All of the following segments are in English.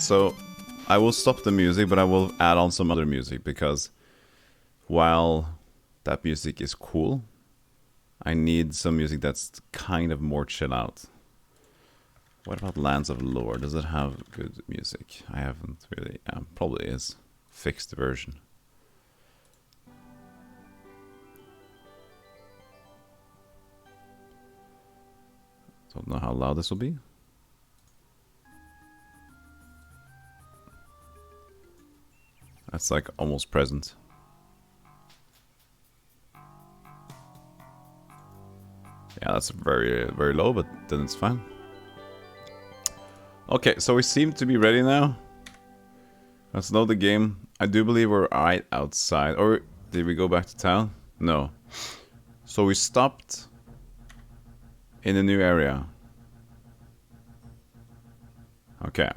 So I will stop the music, but I will add on some other music because while that music is cool, I need some music that's kind of more chill out. What about Lands of Lore? Does it have good music? I haven't really. Probably is. Fixed version. Don't know how loud this will be. That's like almost present. Yeah, that's very, very low, but then it's fine. Okay, so we seem to be ready now. Let's load the game. I do believe we're right outside. Or did we go back to town? No. So we stopped in a new area. Okay.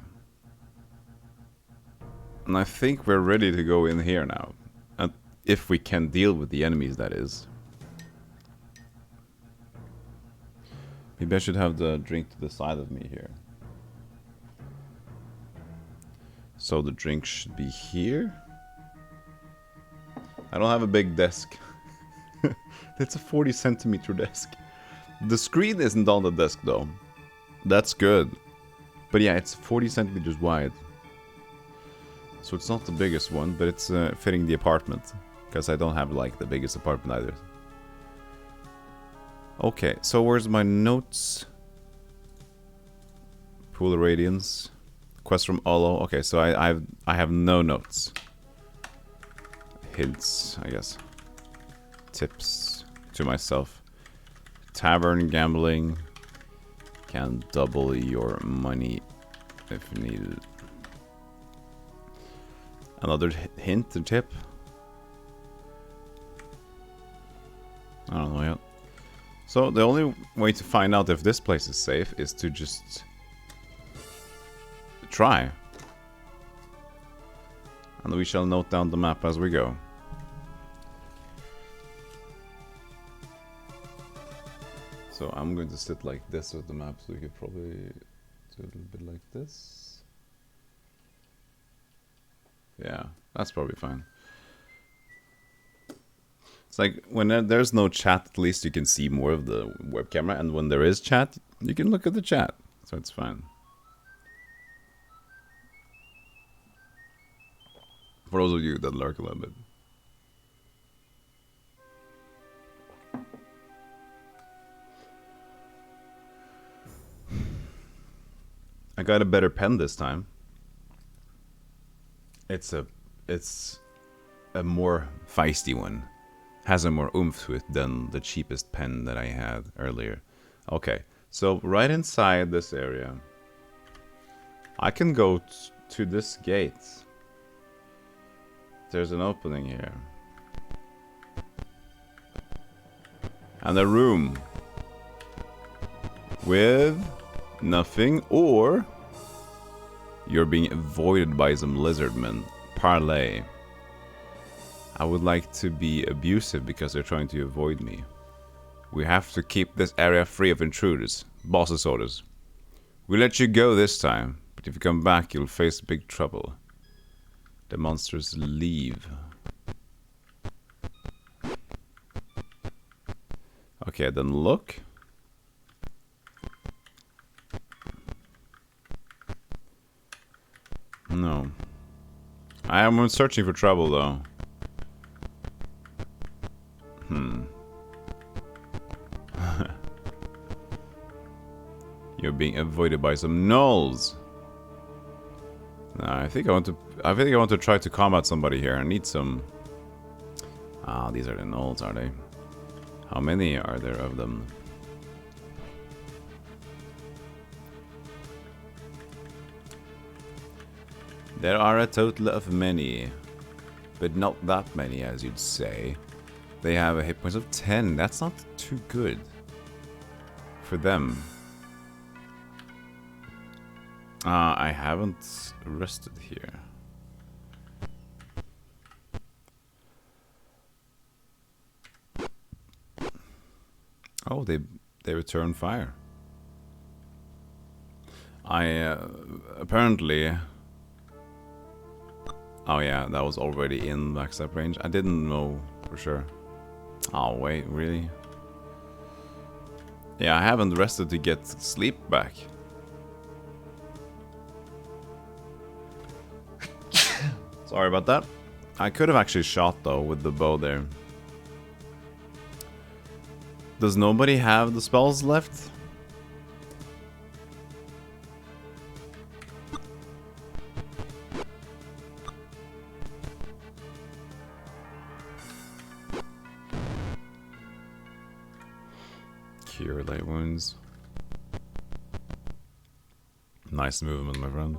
And I think we're ready to go in here now. And if we can deal with the enemies, that is. Maybe I should have the drink to the side of me here. So the drink should be here. I don't have a big desk. It's a 40 centimeter desk. The screen isn't on the desk though. That's good. But yeah, it's 40 centimeters wide. So it's not the biggest one, but it's fitting the apartment. Because I don't have like the biggest apartment either. Okay, so where's my notes? Pool of Radiance. Quest from Olo. Okay, so I have no notes. Hints, I guess. Tips to myself. Tavern gambling. Can double your money if needed. Another hint or tip? I don't know yet. So the only way to find out if this place is safe is to just try. And we shall note down the map as we go. So I'm going to sit like this with the map, so we could probably do a little bit like this. Yeah, that's probably fine. It's like when there's no chat, at least you can see more of the web camera, and when there is chat, you can look at the chat, so it's fine. For those of you that lurk a little bit. I got a better pen this time. It's a more feisty one. Has a more oomph to it than the cheapest pen that I had earlier. Okay, so right inside this area, I can go to this gate. There's an opening here. And a room with nothing, or you're being avoided by some lizardmen. Parlay. I would like to be abusive because they're trying to avoid me. We have to keep this area free of intruders. Boss's orders. We'll let you go this time, but if you come back, you'll face big trouble. The monsters leave. Okay, then look. No. I am searching for trouble, though. You're being avoided by some gnolls. No, I think I want to try to combat somebody here. I need some. Ah, these are the gnolls, are they? How many are there of them? There are a total of many, but not that many, as you'd say. They have a hit points of 10. That's not too good for them. I haven't rested here. Oh, they return fire. I apparently Oh yeah, that was already in backstab range. I didn't know for sure. Oh wait, really? Yeah, I haven't rested to get sleep back. Sorry about that. I could have actually shot though with the bow there. Does nobody have the spells left? Cure light wounds. Nice movement, my friend.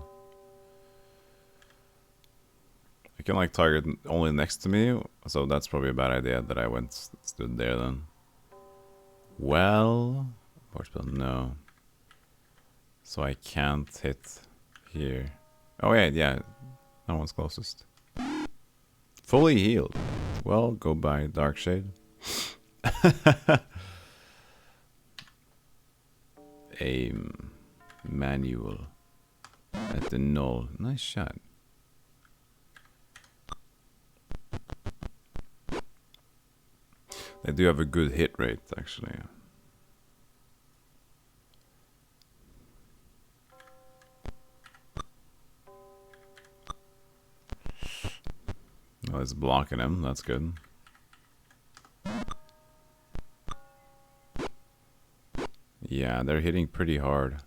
I can like target only next to me, so that's probably a bad idea that I stood there then. Well, no. So I can't hit here. Oh wait, yeah, no one's closest. Fully healed. Well, go by Dark Shade. Aim. Manual. At the null. Nice shot. They do have a good hit rate, actually. Well, it's blocking him. That's good. Yeah, they're hitting pretty hard.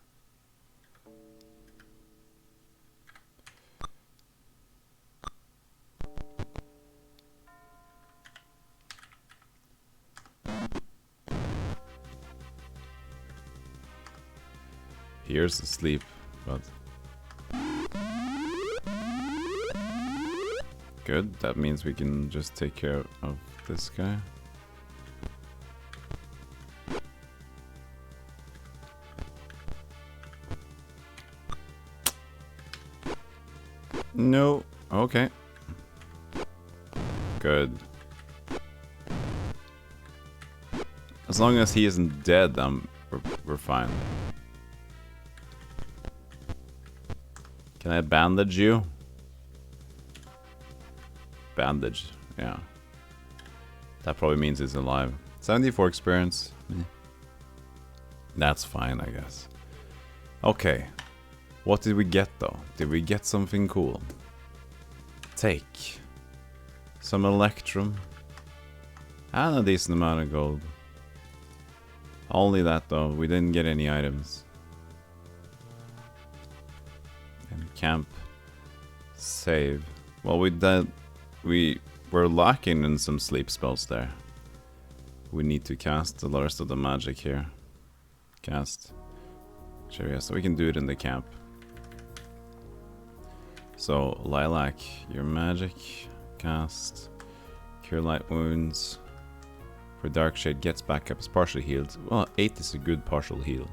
Here's the sleep, but good. That means we can just take care of this guy. No. Okay. Good. As long as he isn't dead, we're fine. Can I bandage you? Bandage, yeah. That probably means he's alive. 74 experience. That's fine, I guess. Okay. What did we get though? Did we get something cool? Take some Electrum and a decent amount of gold. Only that though, we didn't get any items. And camp. Save. Well, we were lacking in some sleep spells there. We need to cast the rest of the magic here. Cast. Sure, yeah, so we can do it in the camp. So, Lilac, your magic, cast, cure light wounds. For Dark Shade, gets back up, is partially healed. Well, 8 is a good partial heal.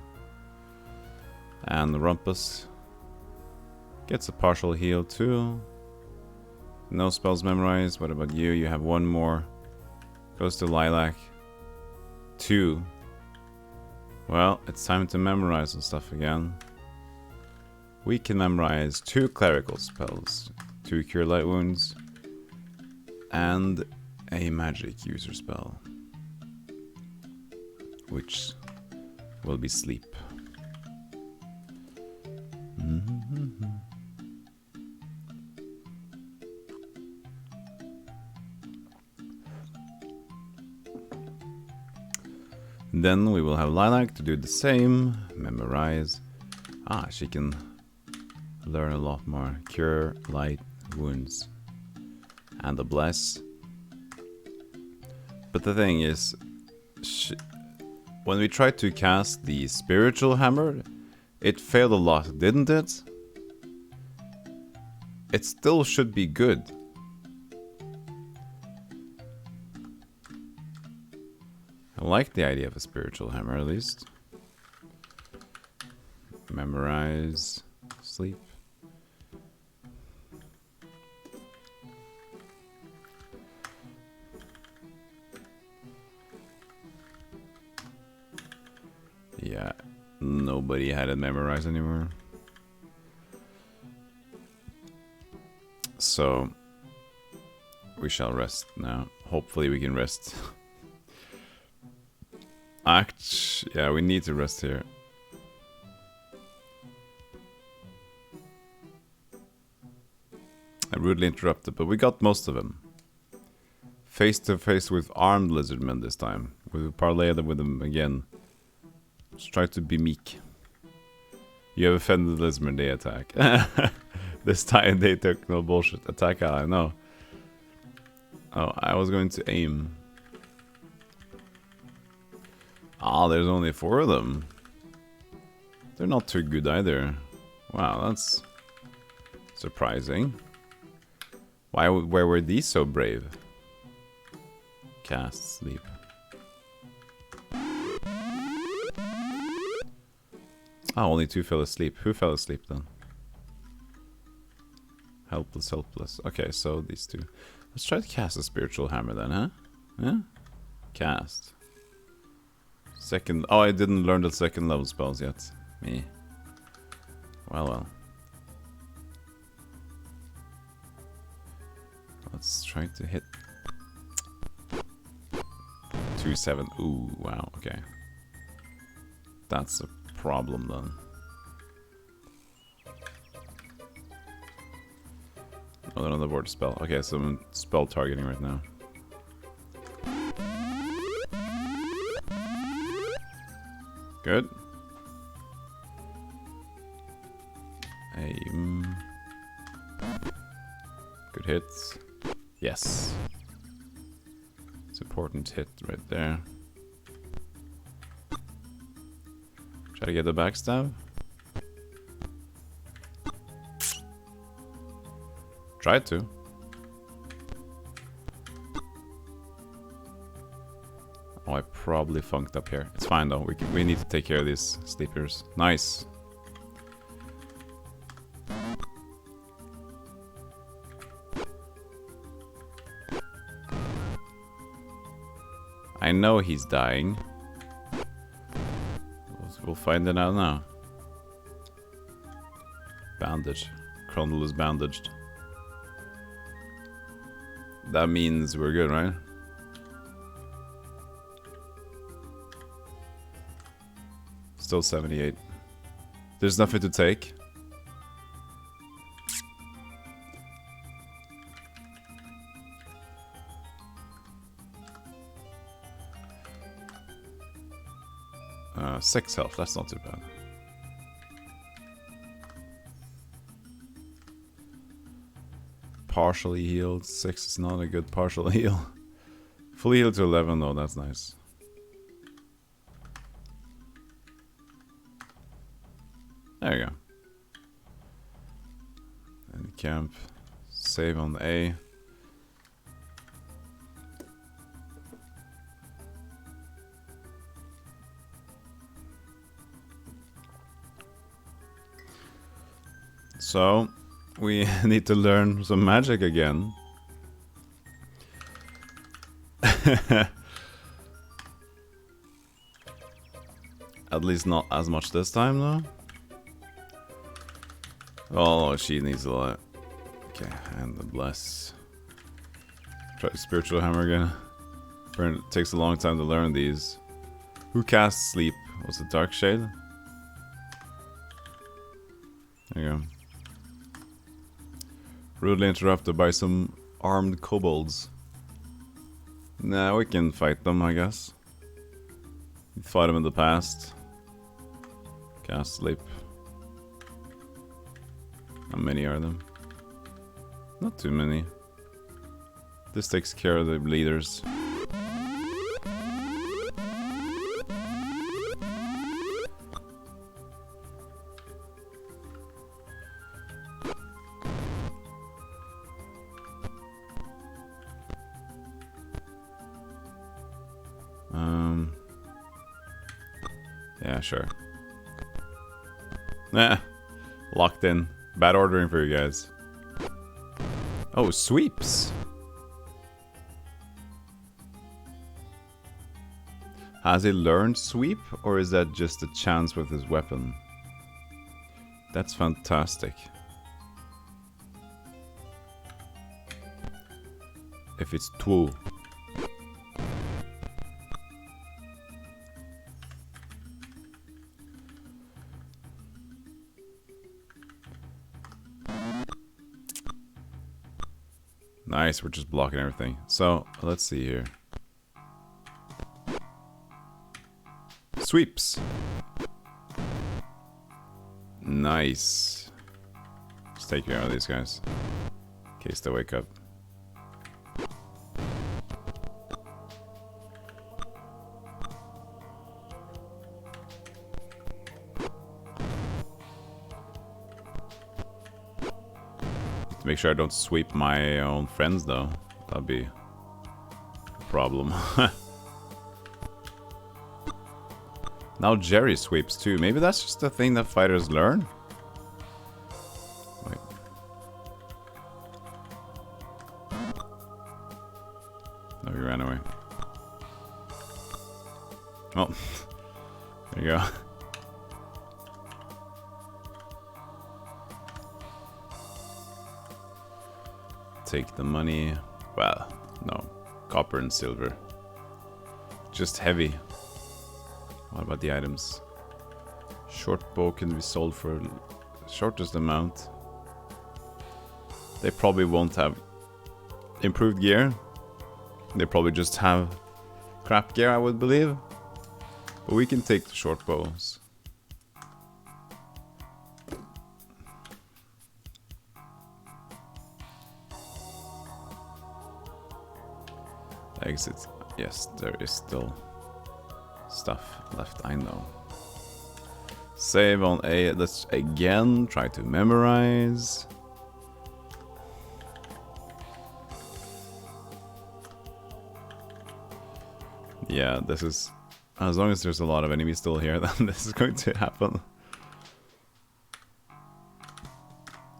And the Rumpus gets a partial heal too. No spells memorized. What about you? You have one more. Goes to Lilac. 2. Well, it's time to memorize some stuff again. We can memorize 2 clerical spells, 2 cure light wounds, and a magic user spell, which will be sleep. Then we will have Lilac to do the same, memorize. She can learn a lot more. Cure light wounds and the bless. But the thing is, when we tried to cast the spiritual hammer, it failed a lot, didn't it? It still should be good. I like the idea of a spiritual hammer, at least. Memorize, sleep. Yeah, nobody had it memorized anymore. so we shall rest now. Hopefully we can rest. Yeah, we need to rest here. I rudely interrupted, but we got most of them. Face to face with armed lizardmen this time. We'll parlay with them again. Just try to be meek. You have offended the lizardmen, they attack. This time they took no bullshit. Attack ally, no. Oh, I was going to aim. Ah, there's only 4 of them. They're not too good either. Wow, that's surprising. Why were these so brave? Cast, sleep. Oh, only 2 fell asleep. Who fell asleep then? Helpless, helpless. Okay, so these 2. Let's try to cast a spiritual hammer then, huh? Yeah? Cast. Second. Oh, I didn't learn the 2nd level spells yet. Me. Well. Let's try to hit 2-7. Ooh, wow, okay. That's a problem then. Oh, they're on the board spell. Okay, so I'm spell targeting right now. Good. Aim. Good hits. Yes. It's important hit right there. Try to get the backstab. Try to. Oh, I probably funked up here. It's fine though. We need to take care of these sleepers. Nice. I know he's dying. We'll find it out now. Bandage. Crondle is bandaged. That means we're good, right? Still 78. There's nothing to take. 6 health, that's not too bad. Partially healed. 6 is not a good partial heal. Fully healed to 11 though, that's nice. There you go. And camp. Save on the A. So, we need to learn some magic again. At least not as much this time, though. Oh, she needs a lot. Okay, and the bless. Try spiritual hammer again. It takes a long time to learn these. Who casts sleep? Was it Dark Shade? There you go. Rudely interrupted by some armed kobolds. Nah, we can fight them, I guess. We fought them in the past. Cast sleep. How many are them? Not too many. This takes care of the leaders. Yeah, sure. Nah, locked in. Bad ordering for you guys. Oh, sweeps. Has he learned sweep, or is that just a chance with his weapon? That's fantastic. if it's two. Nice, we're just blocking everything. So, let's see here. Sweeps. Nice. Let's take care of these guys. In case they wake up. Make sure I don't sweep my own friends though. That'd be a problem. Now Jerry sweeps too. Maybe that's just a thing that fighters learn. Wait. No, he ran away. Oh, there you go. Take the money. Well, no. Copper and silver. Just heavy. What about the items? Short bow can be sold for shortest amount. They probably won't have improved gear. They probably just have crap gear, I would believe. But we can take the short bows. Exit. Yes, there is still stuff left, I know. Save on A. Let's again try to memorize. Yeah, this is... As long as there's a lot of enemies still here, then this is going to happen.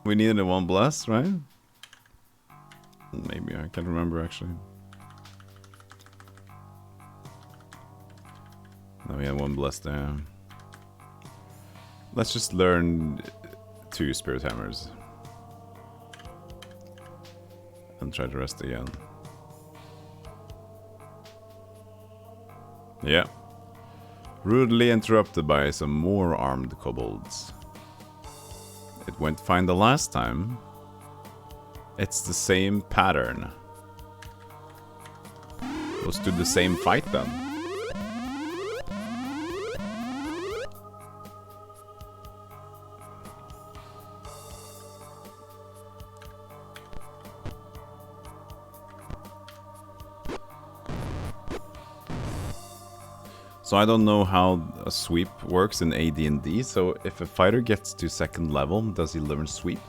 We needed a 1 bless, right? Maybe, I can't remember actually. No, we had 1 blessed there. Let's just learn 2 spirit hammers. And try to rest again. Yeah. Rudely interrupted by some more armed kobolds. It went fine the last time. It's the same pattern. Let's do the same fight then. So I don't know how a sweep works in AD&D, so if a fighter gets to 2nd level, does he learn sweep?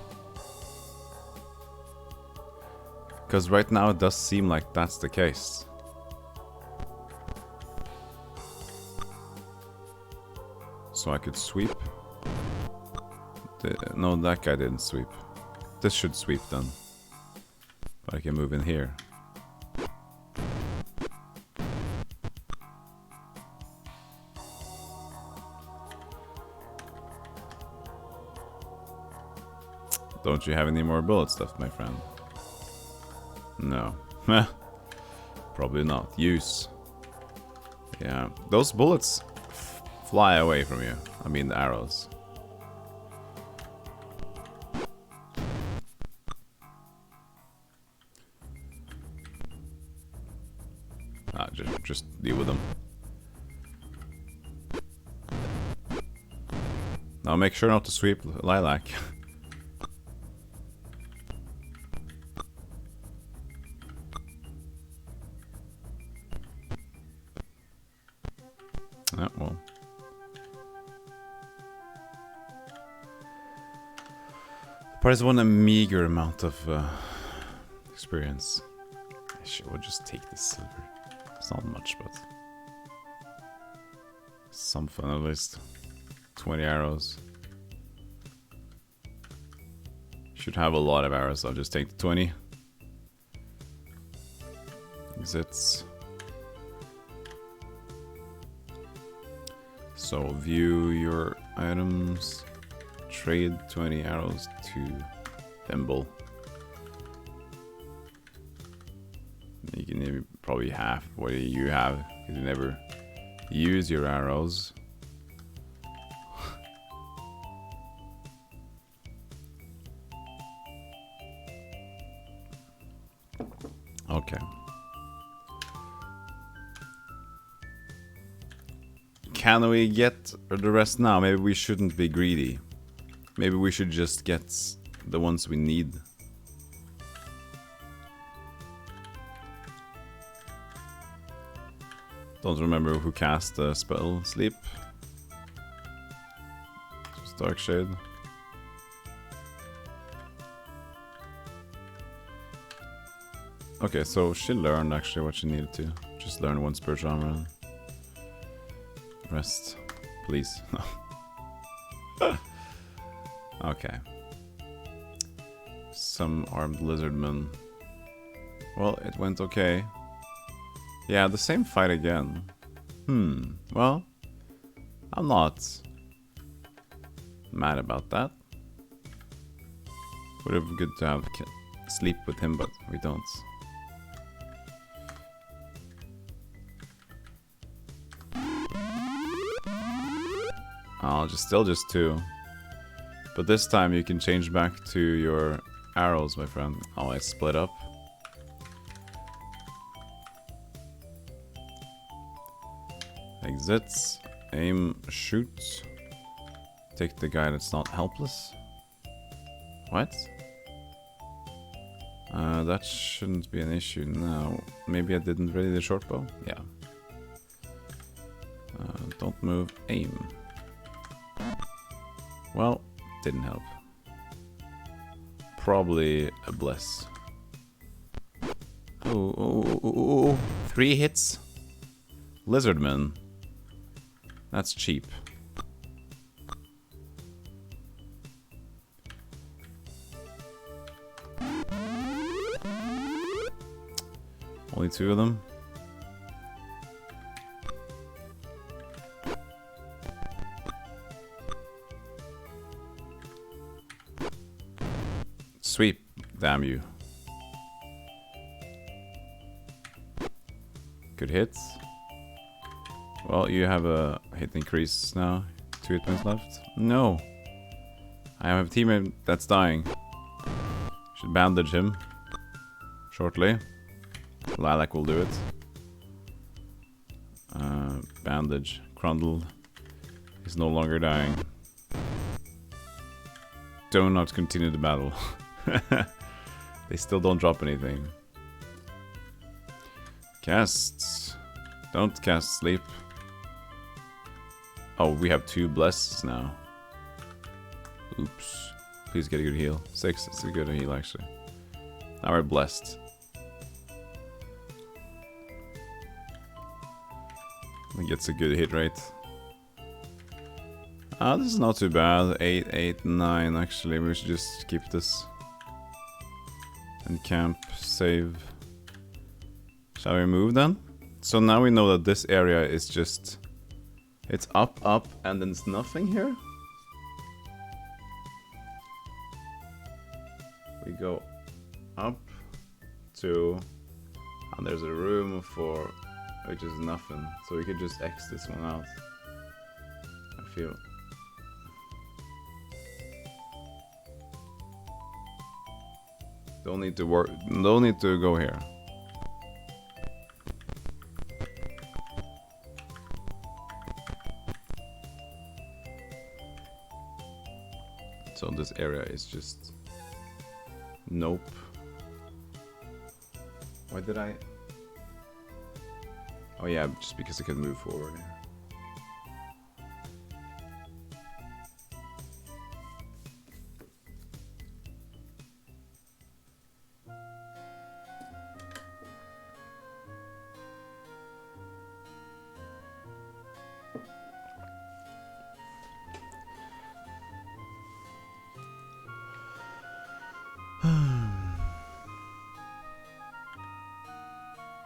Because right now it does seem like that's the case. So I could sweep. No, that guy didn't sweep. This should sweep then. But I can move in here. Don't you have any more bullets left, my friend? No. Probably not. Use. Yeah. Those bullets fly away from you. I mean the arrows. Just deal with them. Now make sure not to sweep Lilac. Oh, well. The party's won a meager amount of experience. We'll just take this silver. It's not much, but some fun at least. 20 arrows. Should have a lot of arrows, so I'll just take the 20. Exits. So view your items. Trade 20 arrows to Thimble. maybe probably half what you have, because you never use your arrows. Okay. Can we get the rest now? Maybe we shouldn't be greedy. Maybe we should just get the ones we need. Don't remember who cast the spell sleep. Just Dark Shade. Okay, so she learned actually what she needed to. Just learn one spiritual armor. Rest, please. Okay. Some armed lizardmen. Well, it went okay. Yeah, the same fight again. Well, I'm not mad about that. Would have been good to have sleep with him, but we don't. Oh, still just 2. But this time you can change back to your arrows, my friend. Oh, I split up. Exits. Aim. Shoot. Take the guy that's not helpless. What? That shouldn't be an issue now. Maybe I didn't ready the short bow? Yeah. Don't move. Aim. Well, didn't help. Probably a bless. Oh, 3 hits? Lizardman. That's cheap. Only 2 of them? Sweep, damn you. Good hits. Well, you have a hit increase now. 2 hit points left. No. I have a teammate that's dying. Should bandage him shortly. Lilac will do it. Bandage. Crundle is no longer dying. Do not continue the battle. They still don't drop anything. Cast. Don't cast sleep. Oh, we have 2 blesses now. Oops. Please get a good heal. 6, it's a good heal actually. Now we're blessed. It gets a good hit rate. This is not too bad. 8, 8, 9 actually. We should just keep this. And camp, save. Shall we move then? So now we know that this area is just... It's up, up, and then it's nothing here? We go up to... And there's a room for... Which is nothing. So we could just X this one out. I feel... Don't need to work. Don't need to go here. So this area is just... Nope. Why did I... Oh yeah, just because I could move forward here.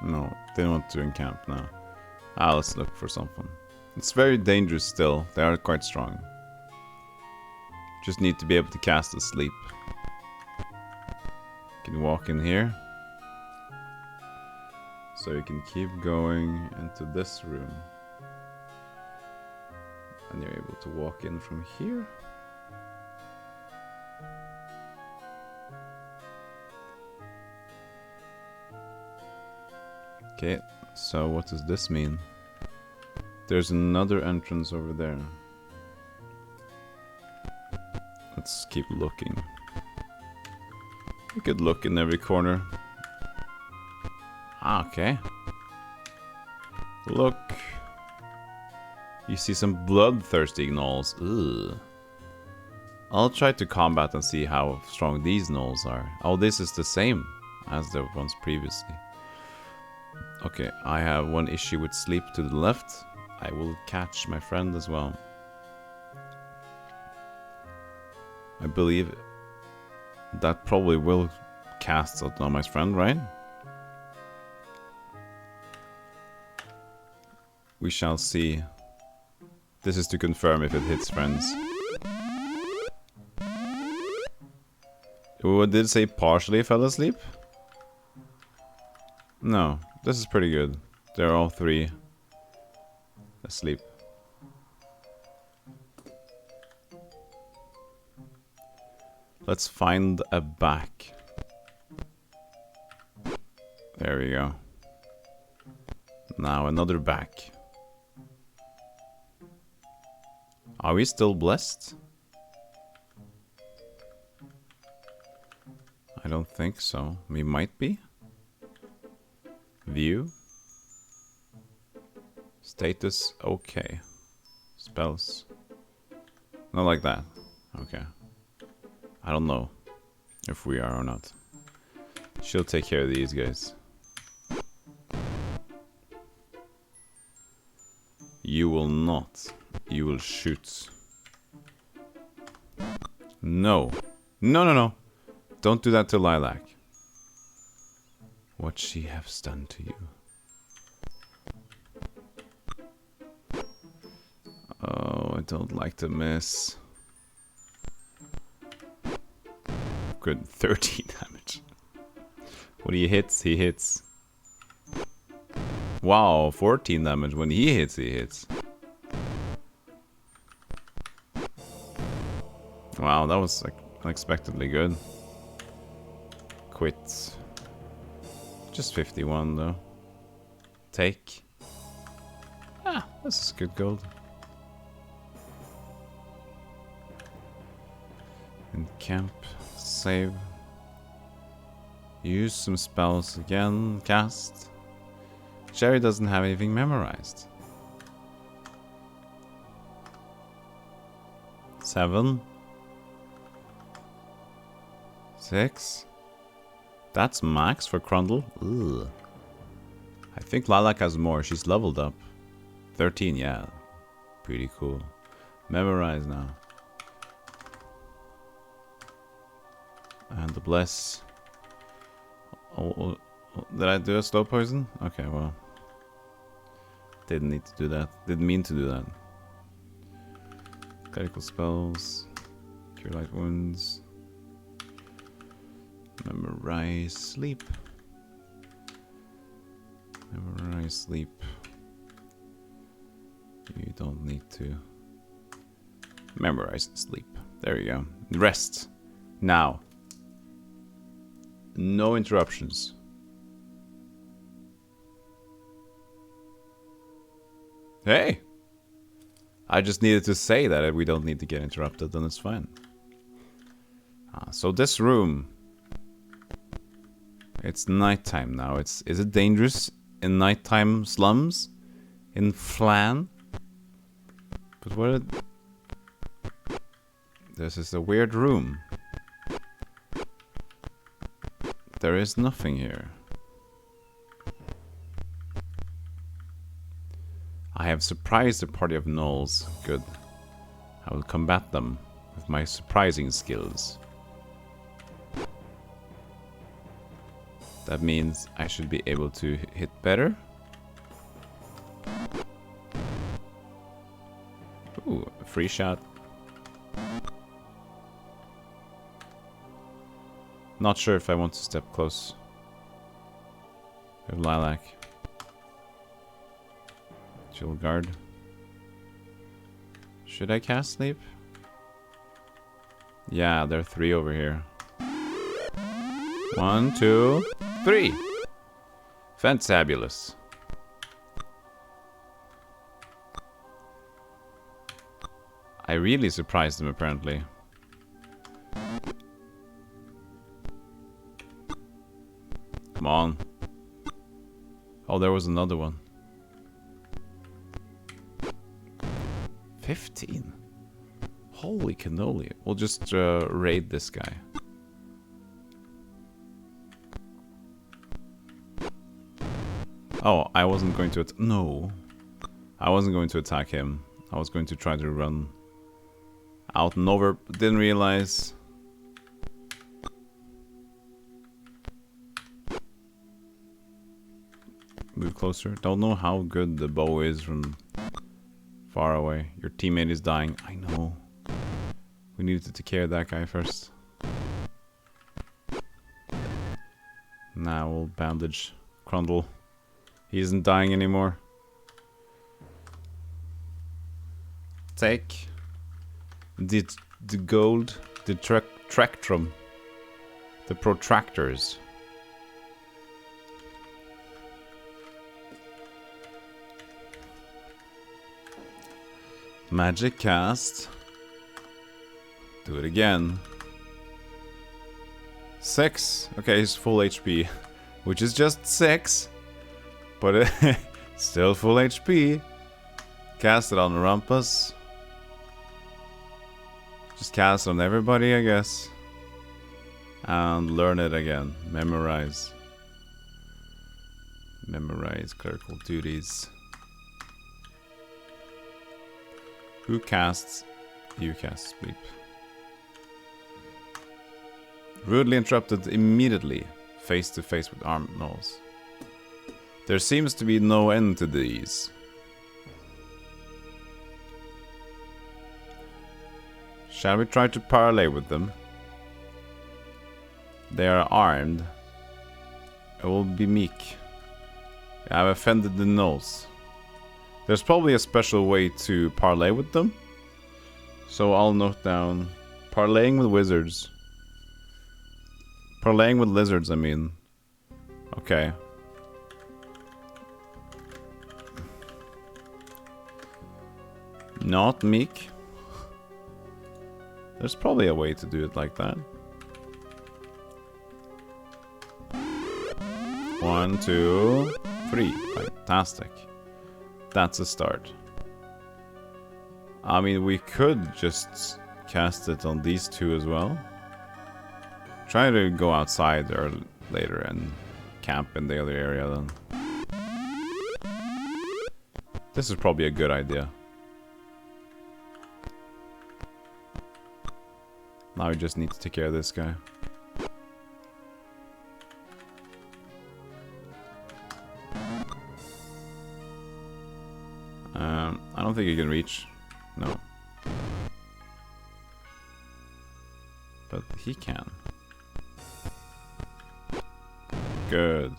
No, they don't want to encamp now. Let's look for something. It's very dangerous still. They are quite strong. Just need to be able to cast asleep. Can walk in here. So you can keep going into this room. And you're able to walk in from here. Okay, so what does this mean? There's another entrance over there. Let's keep looking. You could look in every corner. Ah, okay. Look. You see some bloodthirsty gnolls. Ugh. I'll try to combat and see how strong these gnolls are. Oh, this is the same as the ones previously. Okay, I have one issue with sleep to the left. I will catch my friend as well. I believe that probably will cast on my friend, right? We shall see. This is to confirm if it hits friends. What did it say? Partially fell asleep? No, this is pretty good. They're all three asleep. Let's find a back. There we go. Now another back. Are we still blessed? I don't think so. We might be. View. Status okay. Spells. Not like that. Okay. I don't know if we are or not. She'll take care of these guys. You will not. You will shoot. No. No, no, no. Don't do that to Lilac. What she has done to you. Oh, I don't like to miss. Good, 13 damage. When he hits, he hits. Wow, 14 damage. When he hits, he hits. Wow, that was like unexpectedly good. Quit. Just 51 though. Take. Ah, this is good gold. In camp. Save. Use some spells again. Cast. Sherry doesn't have anything memorized. 7. 6. That's max for Crundle. Ugh. I think Lilac has more. She's leveled up. 13, yeah. Pretty cool. Memorize now. And the bless. Oh, did I do a slow poison? Okay, well. Didn't need to do that. Didn't mean to do that. Clerical spells. Cure light wounds. Memorize sleep. Memorize sleep. You don't need to memorize sleep. There you go. Rest. Now. No interruptions. Hey! I just needed to say that we don't need to get interrupted, then it's fine. So this room. It's nighttime now. Is it dangerous in nighttime slums? In Flan? But what? This is a weird room. There is nothing here. I have surprised a party of gnolls. Good. I will combat them with my surprising skills. That means I should be able to hit better. Ooh, a free shot. Not sure if I want to step close with Lilac. Shield guard. Should I cast sleep? Yeah, there are 3 over here. 1, 2, 3. Fantabulous. I really surprised him, apparently. Come on. Oh, there was another one. 15. Holy cannoli. We'll just raid this guy. Oh, I wasn't going to... No. I wasn't going to attack him. I was going to try to run out and over. Didn't realize... Move closer. Don't know how good the bow is from far away. Your teammate is dying. I know. We needed to take care of that guy first. Now we'll bandage Crundle. He isn't dying anymore. Take the gold, the tractrum, the protractors. Magic cast. Do it again. 6. Okay, he's full HP, which is just 6. But still full HP. Cast it on Rumpus. Just cast on everybody, I guess. And learn it again. Memorize. Memorize clerical duties. Who casts? You cast sleep. Rudely interrupted immediately. Face to face with armed gnolls. There seems to be no end to these. Shall we try to parley with them? They are armed. I will be meek. I have offended the gnolls. There's probably a special way to parley with them. So I'll note down parleying with wizards. Parleying with lizards, I mean. Okay. Not meek. There's probably a way to do it like that. 1, 2, 3. Fantastic. That's a start. I mean, we could just cast it on these 2 as well. Try to go outside or later and camp in the other area then. This is probably a good idea. Now we just need to take care of this guy. I don't think he can reach. No. But he can. Good.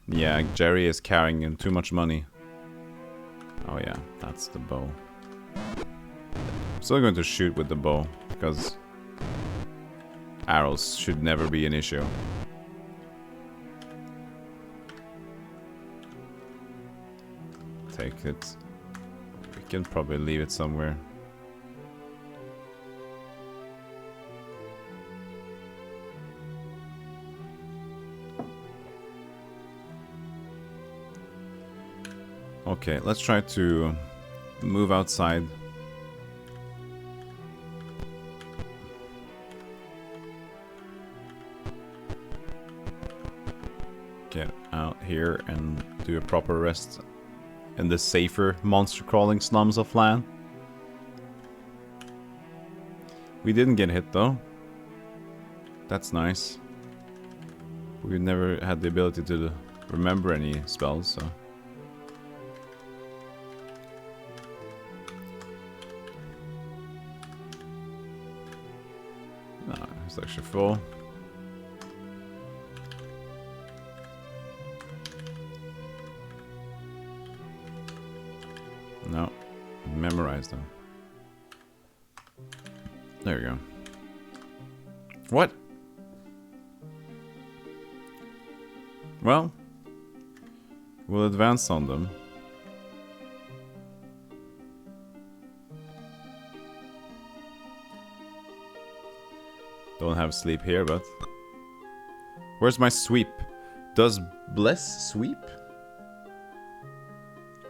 Yeah, Jerry is carrying in too much money. Oh yeah, that's the bow. I'm still going to shoot with the bow, because arrows should never be an issue. Take it. We can probably leave it somewhere. Okay, let's try to move outside. Get out here and do a proper rest in the safer monster crawling slums of Lan. We didn't get hit though. That's nice. We never had the ability to remember any spells, so. No, it's actually full. memorize them. There you go. What? Well, we'll advance on them. Don't have sleep here, but... Where's my sweep? Does Bless sweep?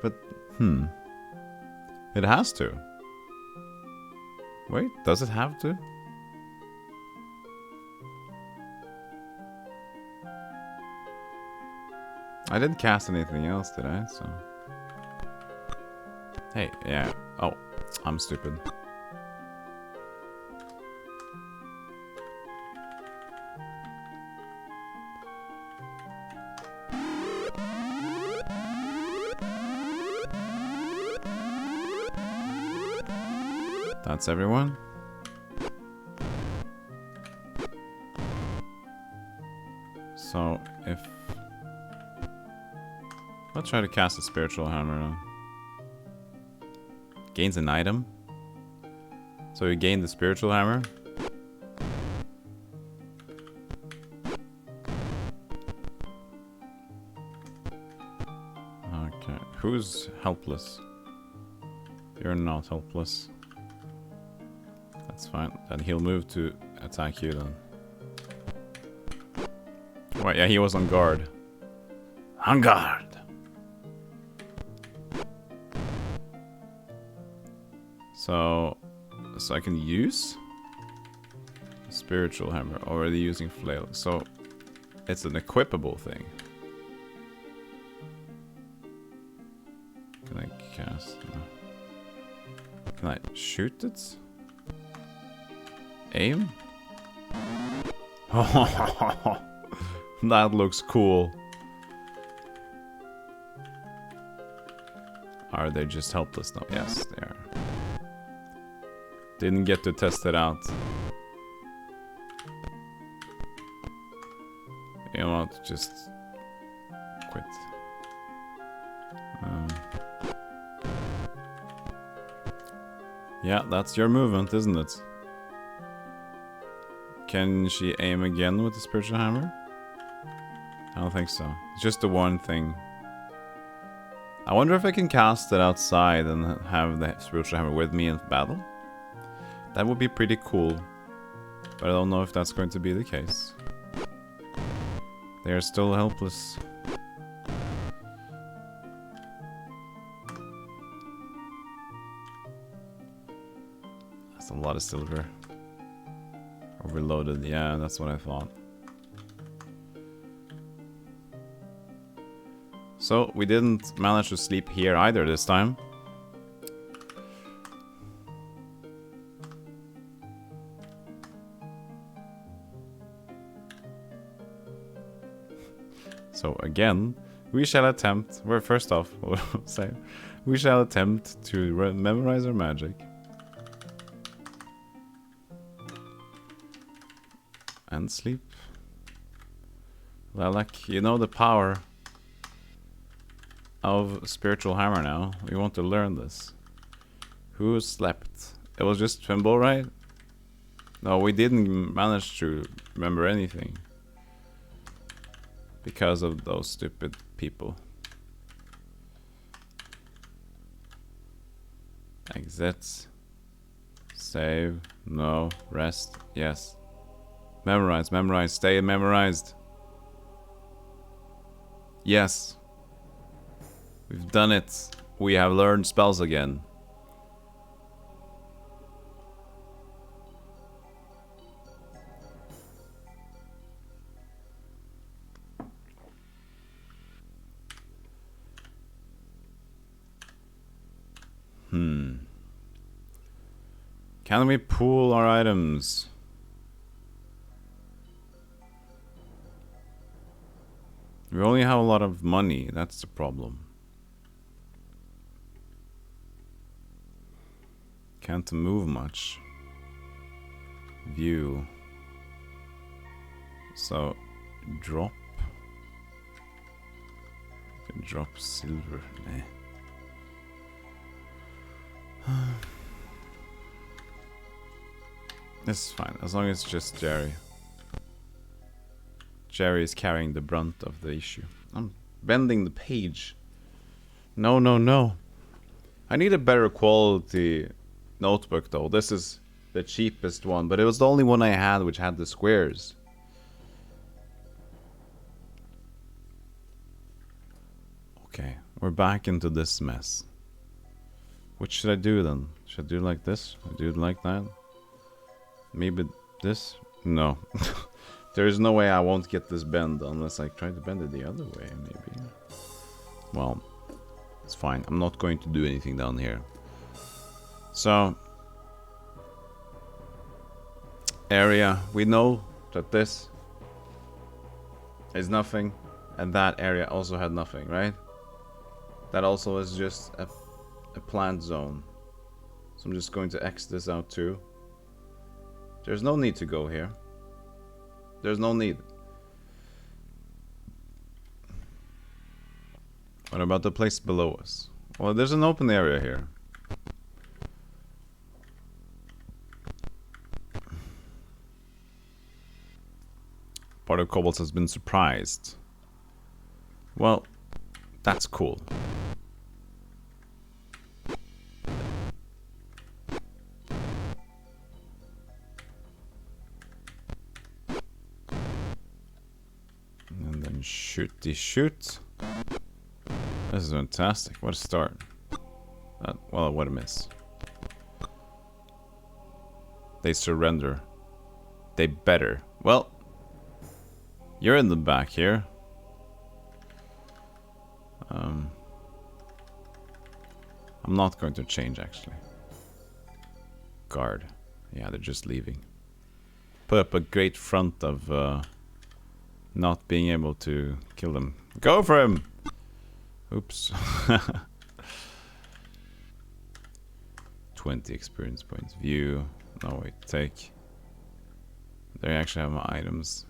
But, It has to. Wait, does it have to? I didn't cast anything else, did I? So... Hey, yeah. Oh, I'm stupid. That's everyone? So, if... I'll try to cast a spiritual hammer now. Gains an item? So you gain the spiritual hammer? Okay, who's helpless? You're not helpless. That's fine. Then he'll move to attack you then. Wait, yeah, he was on guard. On guard! So I can use spiritual hammer, already using flail. So it's an equipable thing. Can I cast? No. Can I shoot it? Aim? That looks cool. Are they just helpless now? Yes, they are. Didn't get to test it out. You know what? Just quit. Yeah, that's your movement, isn't it? Can she aim again with the spiritual hammer? I don't think so. It's just the one thing. I wonder if I can cast it outside and have the spiritual hammer with me in battle. That would be pretty cool. But I don't know if that's going to be the case. They are still helpless. That's a lot of silver. Overloaded, yeah, that's what I thought. So, we didn't manage to sleep here either this time. So again, we shall attempt, well, first off, we'll say, we shall attempt to memorize our magic. And sleep. Lilac, you know the power of spiritual hammer now. We want to learn this. Who slept? It was just Twimble, right? No, we didn't manage to remember anything. Because of those stupid people. Exit. Save. No. Rest. Yes. Memorize. Memorize. Stay memorized. Yes. We've done it. We have learned spells again. Can we pool our items? We only have a lot of money, that's the problem. Can't move much. View. So, drop. You can drop silver. Nah. This is fine, as long as it's just Jerry. Jerry is carrying the brunt of the issue. I'm bending the page. No, no, no. I need a better quality notebook though. This is the cheapest one, but it was the only one I had which had the squares. Okay, we're back into this mess. What should I do then? Should I do it like this? I do it like that? Maybe this? No. There's no way I won't get this bend unless I try to bend it the other way, maybe. Well, it's fine. I'm not going to do anything down here. So, area. We know that this is nothing, and that area also had nothing, right? That also is just a plant zone. So I'm just going to X this out too. There's no need to go here. There's no need. What about the place below us? Well, there's an open area here. Part of Kobolds has been surprised. Well, that's cool. And then shooty shoot. This is fantastic. What a start. Well, what a miss. They surrender. They better. Well, you're in the back here. I'm not going to change, actually. Guard. Yeah, they're just leaving. Put up a great front of not being able to kill them. Go for him! Oops. 20 experience points. View. No, wait. Take. They actually have my items.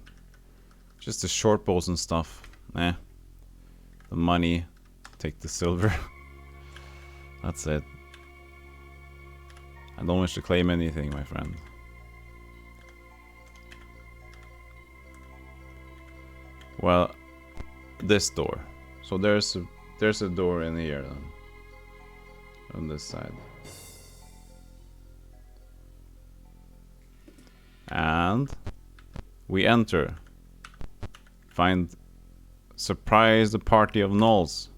Just the short bows and stuff. Eh. The money. Take the silver. That's it. I don't wish to claim anything, my friend. Well, this door. So there's a door in here then. On this side. And we enter. Find surprise the party of gnolls.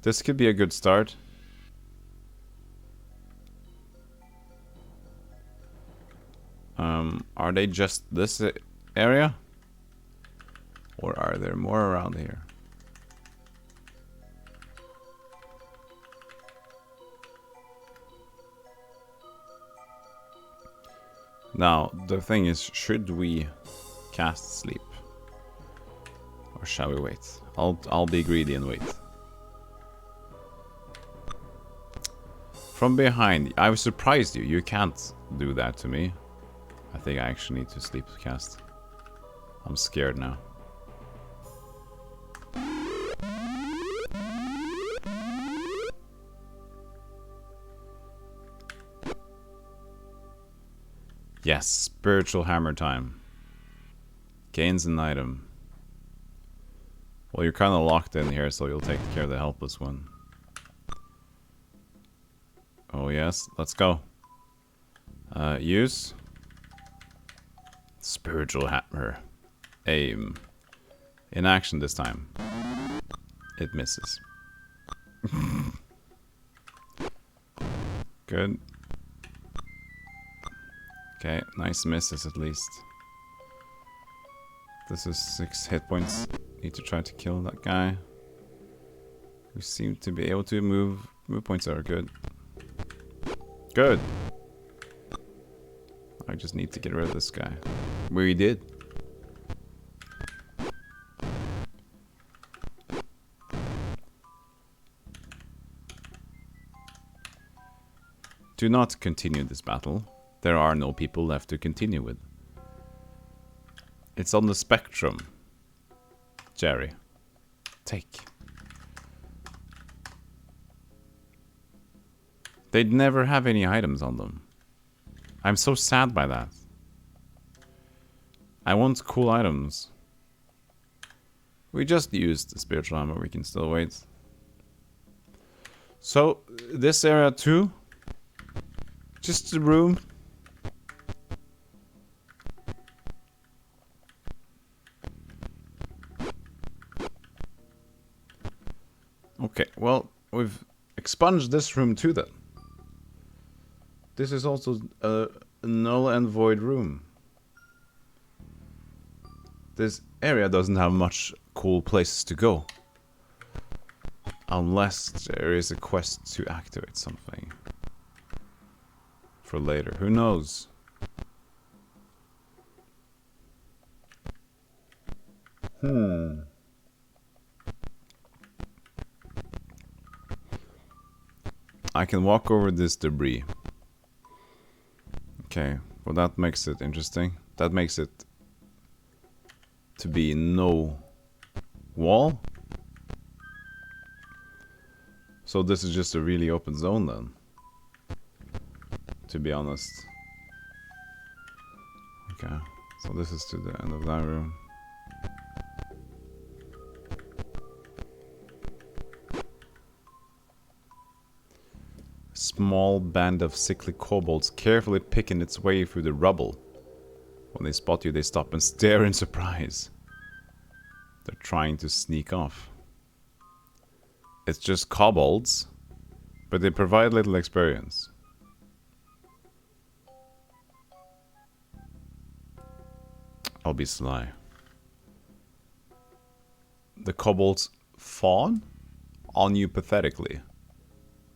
This could be a good start. Are they just this area? Or are there more around here? Now, the thing is, should we cast sleep? Or shall we wait? I'll be greedy and wait. From behind, I was surprised you. You can't do that to me. I think I actually need to sleep cast. I'm scared now. Yes, spiritual hammer time. Gains an item. Well, you're kind of locked in here, so you'll take care of the helpless one. Oh yes, let's go. Use. Spiritual hammer. Aim. In action this time. It misses. Good. Okay, nice misses at least. This is 6 hit points. Need to try to kill that guy. We seem to be able to move. Move points are good. Good. I just need to get rid of this guy. We did. Do not continue this battle. There are no people left to continue with. It's on the spectrum. Jerry. Take. They'd never have any items on them. I'm so sad by that. I want cool items. We just used the spiritual armor, we can still wait. So, this area too? Just the room? Okay, well, we've expunged this room too then. This is also a null and void room. This area doesn't have much cool places to go. Unless there is a quest to activate something. For later, who knows? I can walk over this debris. Okay, well that makes it interesting. That makes it to be no wall. So this is just a really open zone then. To be honest. Okay, so this is to the end of that room. Small band of sickly kobolds carefully picking its way through the rubble. When they spot you, they stop and stare in surprise. They're trying to sneak off. It's just kobolds, but they provide little experience. I'll be sly. The kobolds fawn on you pathetically.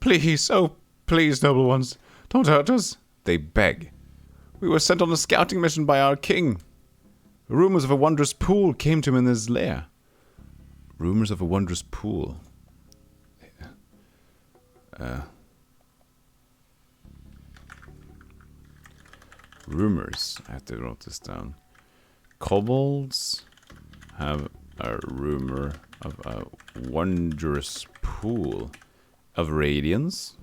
Please, oh please, noble ones, don't hurt us, they beg. We were sent on a scouting mission by our king. Rumors of a wondrous pool came to him in his lair. Rumors of a wondrous pool. Rumors. I have to write this down. Kobolds have a rumor of a wondrous pool of Radiance.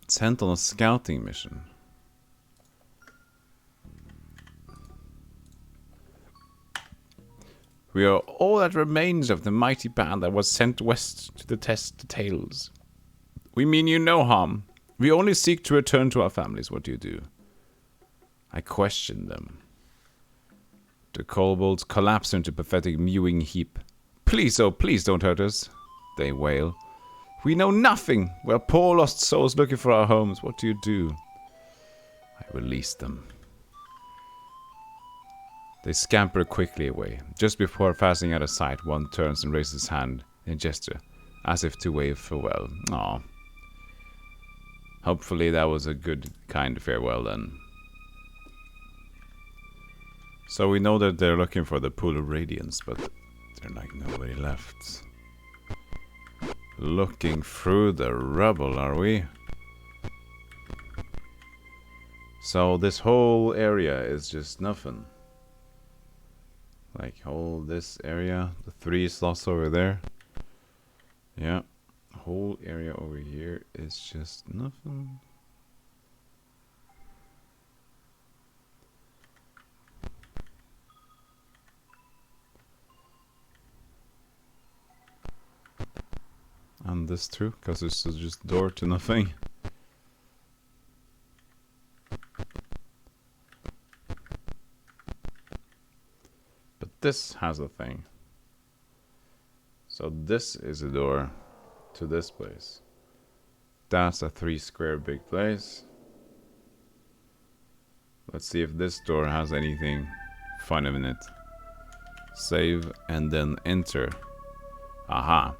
Sent on a scouting mission. We are all that remains of the mighty band that was sent west to test the tales. We mean you no harm. We only seek to return to our families. What do you do? I question them. The kobolds collapse into a pathetic mewing heap. Please, oh please don't hurt us, they wail. We know nothing. We're poor lost souls looking for our homes. What do you do? I release them. They scamper quickly away. Just before passing out of sight, one turns and raises his hand in a gesture, as if to wave farewell. Aw. Hopefully that was a good, kind farewell then. So we know that they're looking for the pool of radiance, but there's like nobody left. Looking through the rubble, are we? So this whole area is just nothing. Like whole this area, the 3 slots over there. Yeah, whole area over here is just nothing. And this too, because this is just door to nothing. But this has a thing. So this is a door to this place. That's a 3 square big place. Let's see if this door has anything fun in it. Save and then enter. Aha.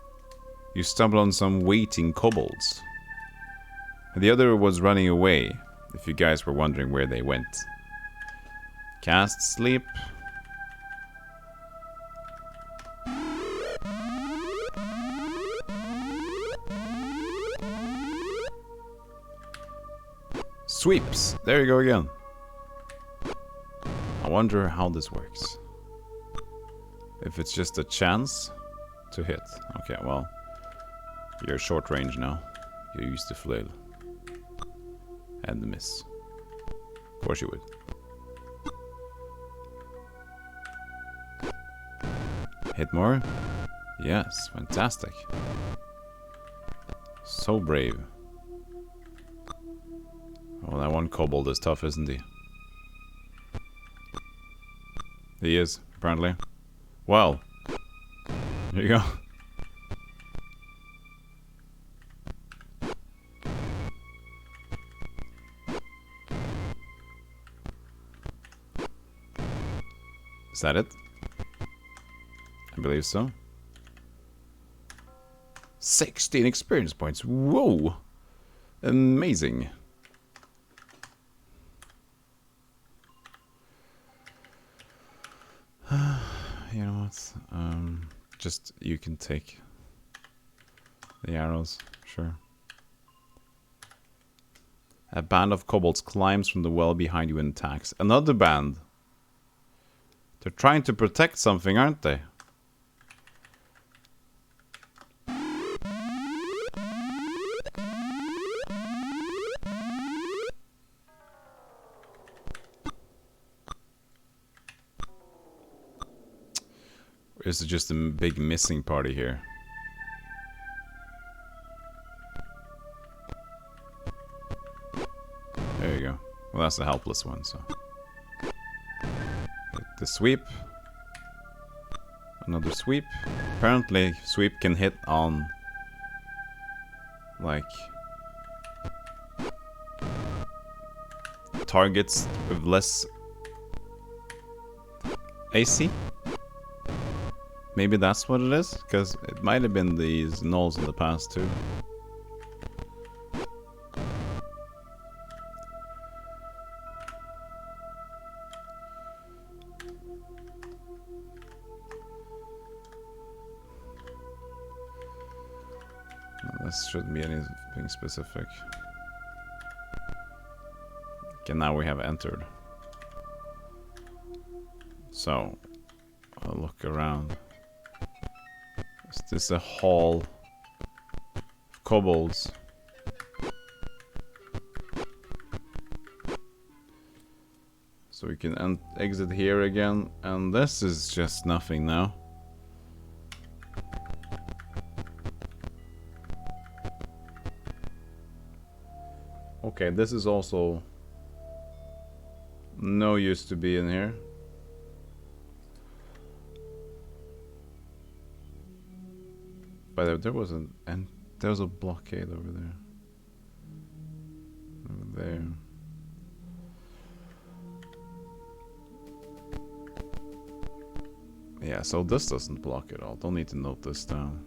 You stumble on some waiting kobolds. The other was running away, if you guys were wondering where they went. Cast sleep. Sweeps. There you go again. I wonder how this works. If it's just a chance to hit. Okay, well. You're short range now. You're used to flail. And the miss. Of course you would. Hit more? Yes, fantastic. So brave. Oh, that one kobold is tough, isn't he? He is, apparently. Well. Here you go. Is that it? I believe so. 16 experience points. Whoa! Amazing. You know what? Just you can take the arrows, sure. A band of kobolds climbs from the well behind you and attacks. Another band. They're trying to protect something, aren't they? Or is it just a big missing party here? There you go. Well, that's the helpless one, so. Hit the sweep. Another sweep. Apparently, sweep can hit on... like... targets with less... AC? Maybe that's what it is? Because it might have been these gnolls in the past, too. This shouldn't be anything specific. Okay, now we have entered. So, I'll look around. Is this a hall of kobolds? So we can exit here again, and this is just nothing now. Okay, this is also no use to be in here. But there was there's a blockade over there. Over there. Yeah, so this doesn't block at all. Don't need to note this down.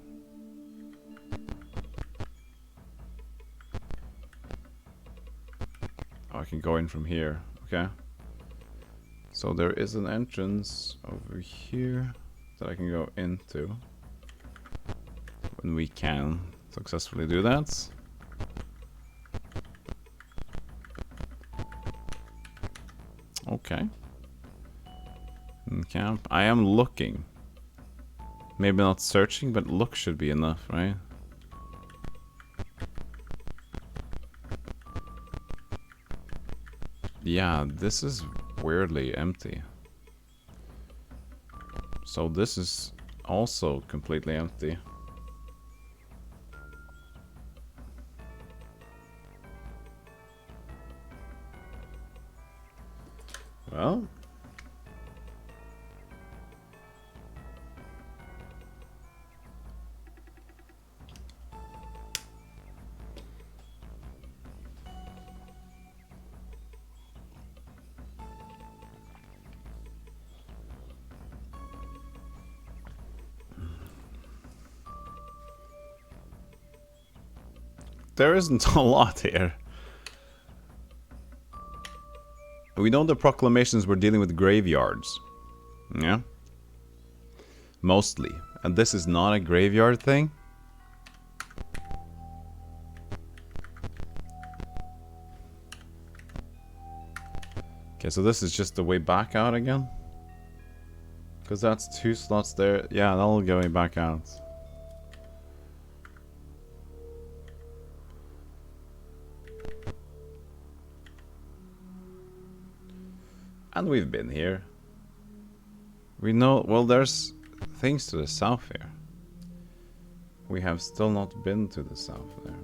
Oh, I can go in from here. Okay. So there is an entrance over here that I can go into. When we can successfully do that. Okay. In camp. I am looking. Maybe not searching, but look should be enough, right? Yeah, this is weirdly empty. So this is also completely empty. Well, there isn't a lot here. We know the proclamations were dealing with graveyards. Yeah? Mostly. And this is not a graveyard thing? Okay, so this is just the way back out again? Because that's 2 slots there. Yeah, that'll go way back out. And we've been here. We know... Well, there's things to the south here. We have still not been to the south there.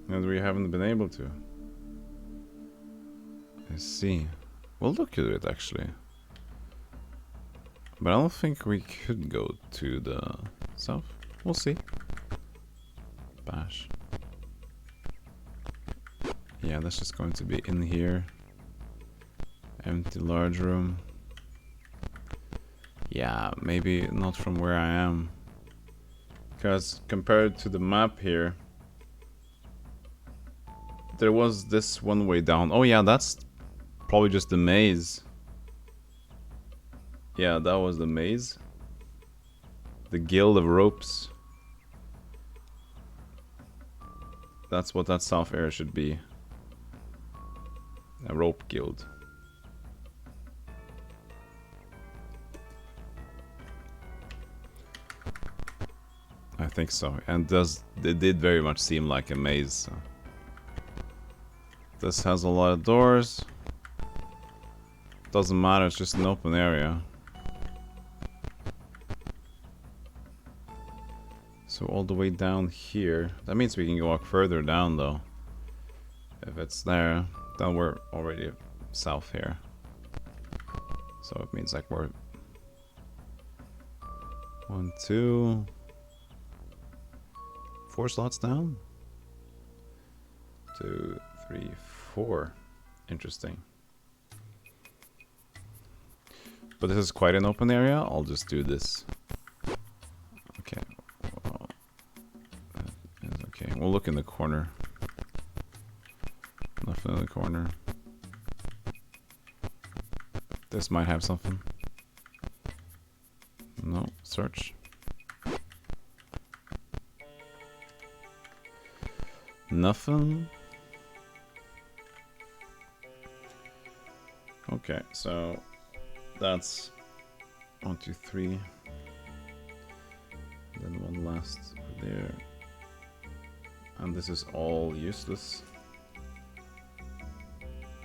And we haven't been able to. Let's see. We'll look at it, actually. But I don't think we could go to the south. We'll see. Bash. Yeah, that's just going to be in here. Empty large room. Yeah, maybe not from where I am. Because compared to the map here, there was this one way down. Oh yeah, that's probably just the maze. Yeah, that was the maze. The Guild of Ropes. That's what that south area should be. A rope guild. I think so. And it did very much seem like a maze. So. This has a lot of doors. Doesn't matter, it's just an open area. So all the way down here. That means we can walk further down though. If it's there, then we're already south here. So it means like we're 1, 2, 4 slots down. 2, 3, 4. Interesting. But this is quite an open area. I'll just do this. Okay. Well, okay. We'll look in the corner. Nothing in the corner. This might have something. No. Search. Nothing. Okay, so that's 1, 2, 3. Then one last there. And this is all useless.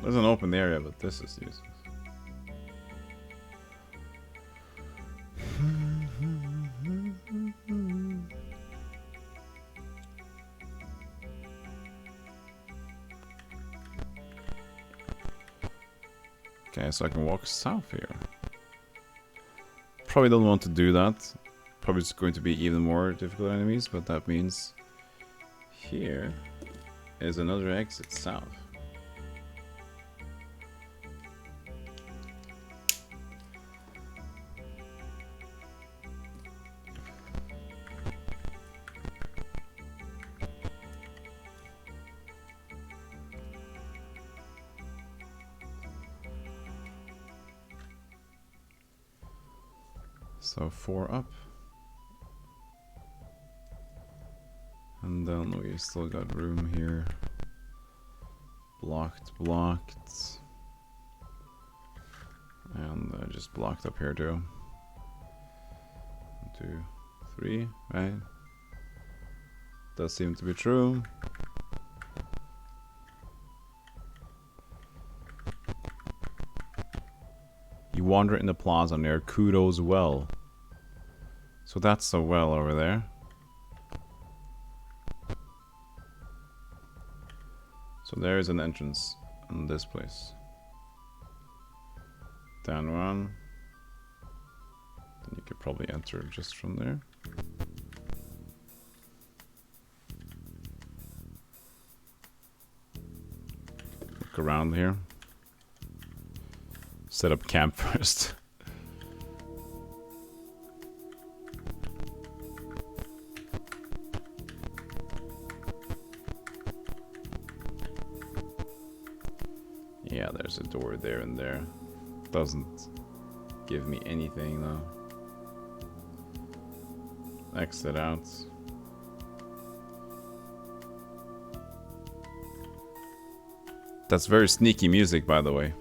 There's an open area, but this is useless. Okay, so I can walk south here. Probably don't want to do that. Probably it's going to be even more difficult enemies, but that means here is another exit south. So 4 up. And then we still got room here. Blocked. And just blocked up here too. 1, 2, 3, right? Does seem to be true. You wander in the plaza near Kudo's well. So that's the well over there. So there is an entrance in this place. Down one. Then you could probably enter just from there. Look around here. Set up camp first. Yeah, there's a door there and there. Doesn't give me anything though. Exit out. That's very sneaky music, by the way.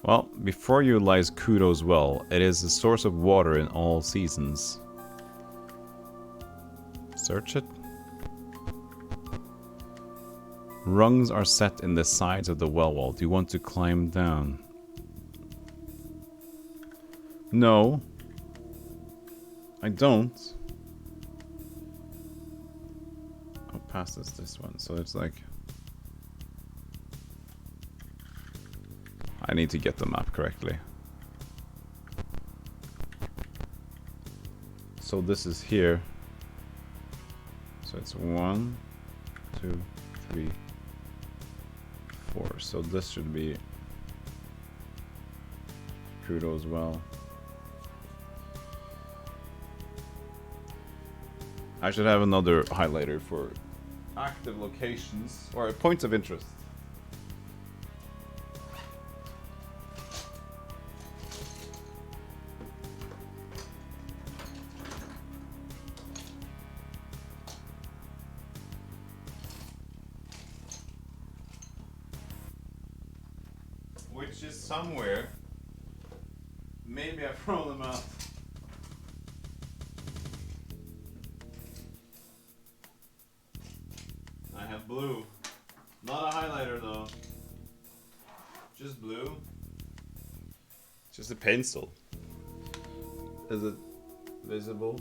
Well, before you lies Kudo's well. It is a source of water in all seasons. Search it. Rungs are set in the sides of the well wall. Do you want to climb down? No. I don't. Oh, past is this one. So it's like... I need to get the map correctly. So this is here. So it's 1, 2, 3, 4. So this should be Kudo as well. I should have another highlighter for active locations or points of interest. Which is somewhere. Maybe I throw them out. I have blue. Not a highlighter though. Just blue. Just a pencil. Is it visible?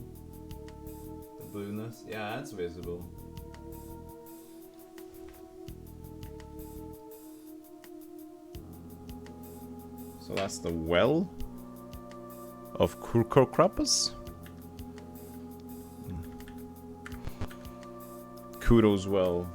The blueness? Yeah, it's visible. So that's the well of Kurkokrapus. Kudo's well.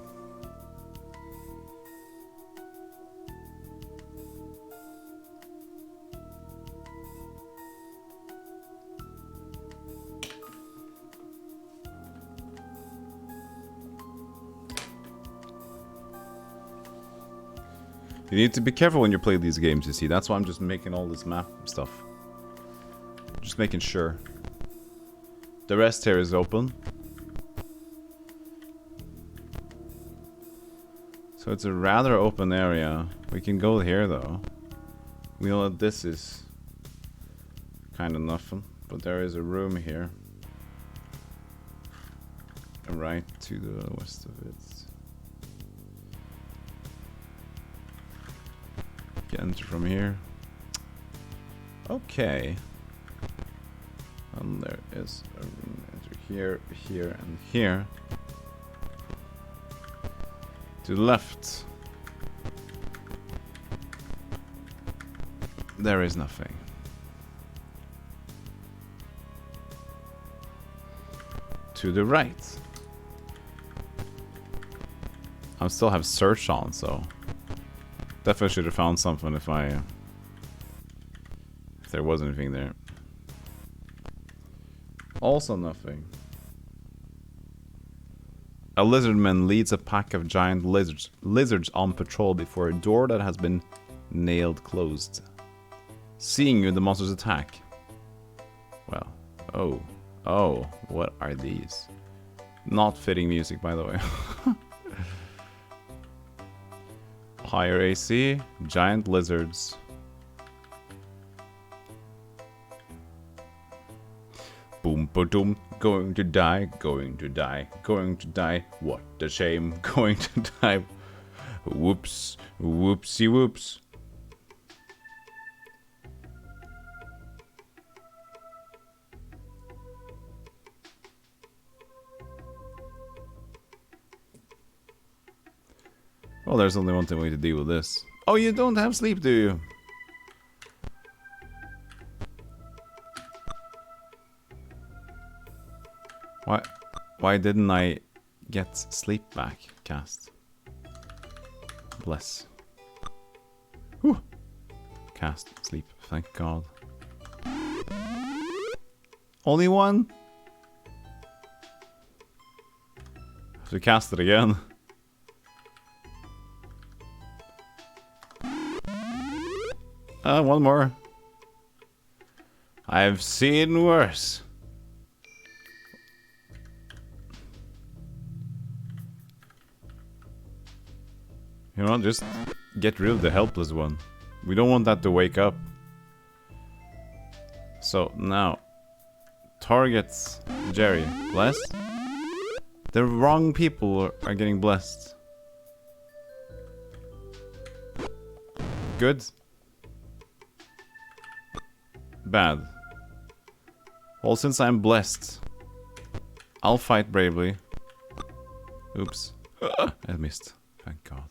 You need to be careful when you play these games, you see. That's why I'm just making all this map stuff. Just making sure. The rest here is open. So it's a rather open area. We can go here though. We know that this is kind of nothing, but there is a room here. Right to the west of it. Can enter from here. Okay. And there is a room. Enter here, here, and here. To the left. There is nothing. To the right. I still have search on, so definitely should have found something if there was anything there. Also nothing. A lizardman leads a pack of giant lizards on patrol before a door that has been nailed closed. Seeing you, the monsters attack. Well, oh, what are these? Not fitting music, by the way. Higher AC, giant lizards. Boom, ba-doom, going to die, going to die, going to die. What a shame, going to die. Whoops, whoopsie whoops. Well, there's only one thing way to deal with this. Oh, you don't have sleep, do you? Why didn't I get sleep back cast? Bless. Whew. Cast sleep, thank God. Only one? Have to cast it again. One more. I've seen worse. You know, just get rid of the helpless one. We don't want that to wake up. So, now. Targets Jerry. Bless? The wrong people are getting blessed. Good. Bad. Well, since I'm blessed, I'll fight bravely. Oops. I missed. Thank God.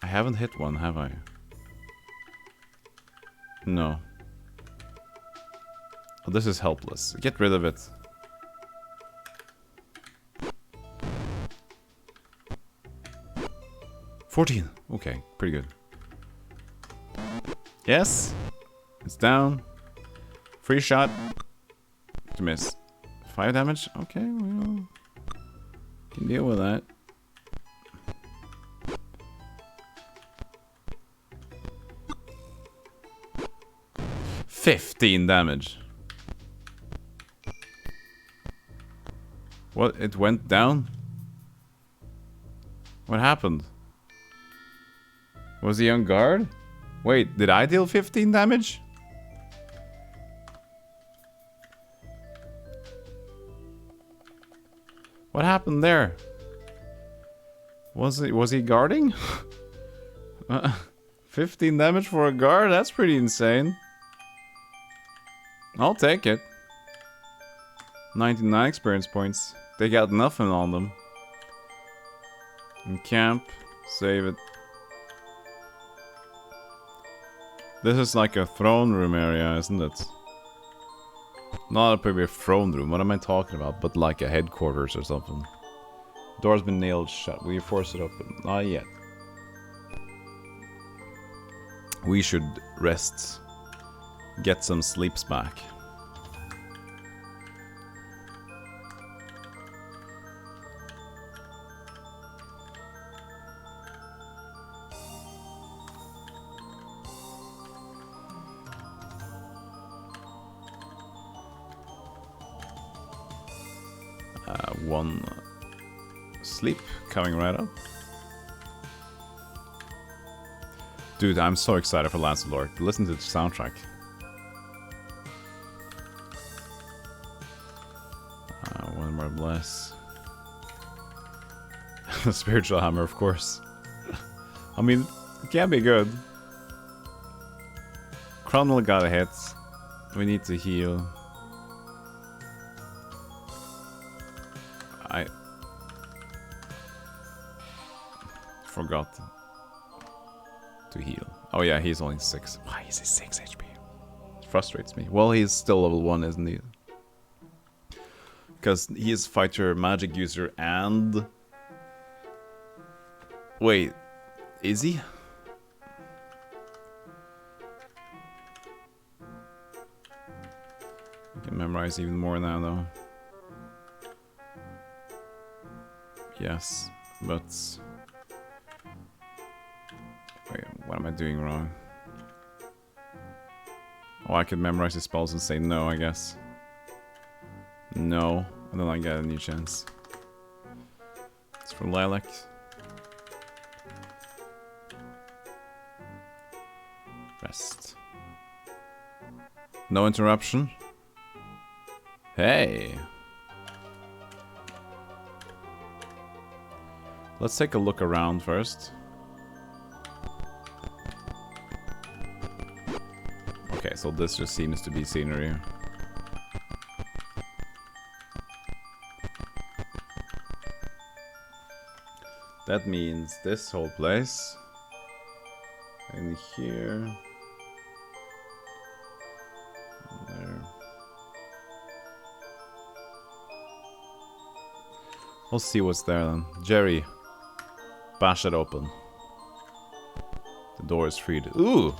I haven't hit one, have I? No. Oh, this is helpless. Get rid of it. $14. Okay, pretty good. Yes. It's down. Free shot. To miss. 5 damage? Okay, well. Can deal with that. $15 damage. What? It went down? What happened? Was he on guard? Wait, did I deal 15 damage? What happened there? Was he guarding? 15 damage for a guard? That's pretty insane. I'll take it. 99 experience points. They got nothing on them. In camp, save it. This is like a throne room area, isn't it? Not a probably a throne room, what am I talking about? But like a headquarters or something. Door's been nailed shut. Will you force it open? Not yet. We should rest. Get some sleeps back. One sleep coming right up. Dude, I'm so excited for Lancelot. Listen to the soundtrack. One more bless. The spiritual hammer, of course. I mean, it can be good. Cromwell got a hit. We need to heal. I forgot to heal. Oh yeah, he's only 6. Why is he 6 HP? It frustrates me. Well, he's still level 1, isn't he? Because he is fighter, magic user, and... Wait, is he? I can memorize even more now, though. Yes, but... Wait, what am I doing wrong? Oh, I could memorize the spells and say no, I guess. No, and then I get a new chance. It's for Lilac. Rest. No interruption. Hey! Let's take a look around first. Okay, so this just seems to be scenery. That means this whole place. And here. And there. We'll see what's there then. Jerry. Bash it open. The door is freed. Ooh!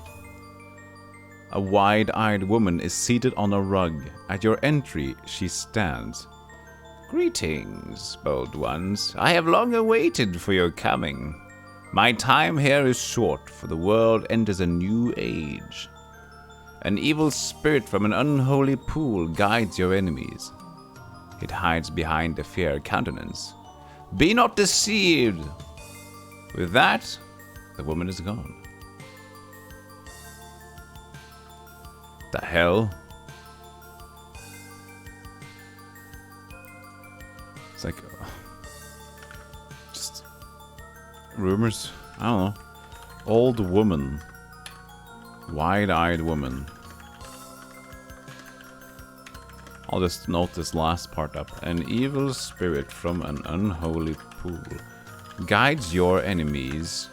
A wide-eyed woman is seated on a rug. At your entry, she stands. Greetings, bold ones. I have long awaited for your coming. My time here is short, for the world enters a new age. An evil spirit from an unholy pool guides your enemies. It hides behind a fair countenance. Be not deceived! With that, the woman is gone. The hell? It's like... just... rumors? I don't know. Old woman. Wide-eyed woman. I'll just note this last part up. An evil spirit from an unholy pool guides your enemies.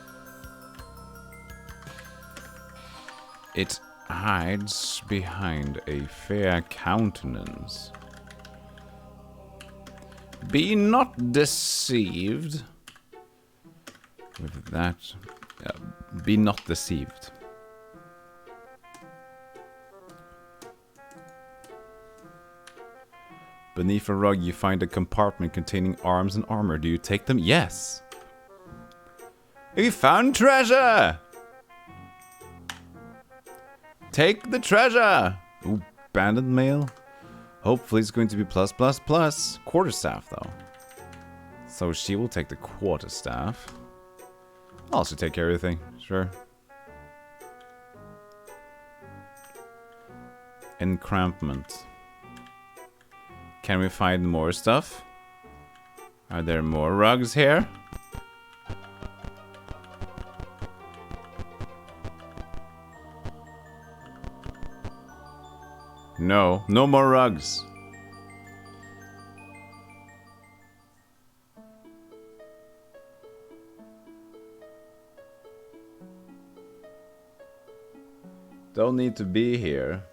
It hides behind a fair countenance. Be not deceived. With that, be not deceived. Beneath a rug, you find a compartment containing arms and armor. Do you take them? Yes. We found treasure! Take the treasure! Ooh, banded mail. Hopefully it's going to be plus, plus, plus. Quarterstaff, though. So she will take the quarterstaff. I'll also take everything. Sure. Encampment. Can we find more stuff? Are there more rugs here? No, no more rugs. Don't need to be here.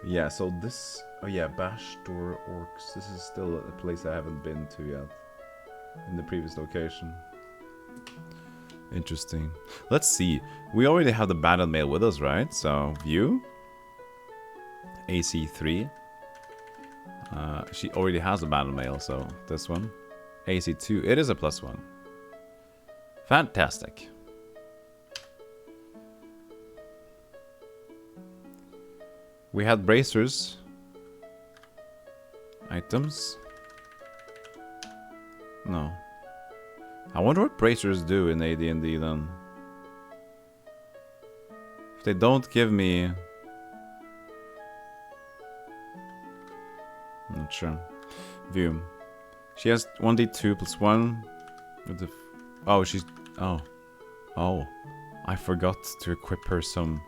Yeah, so this... Oh yeah, Bash Door Orcs. This is still a place I haven't been to yet. In the previous location. Interesting. Let's see. We already have the battle mail with us, right? So, view. AC3. She already has the battle mail, so this one. AC2. It is a +1. Fantastic. We had bracers. Items. No. I wonder what bracers do in AD&D then. If they don't give me... I'm not sure. View. She has 1d2 +1. With the... Oh, she's... Oh. Oh. I forgot to equip her some...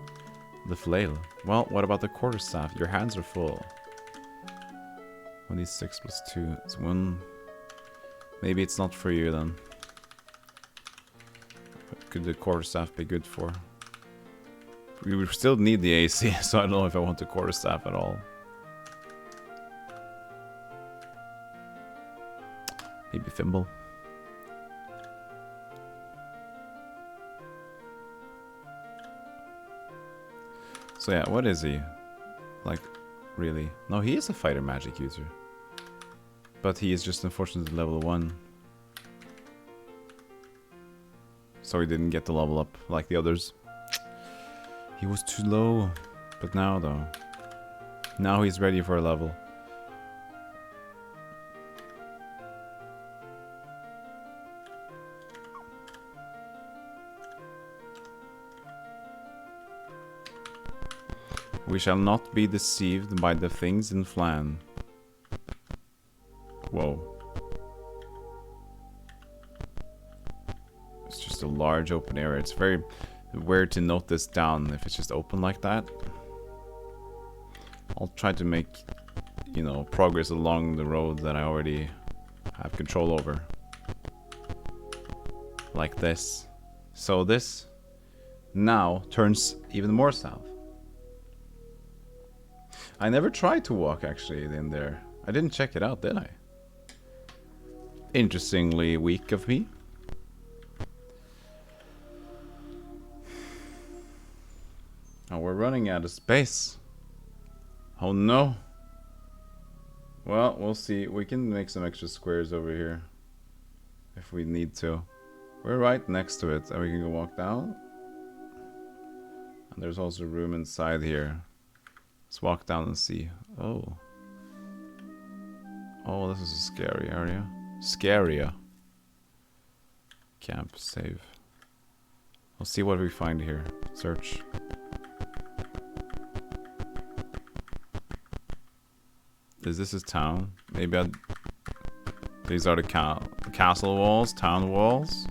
The flail. Well, what about the quarterstaff? Your hands are full. 1d6 +2. It's 1. Maybe it's not for you then. What could the quarterstaff be good for? We would still need the AC, so I don't know if I want the quarterstaff at all. Maybe Thimble. So yeah, what is he? Like, really? No, he is a fighter magic user. But he is just unfortunately level 1. So he didn't get the level up like the others. He was too low. But now though. Now he's ready for a level. We shall not be deceived by the things in Flan. Whoa. It's just a large open area. It's very weird to note this down if it's just open like that. I'll try to make, you know, progress along the road that I already have control over. Like this. So this now turns even more south. I never tried to walk actually in there. I didn't check it out, did I? Interestingly weak of me. Oh, we're running out of space. Oh no. Well, we'll see. We can make some extra squares over here. If we need to. We're right next to it. And we can go walk down. And there's also room inside here. Let's walk down and see. Oh. Oh, this is a scary area. Scarier. Camp, save. We'll see what we find here. Search. Is this his town? Maybe these are the castle walls, town walls.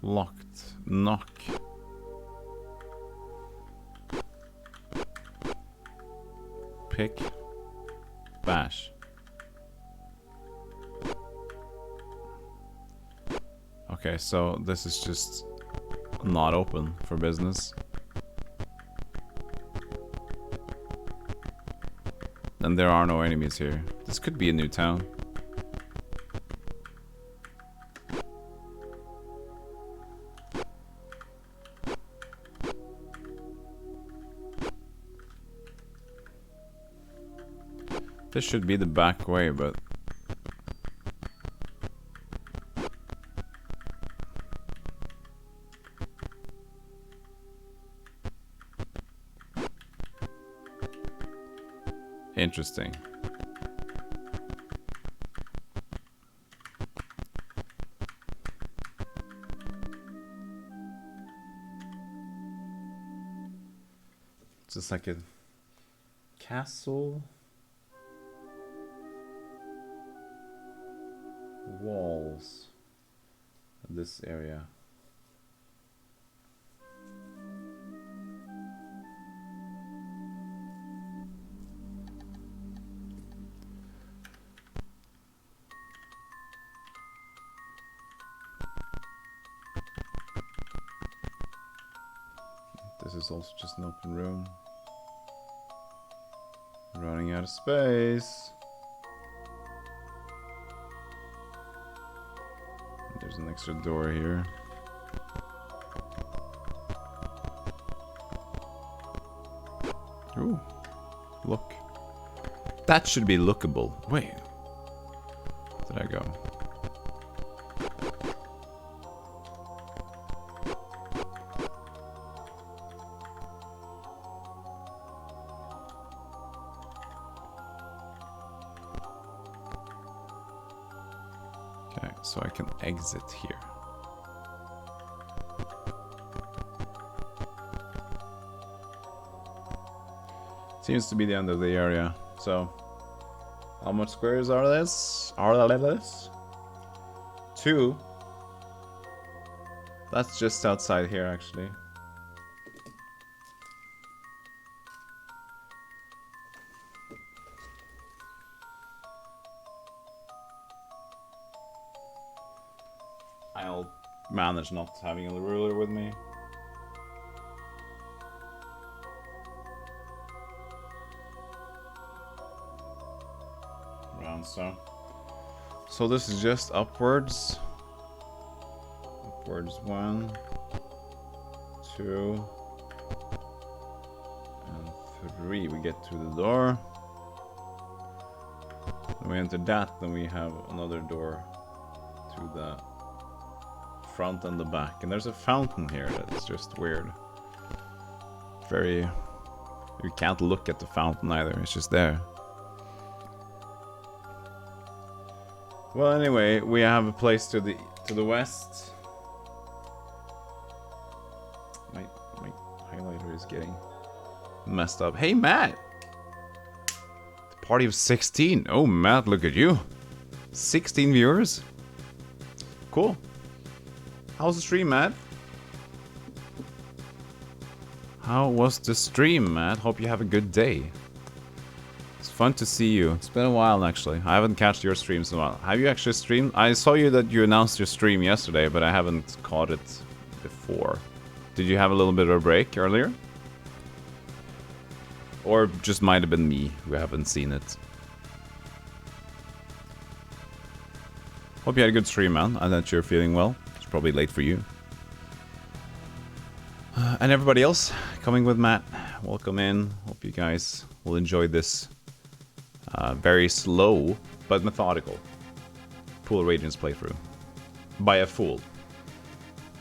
Locked. Knock. Pick. Bash. Okay, so this is just not open for business. And there are no enemies here. This could be a new town. This should be the back way, but... Interesting. It's just like a castle. Walls. This area. This is also just an open room. Running out of space. There's an extra door here. Ooh, look. That should be lookable. Wait. Where did I go? Okay, so I can exit here. Seems to be the end of the area. So, how much squares are this? Two. That's just outside here, actually. I'll manage not having a ruler with me. Around so this is just upwards. Upwards 1, 2, and 3. We get through the door. When we enter that, then we have another door to the front and the back. And there's a fountain here that's just weird. Very... You can't look at the fountain either, it's just there. Well, anyway, we have a place to the west. My highlighter is getting messed up. Hey, Matt! The party of 16. Oh, Matt, look at you. 16 viewers. Cool. How's the stream, Matt? How was the stream, Matt? Hope you have a good day. It's fun to see you. It's been a while, actually. I haven't catched your streams in a while. Have you actually streamed? I saw you that you announced your stream yesterday, but I haven't caught it before. Did you have a little bit of a break earlier? Or just might have been me who haven't seen it. Hope you had a good stream, man, and that you're feeling well. It's probably late for you. And everybody else coming with Matt, welcome in. Hope you guys will enjoy this very slow but methodical Pool Radiance playthrough by a fool.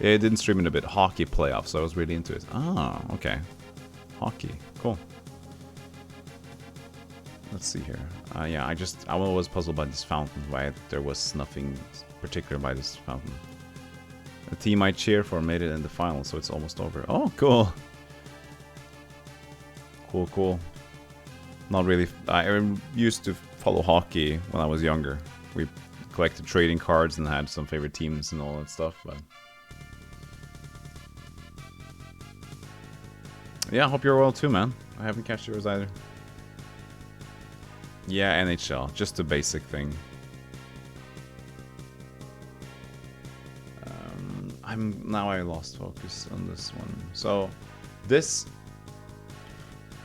It didn't stream in a bit. Hockey playoffs, so I was really into it. Ah, okay. Hockey, cool. Let's see here. Yeah, I was puzzled by this fountain. Why there was nothing particular by this fountain. The team I cheer for made it in the final, so it's almost over. Oh, cool. Cool, cool. Not really. I used to follow hockey when I was younger. We collected trading cards and had some favorite teams and all that stuff, but... Yeah, I hope you're well too, man. I haven't catched yours either. Yeah, NHL. Just a basic thing. Now I lost focus on this one. So, this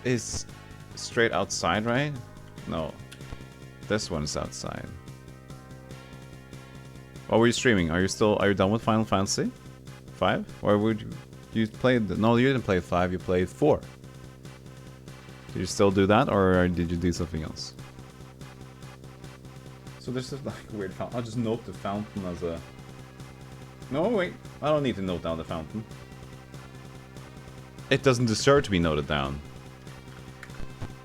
is straight outside, right? No. This one's outside. What were you streaming? Are you done with Final Fantasy 5? Or would you played? No, you didn't play 5. You played 4. Did you still do that, or did you do something else? So there's just like a weird fountain. I'll just note the fountain as a... No, wait. I don't need to note down the fountain. It doesn't deserve to be noted down.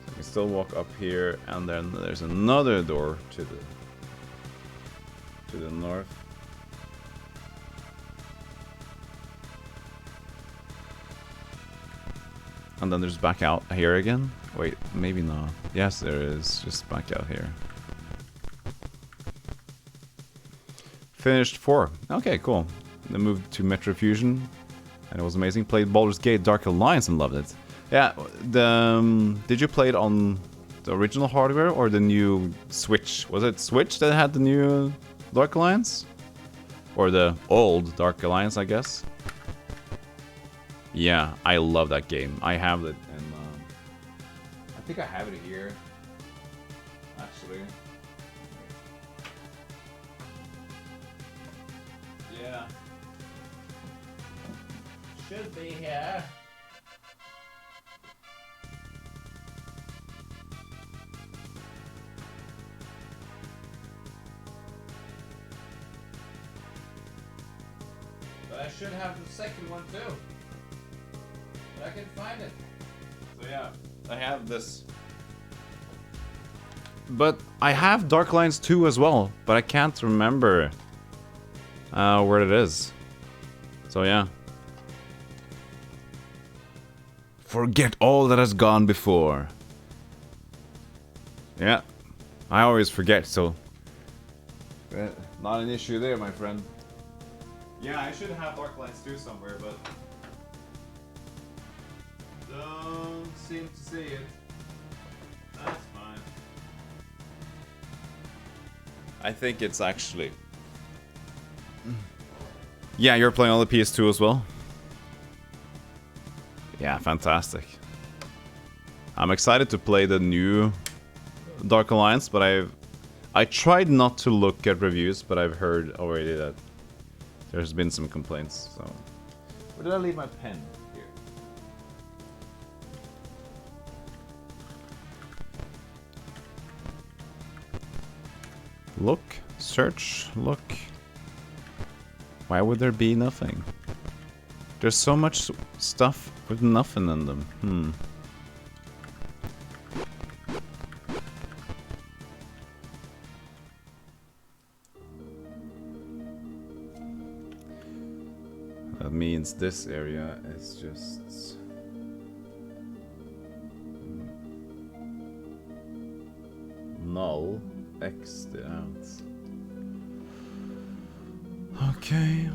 So we still walk up here, and then there's another door to the north. And then there's back out here again. Wait, maybe not. Yes, there is. Just back out here. Finished 4. Okay, cool. Then moved to Metro Fusion, and it was amazing. Played Baldur's Gate Dark Alliance and loved it. Yeah, did you play it on the original hardware or the new Switch? Was it Switch that had the new Dark Alliance? Or the old Dark Alliance, I guess? Yeah, I love that game. I have it, and I think I have it here, actually. Yeah. Should be here. But I should have the second one too. But I can find it. So yeah, I have this. But I have Dark Alliance 2 as well, but I can't remember where it is. So yeah. Forget all that has gone before. Yeah, I always forget, so not an issue there, my friend. Yeah, I should have Dark Alliance 2 somewhere, but don't seem to see it. That's fine. I think it's actually... Yeah, you're playing on the PS2 as well? Yeah, fantastic. I'm excited to play the new Dark Alliance, but I tried not to look at reviews, but I've heard already that there's been some complaints, so... Where did I leave my pen? Here. Look, search, look. Why would there be nothing? There's so much stuff with nothing in them. That means this area is just... null. X'd out. Okay.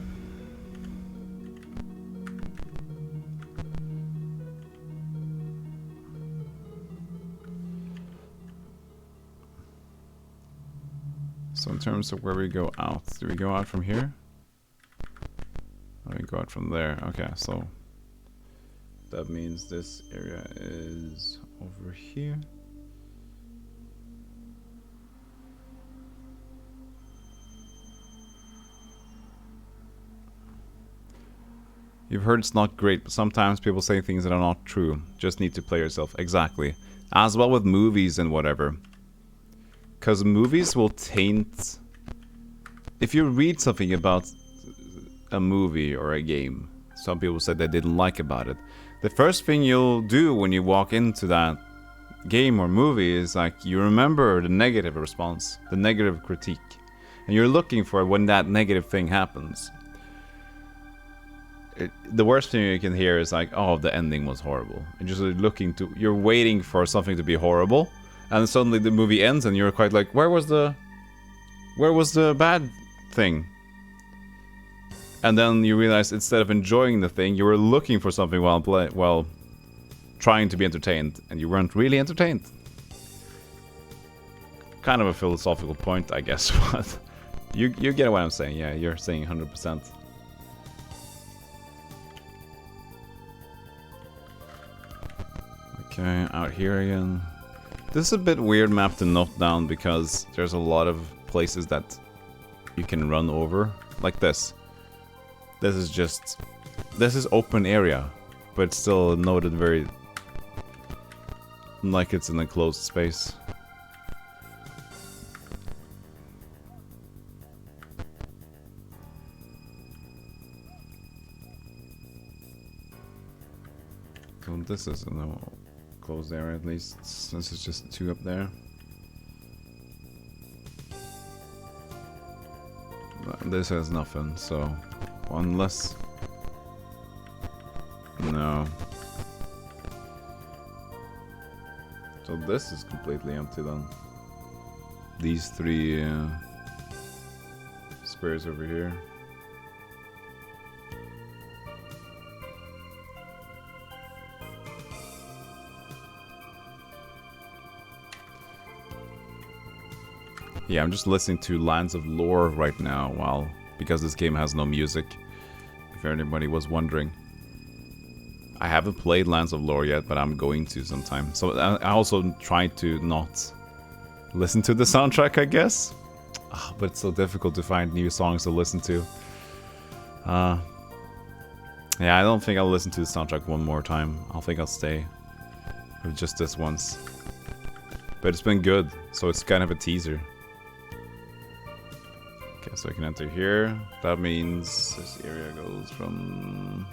So in terms of where we go out, do we go out from here? Or we go out from there? Okay, so that means this area is over here. You've heard it's not great, but sometimes people say things that are not true. Just need to play yourself. Exactly. As well with movies and whatever. Because movies will taint... If you read something about a movie or a game, some people said they didn't like about it. The first thing you'll do when you walk into that game or movie is like, you remember the negative response, the negative critique. And you're looking for when that negative thing happens. the worst thing you can hear is like, oh, the ending was horrible. And just you're waiting for something to be horrible, and suddenly the movie ends, and you're quite like, where was the bad thing? And then you realize instead of enjoying the thing, you were looking for something while trying to be entertained, and you weren't really entertained. Kind of a philosophical point, I guess, but you get what I'm saying. Yeah, you're saying 100%. Okay, out here again. This is a bit weird map to note down because there's a lot of places that you can run over, like this. This is open area, but it's still noted very like it's an enclosed space. So this is a closed area at least. This is just 2 up there. This has nothing, so unless... No. So this is completely empty then. These 3 squares over here. Yeah, I'm just listening to Lands of Lore right now because this game has no music, if anybody was wondering. I haven't played Lands of Lore yet, but I'm going to sometime. So I also try to not listen to the soundtrack, I guess. But it's so difficult to find new songs to listen to. Yeah, I don't think I'll listen to the soundtrack one more time. I think I'll stay with just this once. But it's been good, so it's kind of a teaser. Okay, so I can enter here. That means this area goes from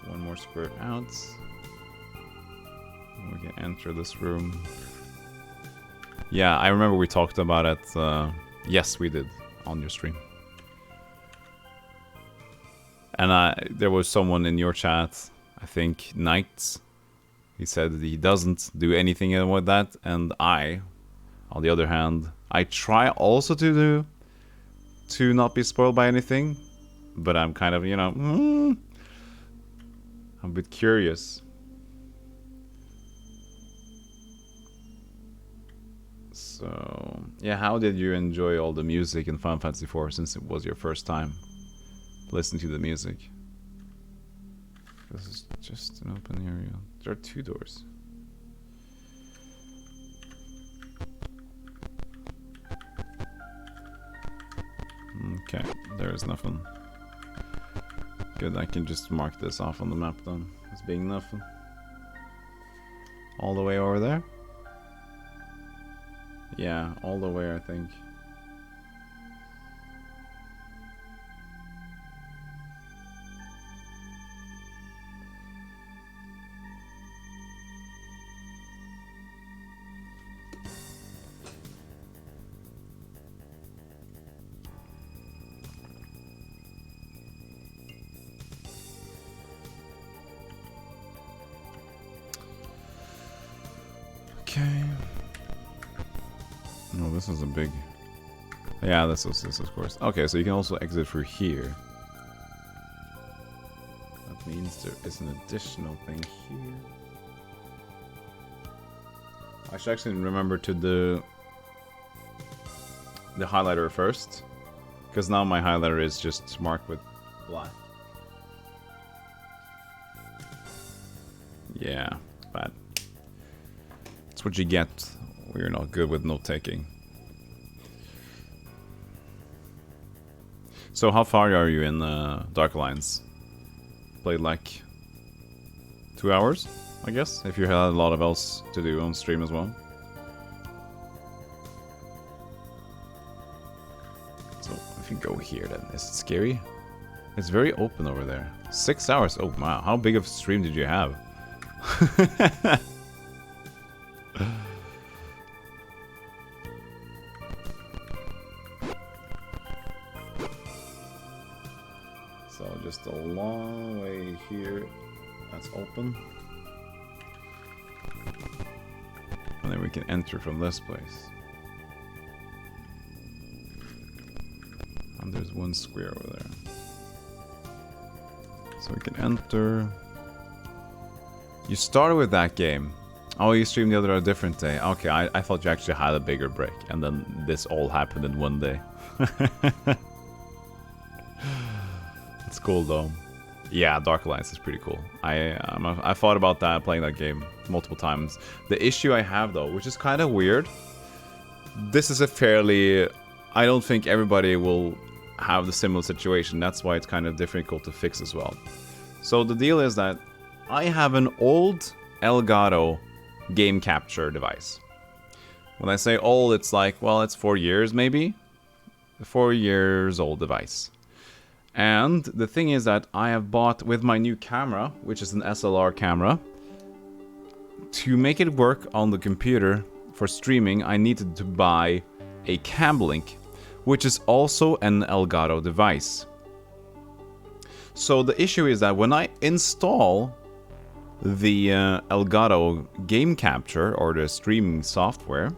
1 more square out. We can enter this room. Yeah, I remember we talked about it. Yes, we did on your stream. And there was someone in your chat, I think Knight. He said that he doesn't do anything with that, and I, on the other hand, I try also to not be spoiled by anything, but I'm kind of, I'm a bit curious. So, yeah, how did you enjoy all the music in Final Fantasy IV since it was your first time listening to the music? This is just an open area. There are 2 doors. Okay, there is nothing. Good, I can just mark this off on the map then as being nothing. All the way over there? Yeah, all the way, I think. Okay. No, this is a big... Yeah, this is of course. Okay, so you can also exit through here. That means there is an additional thing here. I should actually remember to do the highlighter first, because now my highlighter is just marked with black. Yeah, bad. That's what you get when you're not good with note-taking. So how far are you in Dark Alliance? Played like 2 hours, I guess, if you had a lot of else to do on stream as well. So if you go here then, is it scary? It's very open over there. 6 hours, oh wow, how big of a stream did you have? So just a long way here. That's open. And then we can enter from this place. And there's one square over there. So we can enter. You started with that game. Oh, you streamed the other a different day. Okay, I thought you actually had a bigger break. And then this all happened in one day. It's cool though. Yeah, Dark Alliance is pretty cool. I thought about that, playing that game multiple times. The issue I have though, which is kind of weird. This is a fairly... I don't think everybody will have the similar situation. That's why it's kind of difficult to fix as well. So the deal is that I have an old Elgato game capture device. When I say old, it's like, well, it's 4 years maybe. A 4 years old device. And the thing is that I have bought with my new camera, which is an SLR camera, to make it work on the computer for streaming, I needed to buy a cam link, which is also an Elgato device. So the issue is that when I install the Elgato game capture or the streaming software,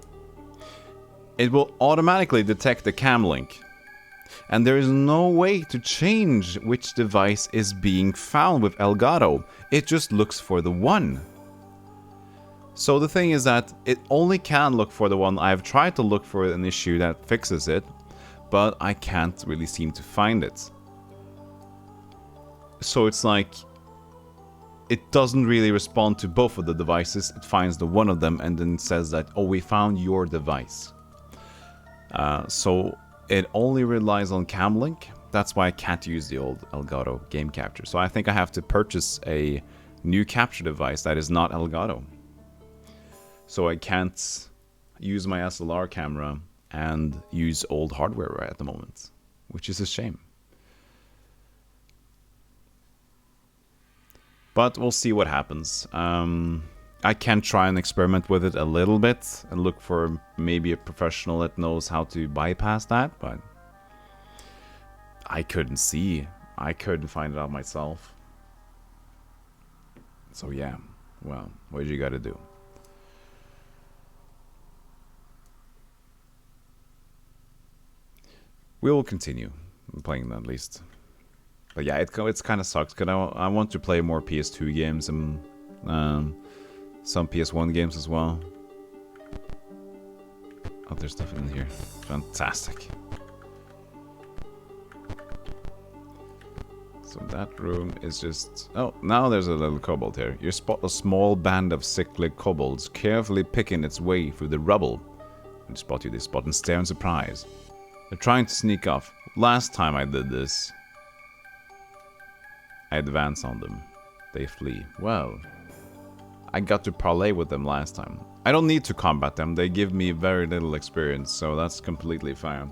it will automatically detect the cam link. And there is no way to change which device is being found with Elgato. It just looks for the one. So the thing is that it only can look for the one. I've tried to look for an issue that fixes it, but I can't really seem to find it. So it's like, it doesn't really respond to both of the devices. It finds the one of them and then says that, oh, we found your device. So it only relies on Camlink. That's why I can't use the old Elgato game capture. So I think I have to purchase a new capture device that is not Elgato. So I can't use my SLR camera and use old hardware right at the moment, which is a shame. But we'll see what happens. I can try and experiment with it a little bit and look for maybe a professional that knows how to bypass that, but I couldn't find it out myself. So yeah, well, what you gotta do? We will continue playing that at least. But yeah, it's kind of sucks because I want to play more PS2 games and some PS1 games as well. Oh, there's stuff in here. Fantastic. So that room is just... Oh, now there's a little kobold here. You spot a small band of sickly kobolds carefully picking its way through the rubble. When you spot you, they spot and stare in surprise. They're trying to sneak off. Last time I did this, I advance on them. They flee. Well, I got to parlay with them last time. I don't need to combat them. They give me very little experience, so that's completely fine.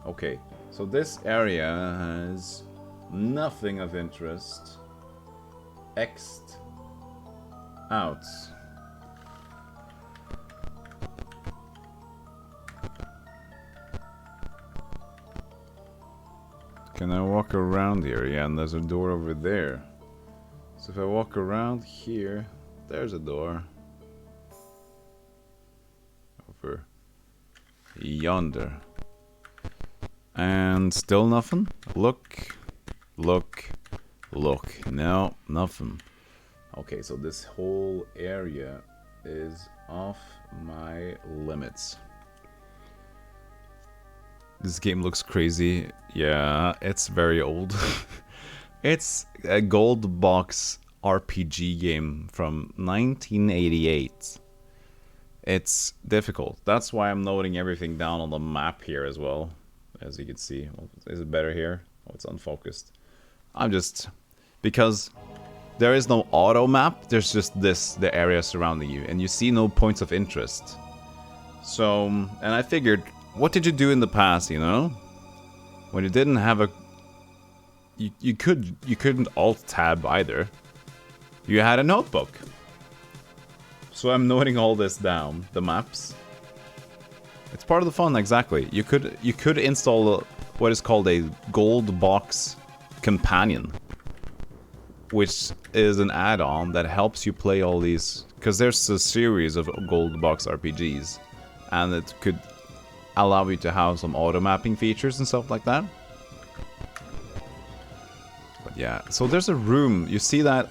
Okay, so this area has nothing of interest. X'd out. Can I walk around here? Yeah, and there's a door over there. So if I walk around here, there's a door. Over yonder. And still nothing? Look. Look. Look. No, nothing. Okay, so this whole area is off my limits. This game looks crazy. Yeah, it's very old. It's a gold box RPG game from 1988. It's difficult. That's why I'm noting everything down on the map here as well. As you can see. Is it better here? Oh, it's unfocused. I'm just... Because there is no auto map. There's just the area surrounding you. And you see no points of interest. So, and I figured... What did you do in the past, you know? When you didn't have a... You couldn't alt-tab either. You had a notebook. So I'm noting all this down, the maps. It's part of the fun, exactly. You could install what is called a gold box companion, which is an add-on that helps you play all these, because there's a series of gold box RPGs, and it could allow you to have some auto mapping features and stuff like that. But yeah, so there's a room. You see that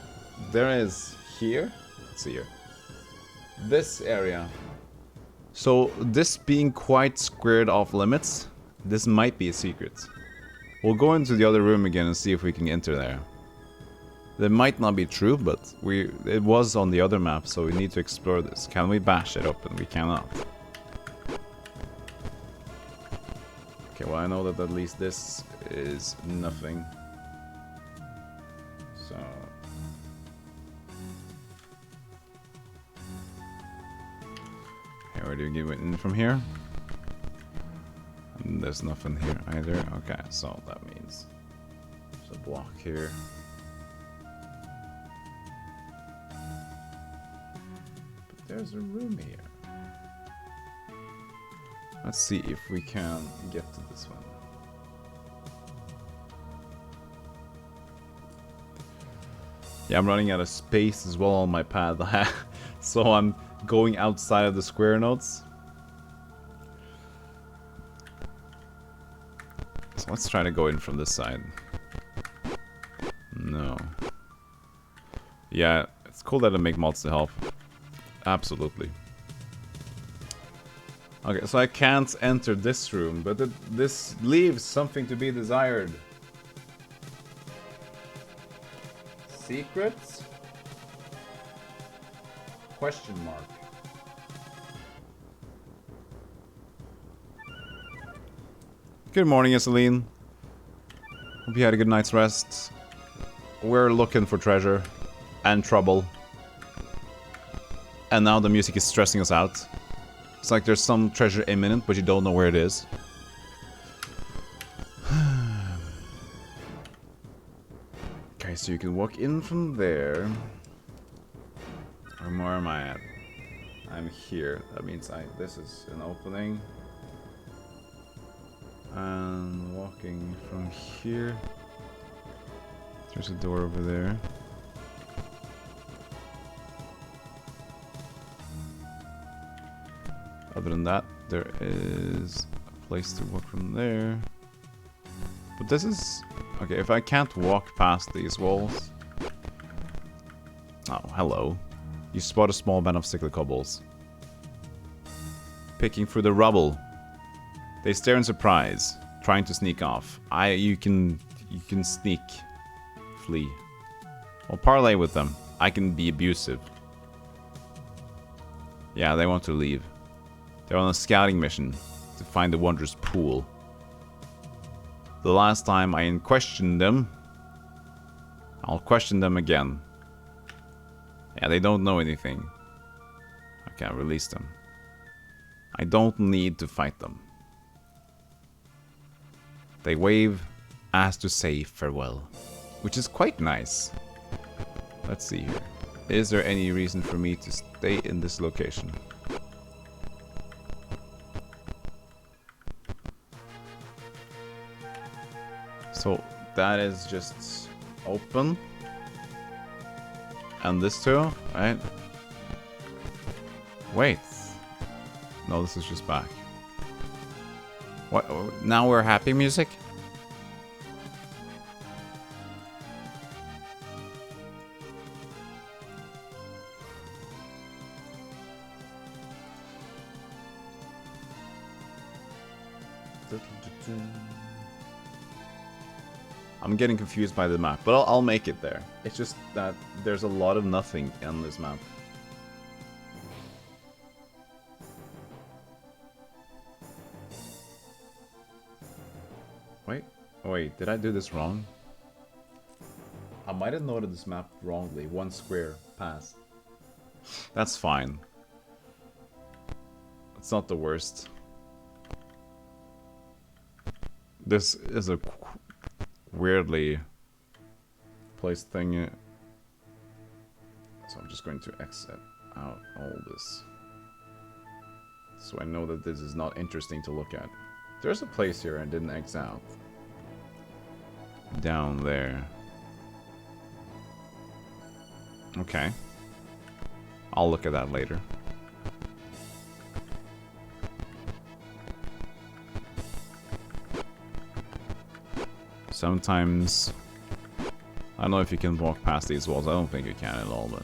there is here. Let's see here. This area. So this being quite squared off limits, this might be a secret. We'll go into the other room again and see if we can enter there. That might not be true, but it was on the other map, so we need to explore this. Can we bash it open? We cannot. Okay, well I know that at least this is nothing. So... okay, where do you get in from here? And there's nothing here either. Okay, so that means there's a block here. There's a room here. Let's see if we can get to this one. Yeah, I'm running out of space as well on my pad. So I'm going outside of the square nodes. So let's try to go in from this side. No. Yeah, it's cool that I make mods to help. Absolutely. Okay, so I can't enter this room, but this leaves something to be desired. Secrets? Question mark. Good morning, Iseline. Hope you had a good night's rest. We're looking for treasure and trouble. And now the music is stressing us out. It's like there's some treasure imminent, but you don't know where it is. Okay, so you can walk in from there. Where am I at? I'm here. That means this is an opening. And walking from here. There's a door over there. Other than that, there is a place to walk from there. But this is... okay, if I can't walk past these walls... oh, hello. You spot a small band of sickly kobolds. Picking through the rubble. They stare in surprise, trying to sneak off. You can sneak. Flee. Well, parlay with them. I can be abusive. Yeah, they want to leave. They're on a scouting mission to find the wondrous pool. The last time I questioned them, I'll question them again. Yeah, they don't know anything. I can't release them. I don't need to fight them. They wave as to say farewell, which is quite nice. Let's see here. Is there any reason for me to stay in this location? So that is just open. And this too, right? Wait. No, this is just back. What? Now we're happy music? I'm getting confused by the map, but I'll make it there. It's just that there's a lot of nothing on this map. Wait, did I do this wrong? I might have noted this map wrongly. One square passed. That's fine. It's not the worst. This is a weirdly placed thing. So I'm just going to exit out all this. So I know that this is not interesting to look at. There's a place here I didn't exit out. down there. Okay. I'll look at that later. Sometimes... I don't know if you can walk past these walls. I don't think you can at all, but...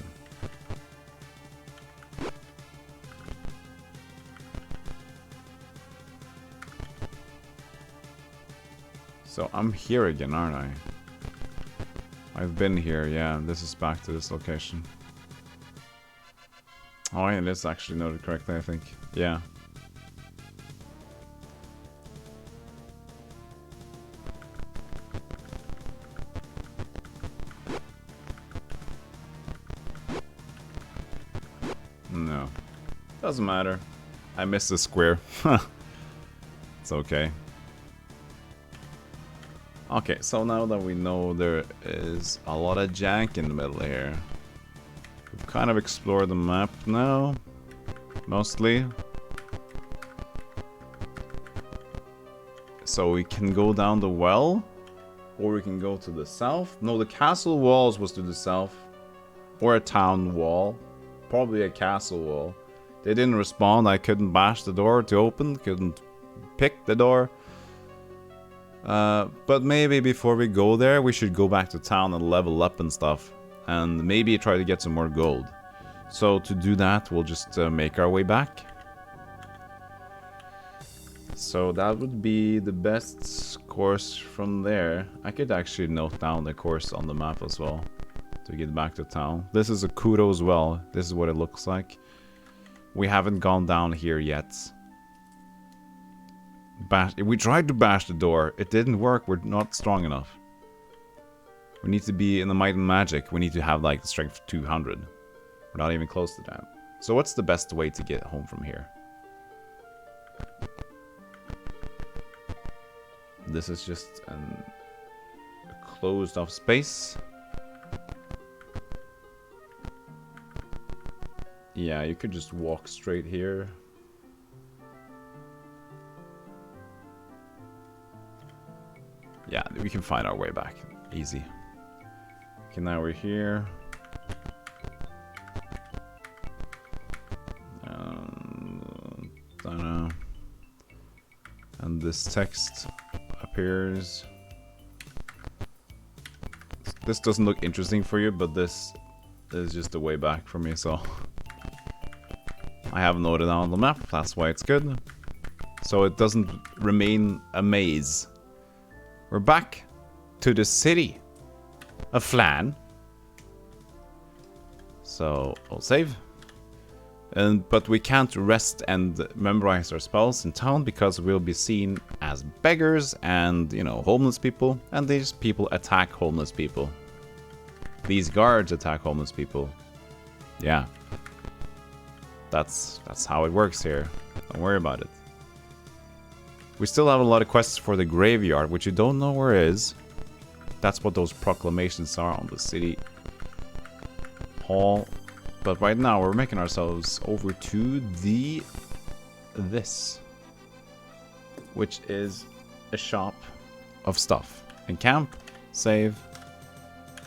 So I'm here again, aren't I? I've been here, yeah. This is back to this location. Oh, yeah, it is actually noted correctly, I think. Yeah. No. Doesn't matter. I missed the square. It's okay. Okay, so now that we know there is a lot of jank in the middle here, we've kind of explored the map now, mostly. So we can go down the well, or we can go to the south. No, the castle walls was to the south, or a town wall, probably a castle wall. They didn't respond. I couldn't bash the door to open, couldn't pick the door. But maybe before we go there, we should go back to town and level up and stuff. And maybe try to get some more gold. So to do that, we'll just make our way back. So that would be the best course from there. I could actually note down the course on the map as well. To get back to town. This is a kudo as well. This is what it looks like. We haven't gone down here yet. We tried to bash the door. It didn't work. We're not strong enough. We need to be in the might and magic. We need to have like the strength 200. We're not even close to that. So what's the best way to get home from here? This is just a closed off space. Yeah, you could just walk straight here. Yeah, we can find our way back. Easy. Okay, now we're here. And this text appears. This doesn't look interesting for you, but this is just the way back for me, so... I have noted down on the map, that's why it's good. So it doesn't remain a maze. We're back to the city of Flan. So I'll save. But we can't rest and memorize our spells in town because we'll be seen as beggars and, you know, homeless people. And these people attack homeless people. These guards attack homeless people. Yeah. That's how it works here. Don't worry about it. We still have a lot of quests for the graveyard, which you don't know where is. That's what those proclamations are on the city hall. But right now we're making ourselves over to this, which is a shop of stuff. And camp, save,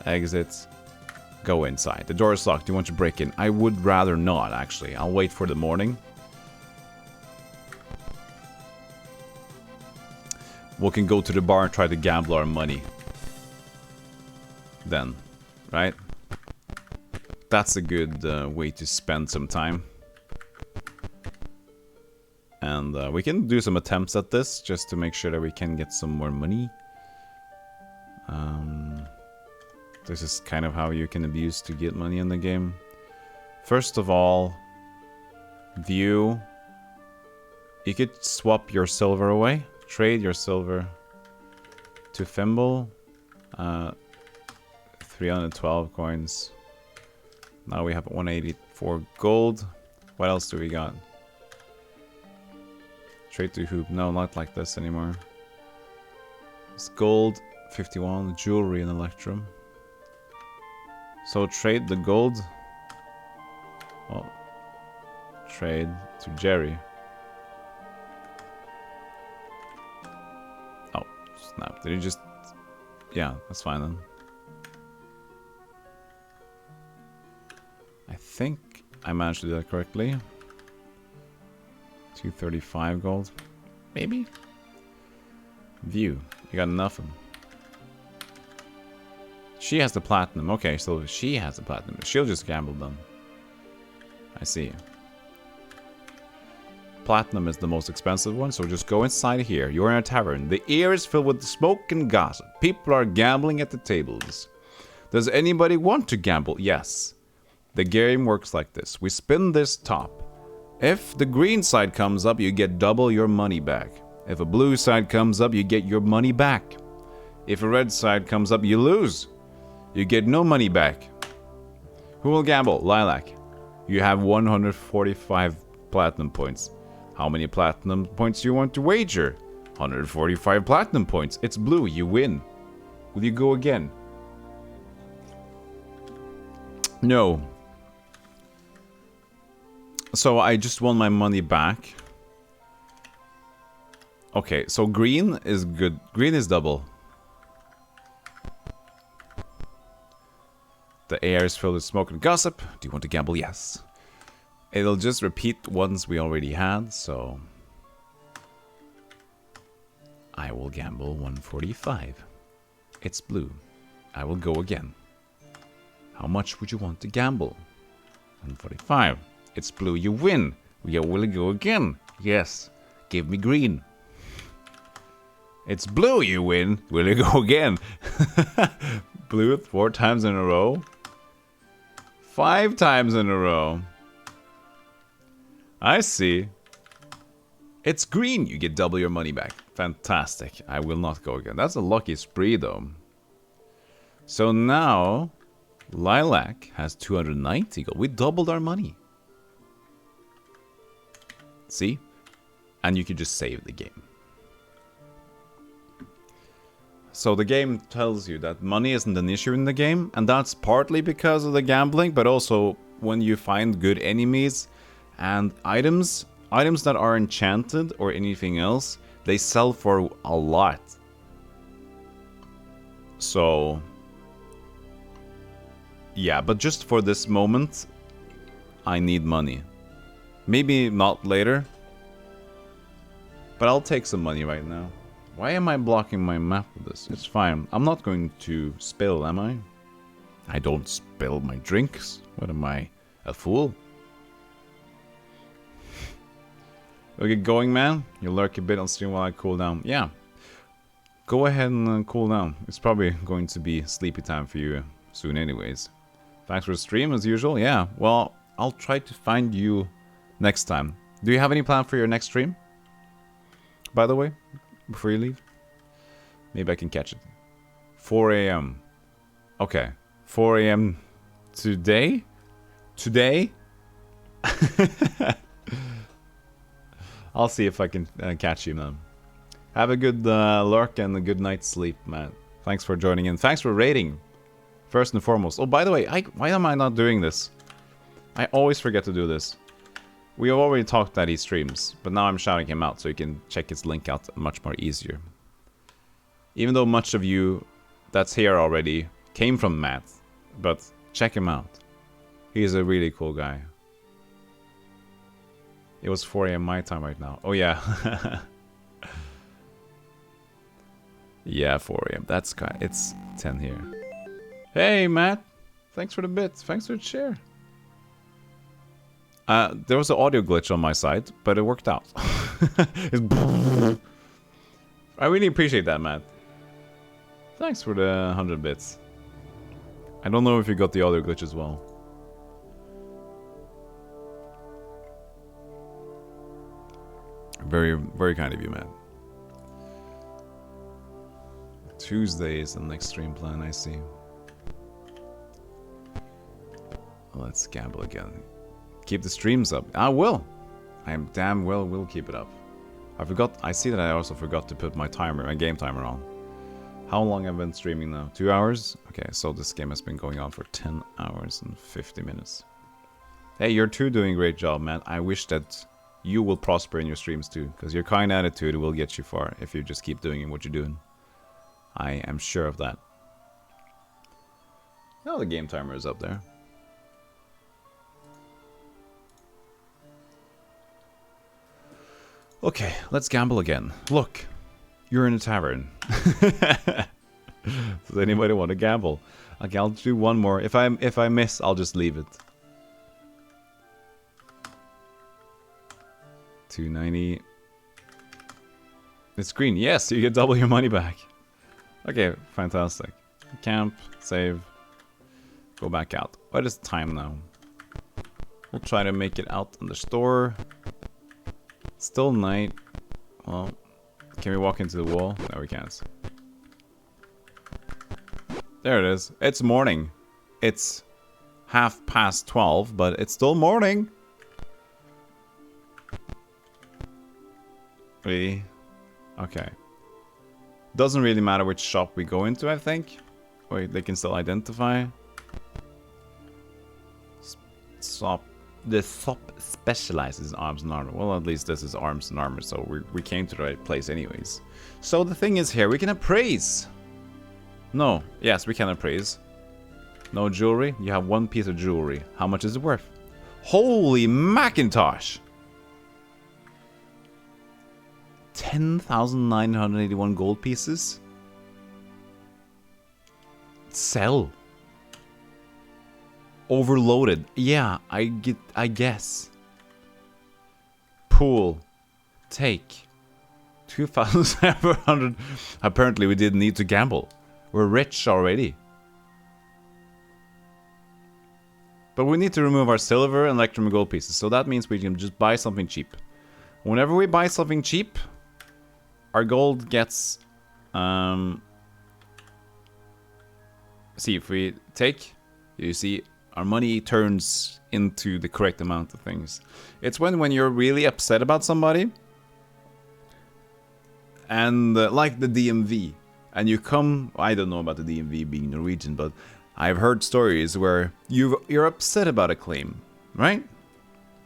exit, go inside. The door is locked. You want to break in? I would rather not, actually. I'll wait for the morning. We can go to the bar and try to gamble our money. Then, right? That's a good way to spend some time. And we can do some attempts at this just to make sure that we can get some more money. This is kind of how you can abuse to get money in the game. First of all, view. You could swap your silver away. Trade your silver to Thimble. 312 coins. Now we have 184 gold. What else do we got? Trade to hoop. No, not like this anymore. It's gold, 51, jewelry and electrum. So trade the gold. Well, trade to Jerry. Oh, snap. Did he just... Yeah, that's fine then. I think I managed to do that correctly. 235 gold. Maybe? View. You got nothing. She has the platinum. Okay, so she has the platinum. She'll just gamble then. I see. Platinum is the most expensive one, so just go inside here. You're in a tavern. The air is filled with smoke and gossip. People are gambling at the tables. Does anybody want to gamble? Yes. The game works like this. We spin this top. If the green side comes up, you get double your money back. If a blue side comes up, you get your money back. If a red side comes up, you lose. You get no money back. Who will gamble? Lilac. You have 145 platinum points. How many platinum points do you want to wager? 145 platinum points. It's blue. You win. Will you go again? No. So I just won my money back. Okay, so green is good. Green is double. The air is filled with smoke and gossip. Do you want to gamble? Yes. It'll just repeat ones we already had, so... I will gamble 145. It's blue. I will go again. How much would you want to gamble? 145. It's blue. You win. We will go again. Yes. Give me green. It's blue. You win. Will you go again? Blue 4 times in a row. 5 times in a row. I see. It's green. You get double your money back. Fantastic. I will not go again. That's a lucky spree, though. So now, Lilac has 290 gold. We doubled our money. See? And you can just save the game. So the game tells you that money isn't an issue in the game, and that's partly because of the gambling, but also when you find good enemies and items that are enchanted or anything else, they sell for a lot. So yeah, but just for this moment, I need money. Maybe not later, but I'll take some money right now. Why am I blocking my map with this? It's fine. I'm not going to spill, am I? I don't spill my drinks. What am I, a fool? We'll get going, man. You lurk a bit on stream while I cool down. Yeah. Go ahead and cool down. It's probably going to be sleepy time for you soon anyways. Thanks for the stream as usual. Yeah, well, I'll try to find you next time. Do you have any plan for your next stream? By the way, before you leave? Maybe I can catch it. 4 a.m. Okay. 4 a.m. today? Today? I'll see if I can catch you, man. Have a good lurk and a good night's sleep, man. Thanks for joining in. Thanks for rating. First and foremost. Oh, by the way, why am I not doing this? I always forget to do this. We have already talked that he streams, but now I'm shouting him out so you can check his link out much more easier. Even though much of you that's here already came from Matt, but check him out. He's a really cool guy. It was 4 a.m. my time right now. Oh yeah. Yeah, 4 a.m. That's kind. It's 10 here. Hey Matt, thanks for the bits. Thanks for the share. There was an audio glitch on my side, but it worked out. I really appreciate that, Matt. Thanks for the 100 bits. I don't know if you got the audio glitch as well. Very, very kind of you, Matt. Tuesday is the next stream plan, I see. Let's gamble again. Keep the streams up. I will. I am damn well will keep it up. I see that I also forgot to put my game timer on. How long have I been streaming now? 2 hours? Okay, so this game has been going on for 10 hours and 50 minutes. Hey, you're too doing a great job, man. I wish that you will prosper in your streams too, because your kind attitude will get you far if you just keep doing what you're doing. I am sure of that. Oh, the game timer is up there. Okay, let's gamble again. Look, you're in a tavern. Does anybody want to gamble? Okay, I'll do one more. If I miss, I'll just leave it. 290. It's green. Yes, you get double your money back. Okay, fantastic. Camp, save, go back out. What is time now? We'll try to make it out in the store. Still night. Well, can we walk into the wall? No, we can't. There it is. It's morning. It's 12:30, but it's still morning. Really? Okay. Doesn't really matter which shop we go into, I think. Wait, they can still identify. The shop specializes in arms and armor. Well, at least this is arms and armor, so we came to the right place anyways. So the thing is here, we can appraise. No, yes, we can appraise. No jewelry? You have one piece of jewelry. How much is it worth? Holy Macintosh! 10,981 gold pieces? Sell. Overloaded. Yeah, I guess. Pool. Take. 2,700. Apparently we didn't need to gamble. We're rich already. But we need to remove our silver and electrum gold pieces. So that means we can just buy something cheap. Whenever we buy something cheap, our gold gets... see, if we take... You see, our money turns into the correct amount of things. It's when you're really upset about somebody. And like the DMV. And you come... I don't know about the DMV being Norwegian, but I've heard stories where you're upset about a claim, right?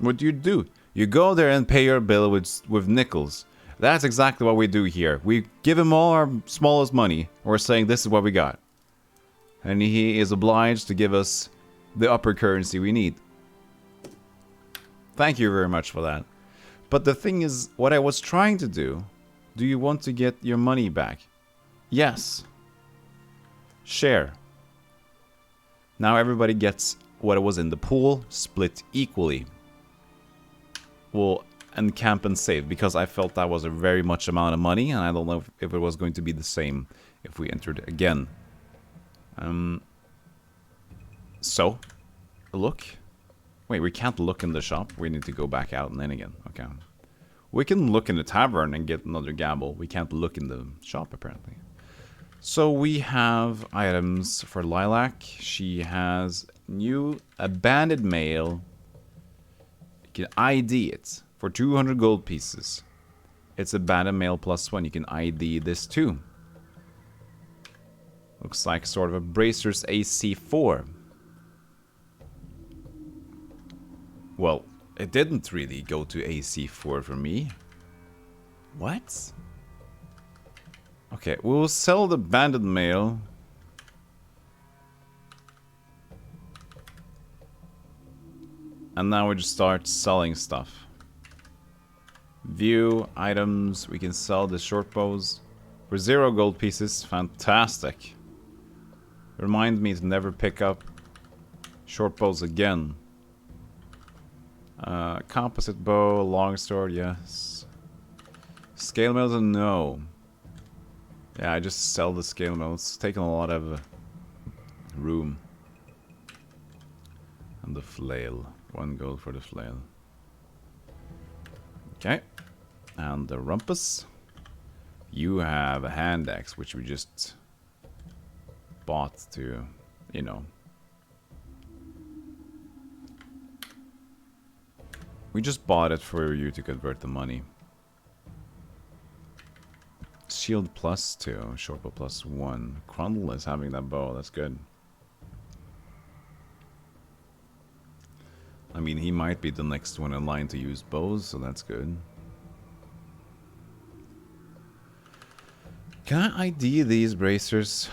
What do? You go there and pay your bill with nickels. That's exactly what we do here. We give him all our smallest money. We're saying this is what we got. And he is obliged to give us the upper currency we need. Thank you very much for that. But the thing is, what I was trying to do... Do you want to get your money back? Yes. Share. Now everybody gets what was in the pool, split equally. Well, and camp and save, because I felt that was a very much amount of money, and I don't know if it was going to be the same if we entered again. So, look. Wait, we can't look in the shop. We need to go back out and then again. Okay. We can look in the tavern and get another gamble. We can't look in the shop, apparently. So we have items for Lilac. She has a banded mail. You can ID it for 200 gold pieces. It's a banded mail +1. You can ID this too. Looks like sort of a Bracer's AC4. Well, it didn't really go to AC4 for me. What? Okay, we will sell the banded mail. And now we just start selling stuff. View, items, we can sell the short bows. For 0 gold pieces, fantastic. Remind me to never pick up short bows again. Composite bow, longsword, yes. Scale mills, no. Yeah, I just sell the scale mill. It's taking a lot of room. And the flail. 1 gold for the flail. Okay. And the rumpus. You have a hand axe, which we just bought to, you know. We just bought it for you to convert the money. Shield +2, short bow +1. Crundle is having that bow, that's good. I mean, he might be the next one in line to use bows, so that's good. Can I ID these bracers?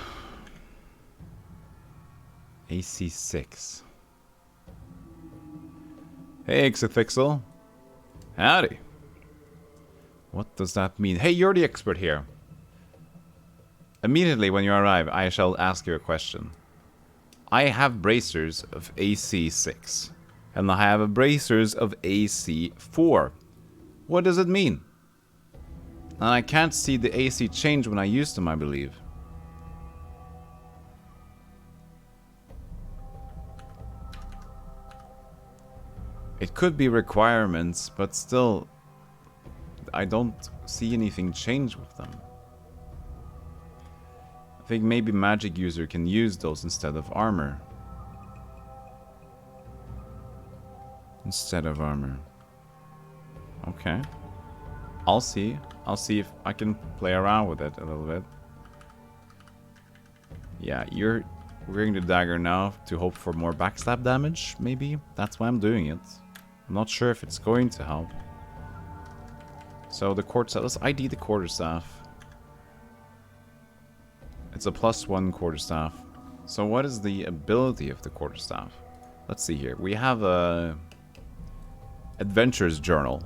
AC6. Hey, Xafixel. Howdy. What does that mean? Hey, you're the expert here. Immediately when you arrive, I shall ask you a question. I have bracers of AC6. And I have bracers of AC4. What does it mean? And I can't see the AC change when I use them, I believe. It could be requirements, but still, I don't see anything change with them. I think maybe magic user can use those instead of armor. Okay. I'll see. I'll see if I can play around with it a little bit. Yeah, you're wearing the dagger now to hope for more backstab damage, maybe? That's why I'm doing it. I'm not sure if it's going to help. So the quarterstaff, let's ID the quarterstaff. It's a +1 quarterstaff. So what is the ability of the quarterstaff? Let's see here. We have a adventures journal.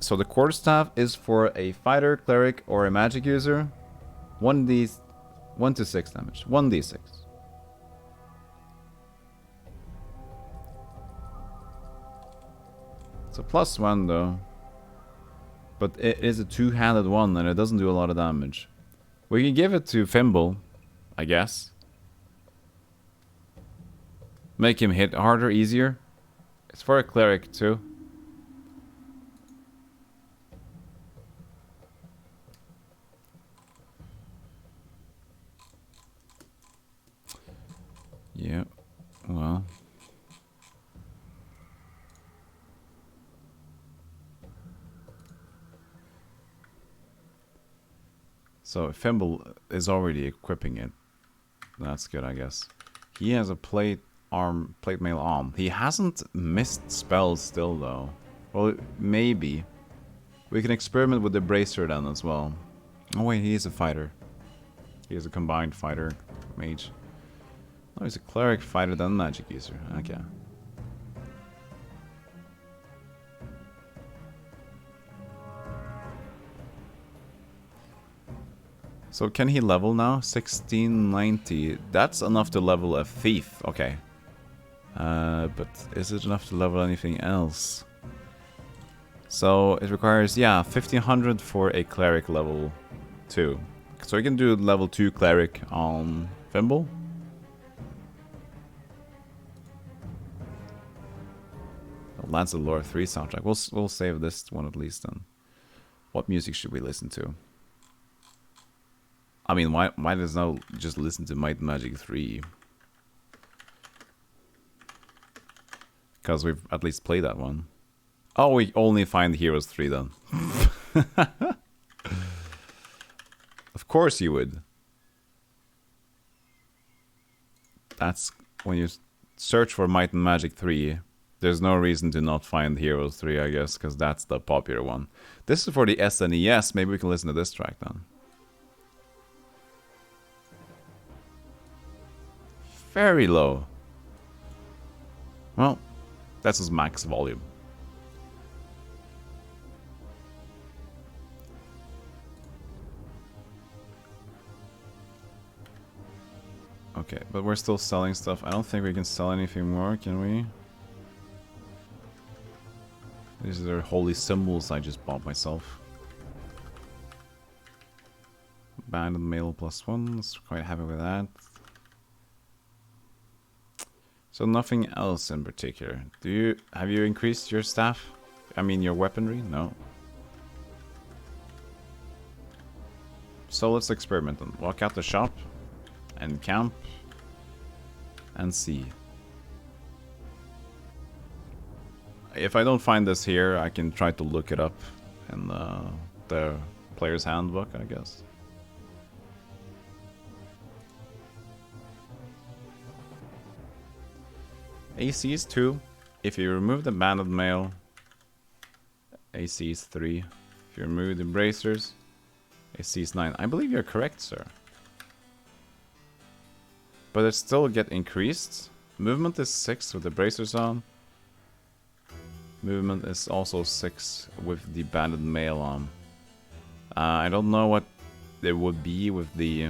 So the quarterstaff is for a fighter, cleric, or a magic user. 1 to 6 damage. 1d6. It's a +1 though. But it is a two-handed one and it doesn't do a lot of damage. We can give it to Fimble, I guess. Make him hit harder, easier. It's for a cleric too. Yeah, well. So Fimble is already equipping it. That's good, I guess. He has a plate mail arm. He hasn't missed spells still though. Well, maybe. We can experiment with the bracer then as well. Oh wait, he is a fighter. He is a combined fighter mage. Oh, he's a cleric, fighter, then magic user. Okay. So can he level now? 1690. That's enough to level a thief. Okay. But is it enough to level anything else? So it requires, yeah, 1500 for a cleric level 2. So we can do level 2 cleric on Fimble. Lance of Lore 3 soundtrack. We'll save this one at least then. What music should we listen to? I mean, why does not just listen to Might and Magic 3? Because we've at least played that one. Oh, we only find Heroes 3 then. Of course you would. That's when you search for Might and Magic 3. There's no reason to not find Heroes 3, I guess, because that's the popular one. This is for the SNES. Maybe we can listen to this track then. Very low. Well, that's his max volume. Okay, but we're still selling stuff. I don't think we can sell anything more, can we? These are holy symbols I just bought myself. Abandoned mail +1. Quite happy with that. So nothing else in particular. Have you increased your staff? I mean your weaponry? No. So let's experiment and walk out the shop and camp and see. If I don't find this here, I can try to look it up in the player's handbook, I guess. AC is 2. If you remove the banded mail, AC is 3. If you remove the bracers, AC is 9. I believe you're correct, sir. But it still get increased. Movement is 6 with the bracers on. Movement is also 6 with the banded mail on. I don't know what it would be with the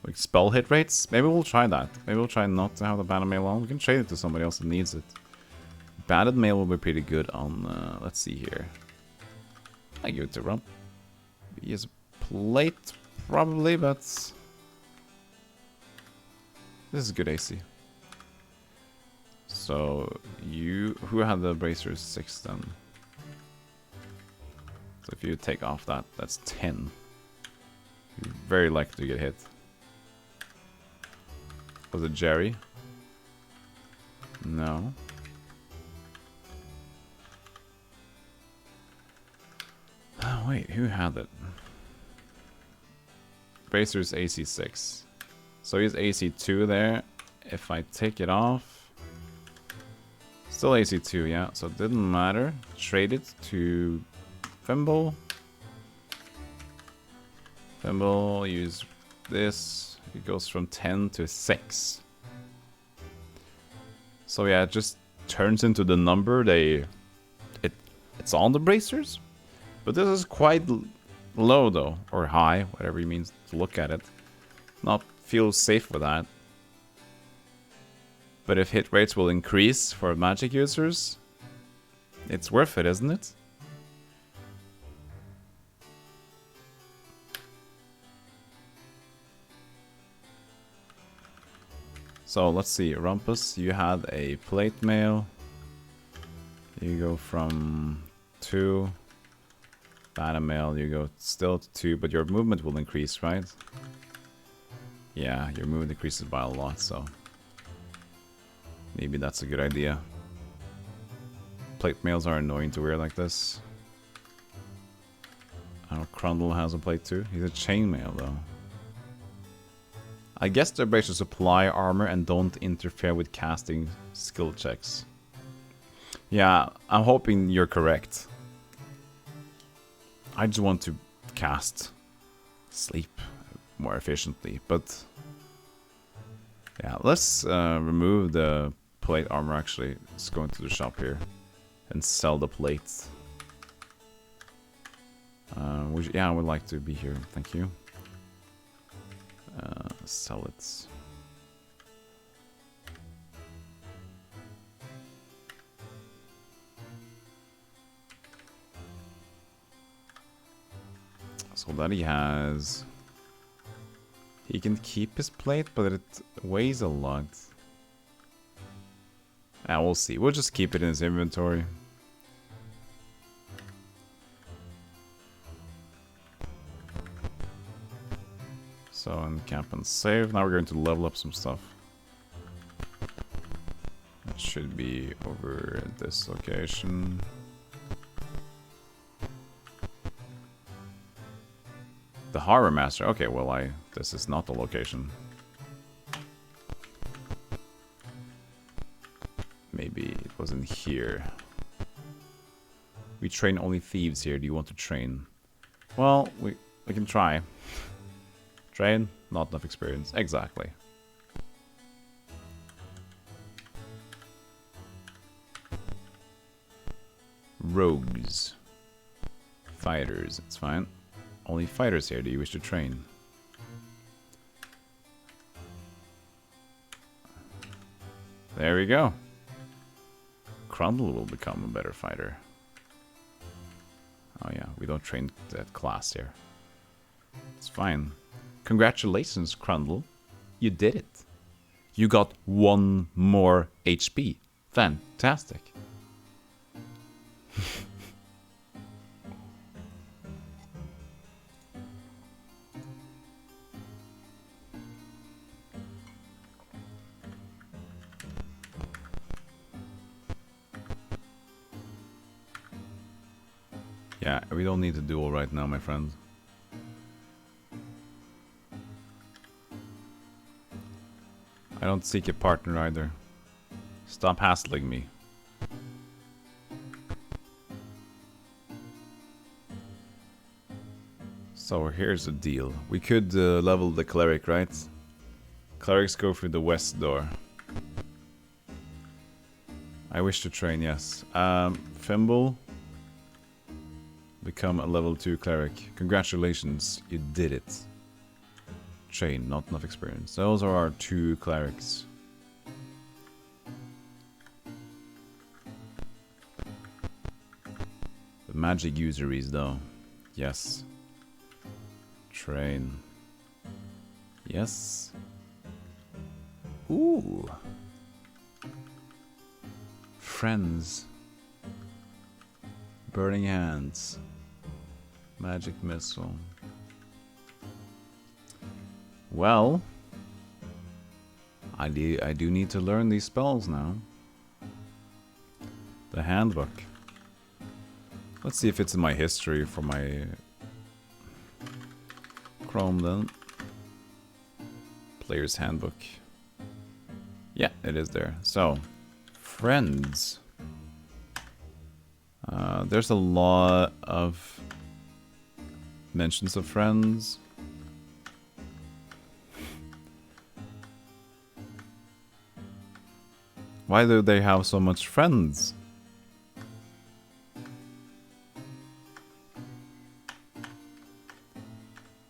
like spell hit rates. Maybe we'll try that. Maybe we'll try not to have the banded mail on. We can trade it to somebody else that needs it. Banded mail will be pretty good on. Let's see here. I give it to Rump. He has a plate probably, but this is good AC. So you who had the bracers 6 then? So if you take off that, that's 10. You're very likely to get hit. Was it Jerry? No. Oh, wait, who had it? Bracer's AC 6. So he's AC 2 there. If I take it off... Still AC 2, yeah, so it didn't matter. Trade it to Thimble. Thimble, use this. It goes from 10 to 6. So yeah, it just turns into the number it's on the bracers. But this is quite low though, or high, whatever you mean to look at it. Not feel safe with that. But if hit rates will increase for magic users, it's worth it, isn't it? So let's see, Rumpus, you had a plate mail. You go from 2. Banded mail, you go still to 2, but your movement will increase, right? Yeah, your movement increases by a lot, so maybe that's a good idea. Plate mails are annoying to wear like this. Oh, Crundle has a plate too. He's a chainmail though. I guess the bracers supply armor and don't interfere with casting skill checks. Yeah, I'm hoping you're correct. I just want to cast sleep more efficiently, but yeah, let's remove the plate armor actually. Let's go into the shop here and sell the plates. Yeah, I would like to be here, thank you. Sell it. So that he has... He can keep his plate, but it weighs a lot. Yeah, we'll see. We'll just keep it in his inventory. So, uncamp and save. Now we're going to level up some stuff. It should be over at this location. The Harbor Master. Okay, well, this is not the location. Maybe it wasn't here. We train only thieves here. Do you want to train? Well, we can try. Train? Not enough experience. Exactly. Rogues. Fighters. It's fine. Only fighters here. Do you wish to train? There we go. Crundle will become a better fighter. Oh yeah, we don't train that class here. It's fine. Congratulations, Crundle. You did it. You got 1 more HP. Fantastic. Yeah, we don't need to duel right now, my friend. I don't seek a partner either. Stop hassling me. So here's the deal. We could level the cleric, right? Clerics go through the west door. I wish to train, yes. Fimble. Become a level 2 cleric. Congratulations, you did it. Train, not enough experience. Those are our 2 clerics. The magic usuries, though. Yes. Train. Yes. Ooh. Friends. Burning Hands. Magic Missile. Well, I do need to learn these spells now. The handbook. Let's see if it's in my history for my Chrome then. Player's handbook. Yeah, it is there. So, friends. There's a lot of mentions of friends. Why do they have so much friends?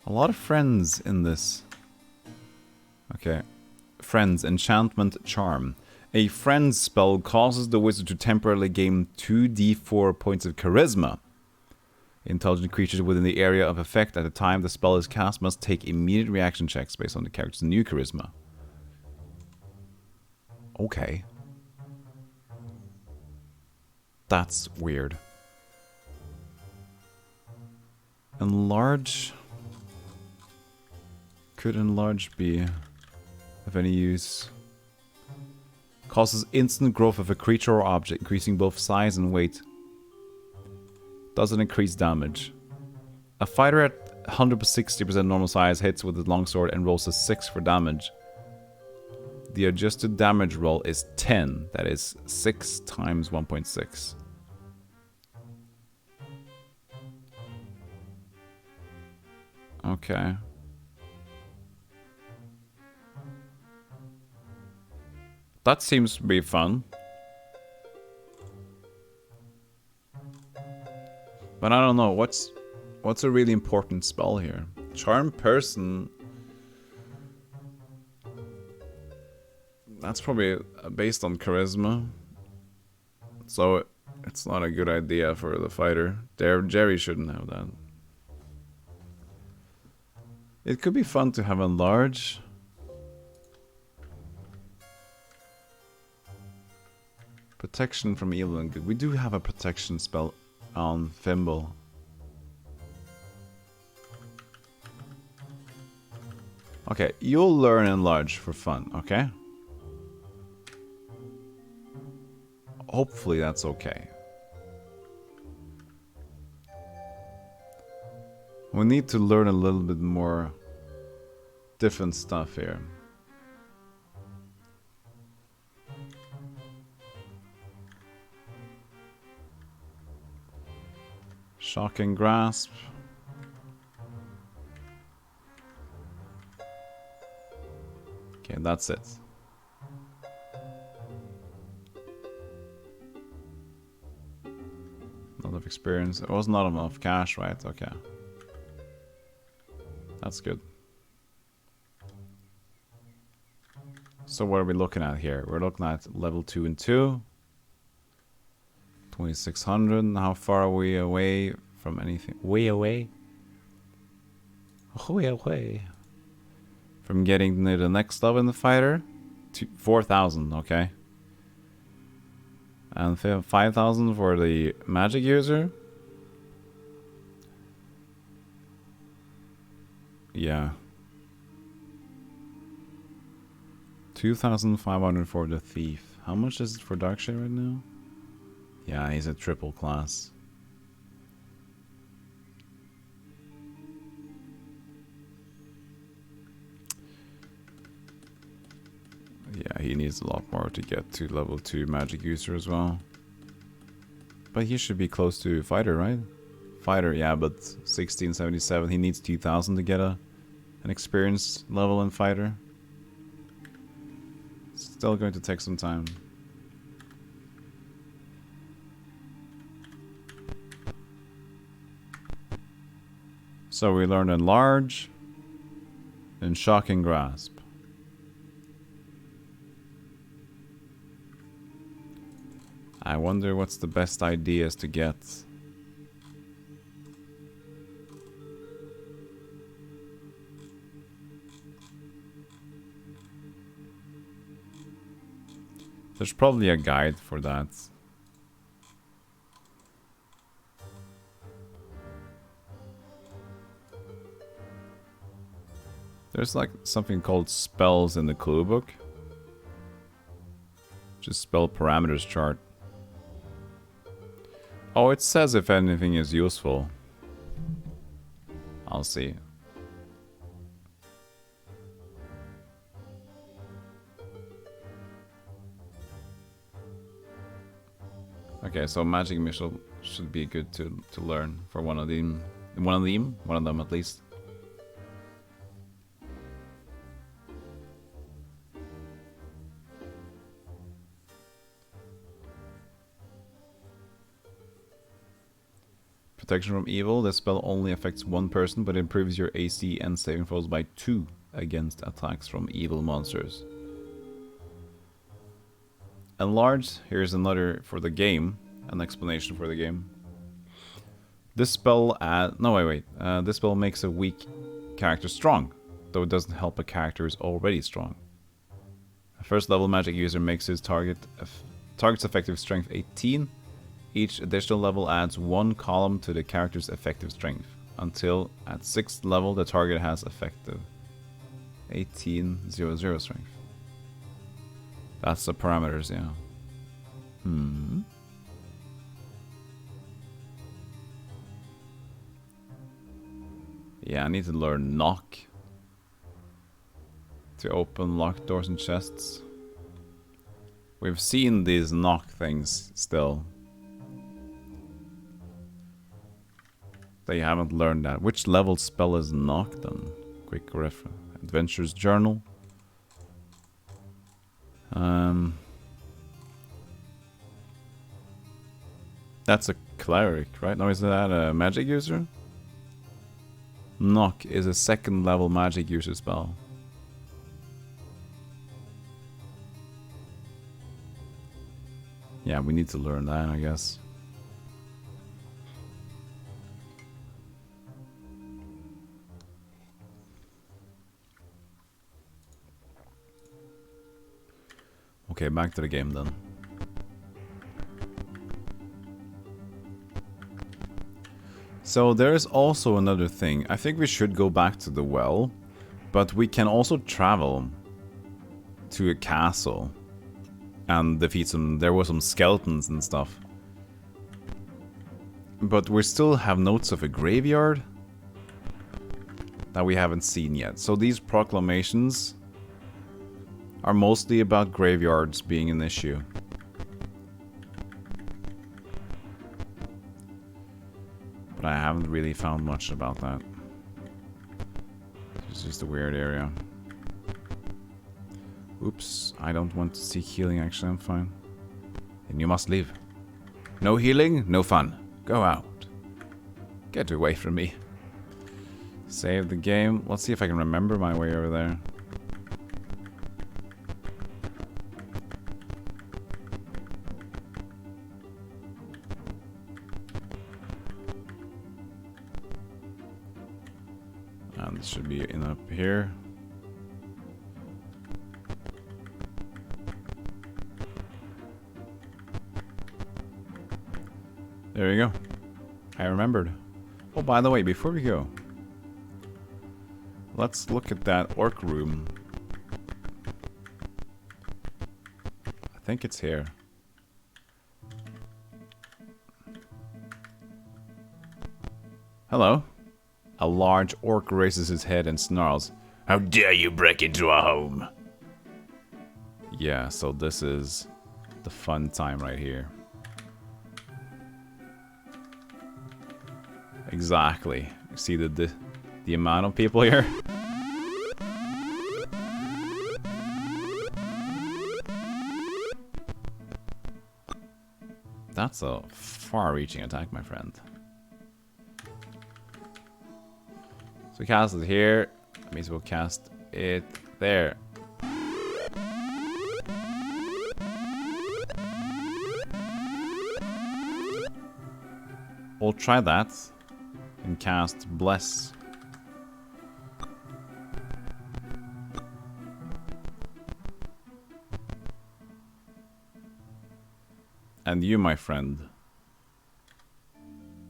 A lot of friends in this. Okay. Friends, enchantment, charm. A friend spell causes the wizard to temporarily gain 2d4 points of charisma. Intelligent creatures within the area of effect at the time the spell is cast must take immediate reaction checks based on the character's new charisma. Okay. That's weird. Enlarge. Could enlarge be of any use? Causes instant growth of a creature or object, increasing both size and weight. Doesn't increase damage. A fighter at 160% normal size hits with his longsword and rolls a 6 for damage. The adjusted damage roll is 10. That is 6 times 1.6. Okay. That seems to be fun. But I don't know, what's a really important spell here? Charm Person. That's probably based on charisma. So it's not a good idea for the fighter. Jerry shouldn't have that. It could be fun to have enlarge. Protection from evil and good. We do have a protection spell on Fimble. Okay, you'll learn enlarge for fun, okay? Hopefully that's okay. We need to learn a little bit more different stuff here. Shocking Grasp. Okay, that's it. Not enough experience. It was not enough cash, right? Okay. That's good. So what are we looking at here? We're looking at level 2 and 2. 2600. How far are we away from anything? Way away? Way away. From getting near the next level in the fighter? 4,000, okay. And 5,000 for the magic user? Yeah. 2,500 for the thief. How much is it for Darkshade right now? Yeah, he's a triple class. Yeah, he needs a lot more to get to level 2 magic user as well. But he should be close to fighter, right? Fighter, yeah, but 1677. He needs 2000 to get an experience level in fighter. Still going to take some time. So we learned Enlarge and Shocking Grasp. I wonder what's the best ideas to get. There's probably a guide for that. There's like something called spells in the clue book. Just spell parameters chart. Oh, it says if anything is useful. I'll see. Okay, so magic missile should be good to learn for one of them. One of them at least. Protection from evil. This spell only affects one person, but improves your AC and saving throws by 2 against attacks from evil monsters. Enlarge. Here's another for the game. An explanation for the game. This spell this spell makes a weak character strong, though it doesn't help a character who is already strong. A first level magic user makes his target's effective strength 18. Each additional level adds 1 column to the character's effective strength, until at 6th level the target has effective 1800 strength. That's the parameters, yeah. Yeah, I need to learn knock to open locked doors and chests. We've seen these knock things still. They haven't learned that. Which level spell is knock then? Quick reference. Adventurer's Journal. That's a cleric, right? No, is that a magic user? Knock is a 2nd level magic user spell. Yeah, we need to learn that, I guess. Okay, back to the game then. So there's also another thing. I think we should go back to the well, but we can also travel to a castle and defeat some... There were some skeletons and stuff. But we still have notes of a graveyard that we haven't seen yet. So these proclamations are mostly about graveyards being an issue. But I haven't really found much about that. It's just a weird area. Oops, I don't want to seek healing, actually, I'm fine. Then you must leave. No healing, no fun. Go out. Get away from me. Save the game. Let's see if I can remember my way over there. And this should be in up here. There you go. I remembered. Oh, by the way, before we go, let's look at that orc room. I think it's here. Hello. A large orc raises his head and snarls. How dare you break into our home? Yeah, so this is the fun time right here. Exactly. You see the amount of people here? That's a far-reaching attack, my friend. So cast it here. That means we'll cast it there. We'll try that and cast Bless. And you, my friend,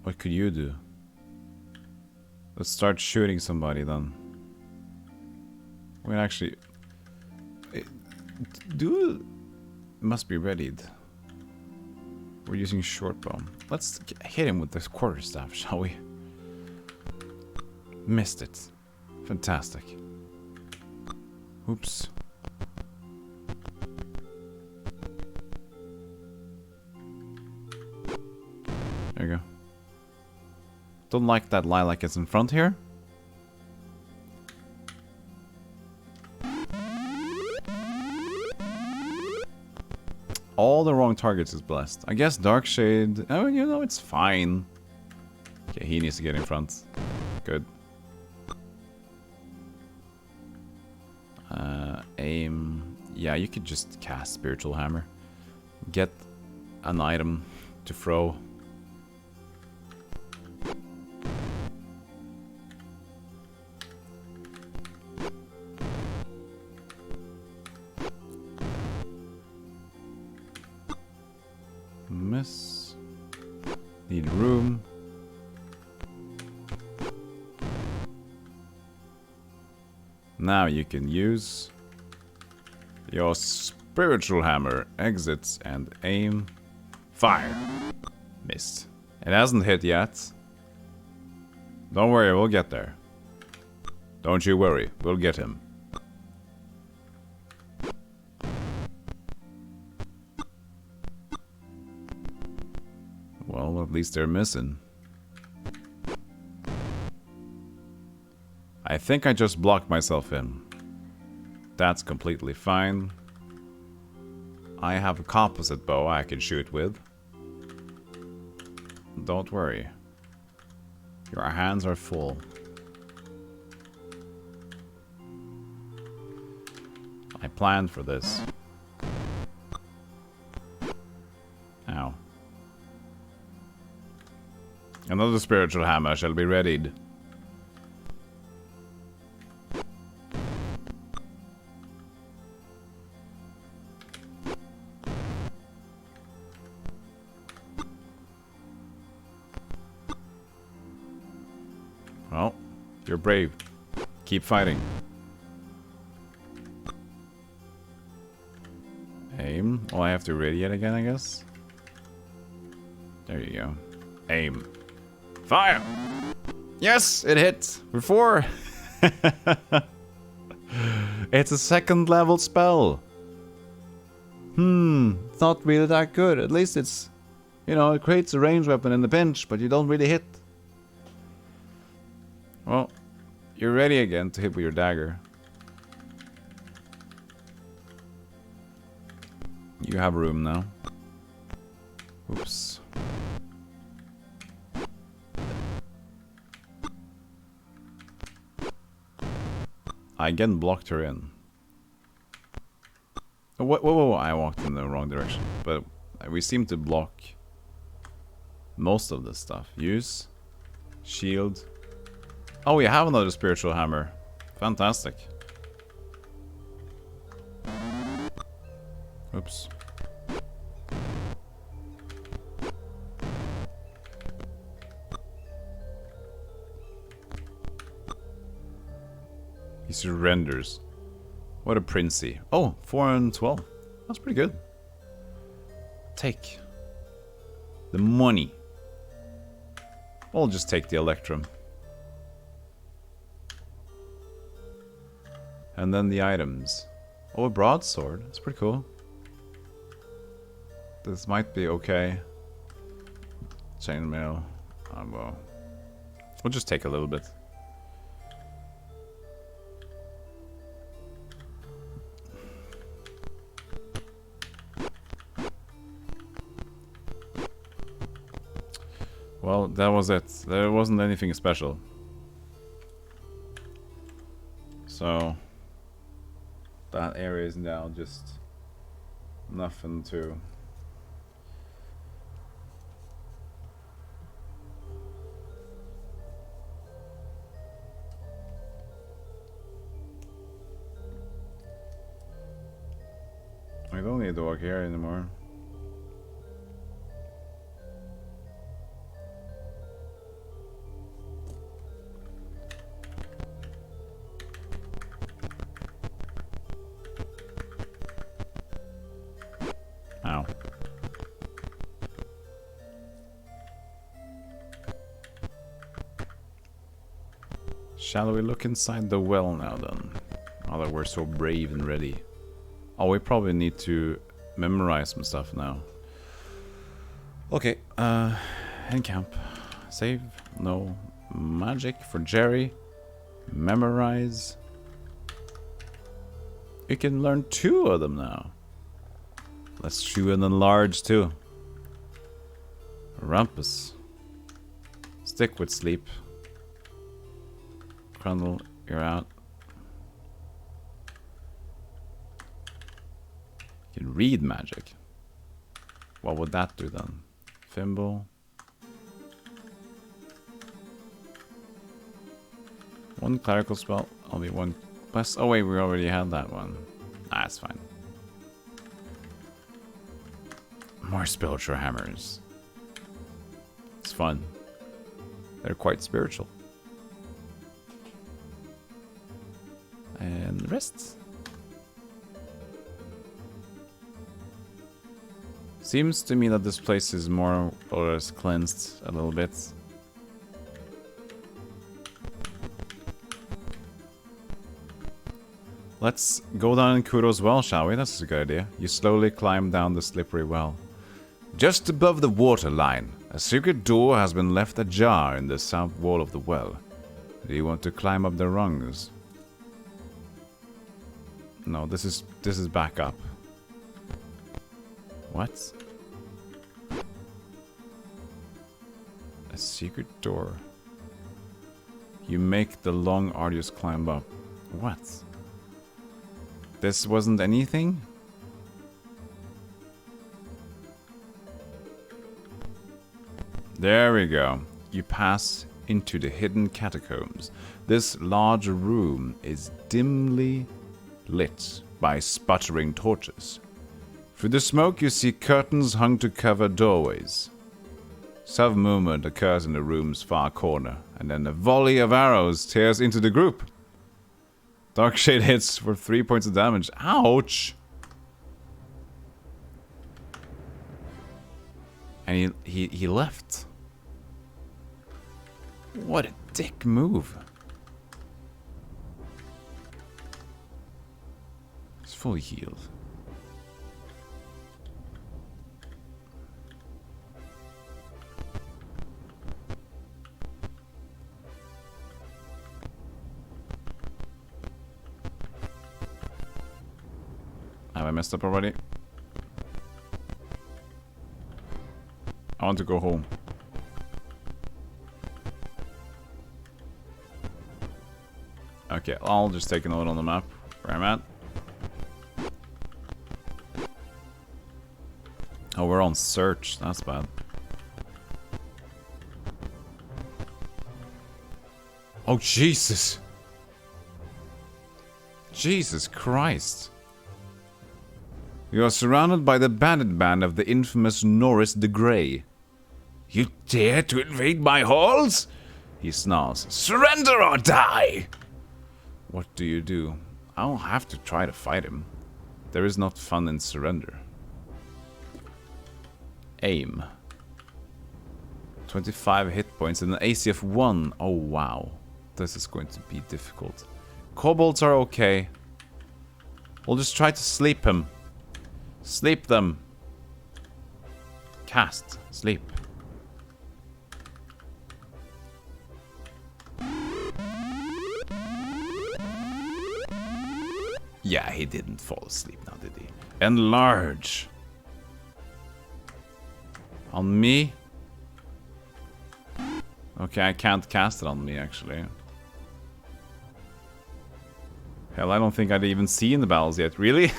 what could you do? Let's start shooting somebody then. We actually must be readied. We're using short bow. Let's hit him with this quarterstaff, shall we? Missed it. Fantastic. Oops. There you go. Don't like that lilac is in front here. All the wrong targets is blessed. I guess Darkshade... Oh, you know, it's fine. Okay, he needs to get in front. Good. Aim... Yeah, you could just cast Spiritual Hammer. Get an item to throw. Miss. Need room. Now you can use your spiritual hammer, exits and aim. Fire. Missed. It hasn't hit yet. Don't worry, we'll get there. Don't you worry, we'll get him. Well, at least they're missing. I think I just blocked myself in. That's completely fine. I have a composite bow I can shoot with. Don't worry. Your hands are full. I planned for this. Ow. Another spiritual hammer shall be readied. Well, you're brave. Keep fighting. Aim. Oh, I have to ready it again, I guess. There you go. Aim. Fire! Yes, it hit. Before. It's a second level spell. It's not really that good. At least it's, you know, it creates a ranged weapon in the pinch, but you don't really hit. Well, you're ready again to hit with your dagger. You have room now. Oops. I again blocked her in. Oh, whoa, I walked in the wrong direction. But we seem to block most of this stuff. Use. Shield. Oh, we have another spiritual hammer. Fantastic. Oops. He surrenders. What a princey. Oh, 4 and 12. That's pretty good. Take the money. We'll just take the Electrum. And then the items. Oh, a broadsword. That's pretty cool. This might be okay. Chainmail. Well. We'll just take a little bit. Well, that was it. There wasn't anything special. So that area is now just nothing to... I don't need to walk here anymore. Ow. Shall we look inside the well now then? Now that we're so brave and ready. Oh, we probably need to memorize some stuff now. Okay, end camp. Save. No. Magic for Jerry. Memorize. You can learn 2 of them now. Let's chew and enlarge too. Rumpus. Stick with sleep. Crundle, you're out. You can read magic. What would that do then? Thimble. 1 clerical spell. Only 1 plus. Oh wait, we already had that one. Ah, it's fine. More spiritual hammers. It's fun. They're quite spiritual. And rest. Seems to me that this place is more or less cleansed a little bit. Let's go down in Kuro's well, shall we? That's a good idea. You slowly climb down the slippery well. Just above the water line, a secret door has been left ajar in the south wall of the well. Do you want to climb up the rungs? No, this is back up. What? A secret door. You make the long, arduous climb up. What? This wasn't anything? There we go. You pass into the hidden catacombs. This large room is dimly lit by sputtering torches. Through the smoke you see curtains hung to cover doorways. Some movement occurs in the room's far corner, and then a volley of arrows tears into the group. Darkshade hits for 3 points of damage. Ouch! And he left. What a dick move. He's fully healed. Have I messed up already? I want to go home. Okay, I'll just take a note on the map where I'm at. Oh, we're on search. That's bad. Oh, Jesus. Jesus Christ. You are surrounded by the bandit band of the infamous Norris the Grey. You dare to invade my halls? He snarls. Surrender or die! What do you do? I'll have to try to fight him. There is not fun in surrender. Aim. 25 hit points and an AC of 1. Oh wow. This is going to be difficult. Kobolds are okay. We'll just try to sleep him. Sleep them. Cast. Sleep. Yeah, he didn't fall asleep now, did he? Enlarge. On me? Okay, I can't cast it on me, actually. Hell, I don't think I'd even seen the battles yet. Really?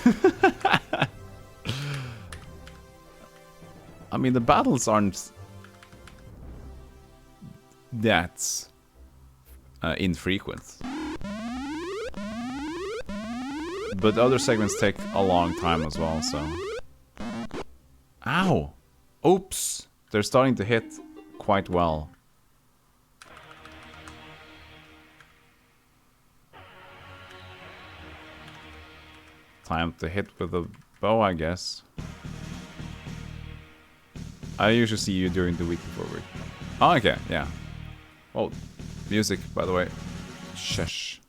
I mean, the battles aren't that infrequent. But other segments take a long time as well, so... Ow! Oops! They're starting to hit quite well. Time to hit with a bow, I guess. I usually see you during the week before work. Oh, okay, yeah. Oh, music, by the way. Shush.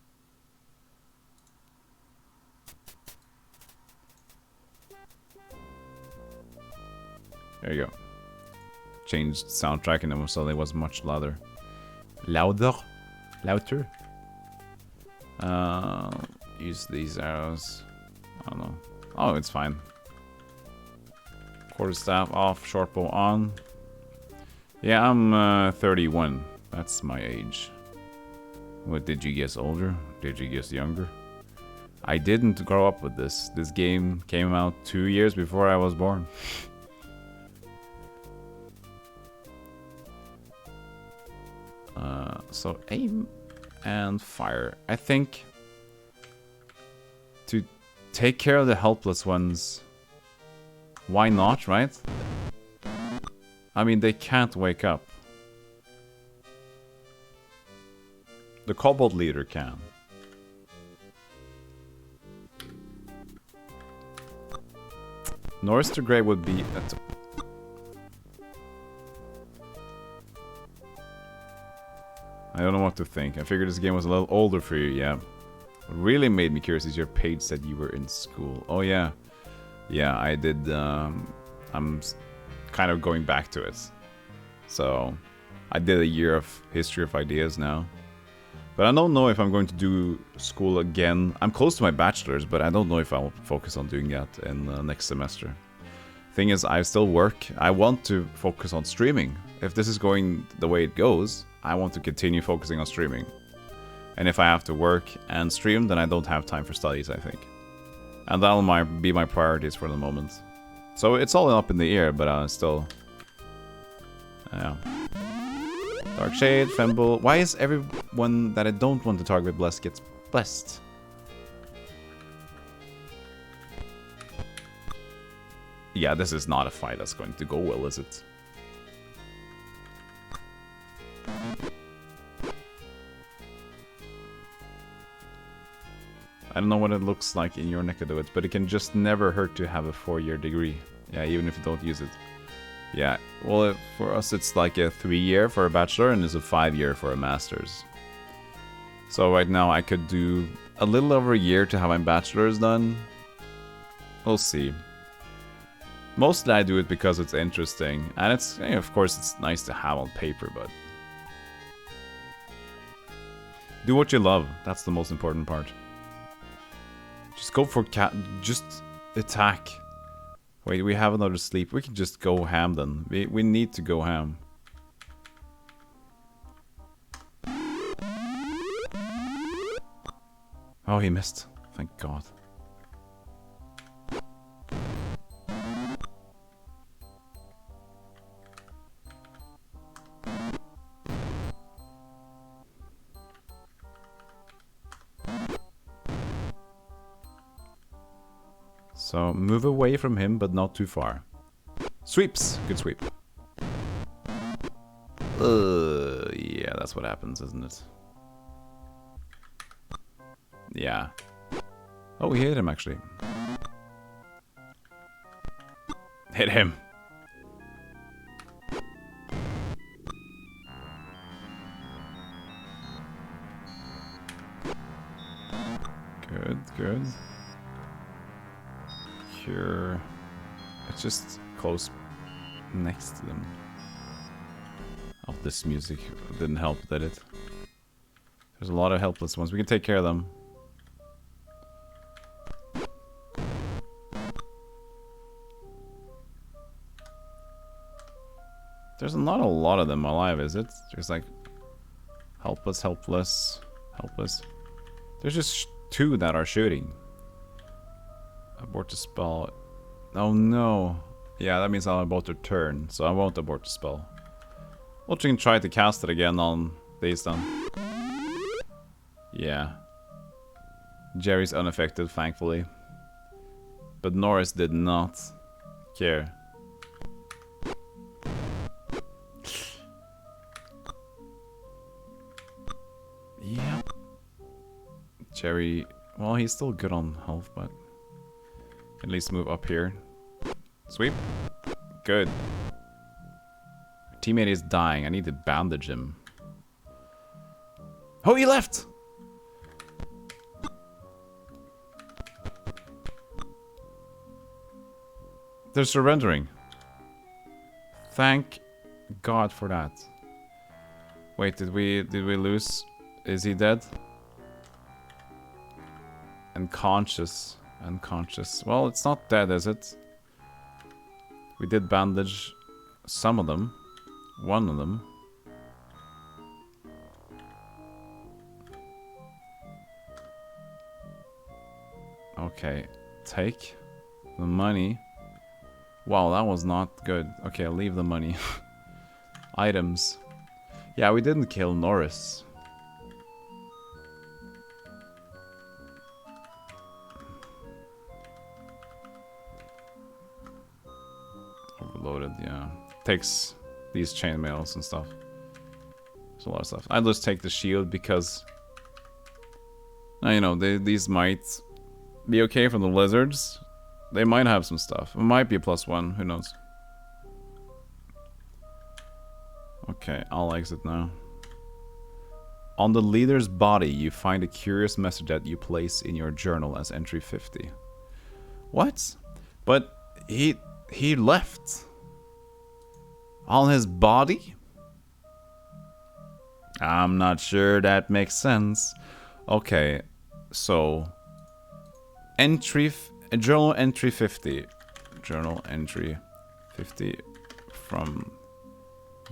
There you go. Changed soundtrack and then suddenly was much louder. Louder? Louder? Use these arrows. I don't know. Oh, it's fine. Quarterstaff off, shortbow on. Yeah, I'm 31. That's my age. What, did you guess older? Did you guess younger? I didn't grow up with this. This game came out 2 years before I was born. So aim and fire. I think to take care of the helpless ones, why not, right? I mean, they can't wake up. The Kobold leader can. Norris to Grey would be... I don't know what to think. I figured this game was a little older for you, yeah. What really made me curious is your page said you were in school. Oh, yeah. Yeah, I did. I'm kind of going back to it. So, I did a year of history of ideas now. But I don't know if I'm going to do school again. I'm close to my bachelor's, but I don't know if I'll focus on doing that in next semester. Thing is, I still work. I want to focus on streaming. If this is going the way it goes, I want to continue focusing on streaming. And if I have to work and stream, then I don't have time for studies, I think. And that'll be my priorities for the moment. So it's all up in the air, but still... Yeah. Dark Shade, Femble... Why is everyone that I don't want to target blessed gets blessed? Yeah, this is not a fight that's going to go well, is it? I don't know what it looks like in your neck of the woods, but it can just never hurt to have a 4-year degree. Yeah, even if you don't use it. Yeah, well, for us it's like a 3-year for a bachelor and it's a 5-year for a master's. So right now I could do a little over a year to have my bachelor's done. We'll see. Mostly I do it because it's interesting, and it's, you know, of course it's nice to have on paper, but... Do what you love, that's the most important part. Just go for just attack. Wait, we have another sleep. We can just go ham then. We need to go ham. Oh, he missed. Thank God. So, move away from him, but not too far. Sweeps! Good sweep. Yeah, that's what happens, isn't it? Yeah. Oh, we hit him, actually. Hit him! Good, good. Here, it's just close next to them. Oh, this music didn't help, did it? There's a lot of helpless ones. We can take care of them. There's not a lot of them alive, is it? There's like helpless, helpless, helpless. There's just 2 that are shooting. Abort the spell. Oh no. Yeah, that means I'll abort the turn, so I won't abort the spell. We'll try to cast it again on these then. Yeah. Jerry's unaffected, thankfully. But Norris did not care. Yeah. Jerry, well, he's still good on health, but at least move up here. Sweep. Good. My teammate is dying. I need to bandage him. Oh, he left! They're surrendering. Thank God for that. Wait, did we lose? Is he dead? Unconscious. Unconscious. Well, it's not dead, is it? We did bandage some of them. One of them. Okay. Take the money. Wow, that was not good. Okay, I'll leave the money. Items. Yeah, we didn't kill Norris. Overloaded, yeah. Takes these chainmails and stuff. There's a lot of stuff. I'll just take the shield because... you know, these might be okay from the lizards. They might have some stuff. It might be a +1, who knows. Okay, I'll exit now. On the leader's body, you find a curious message that you place in your journal as entry 50. What? But he left. On his body? I'm not sure that makes sense. Okay, so journal entry 50. Journal entry 50 from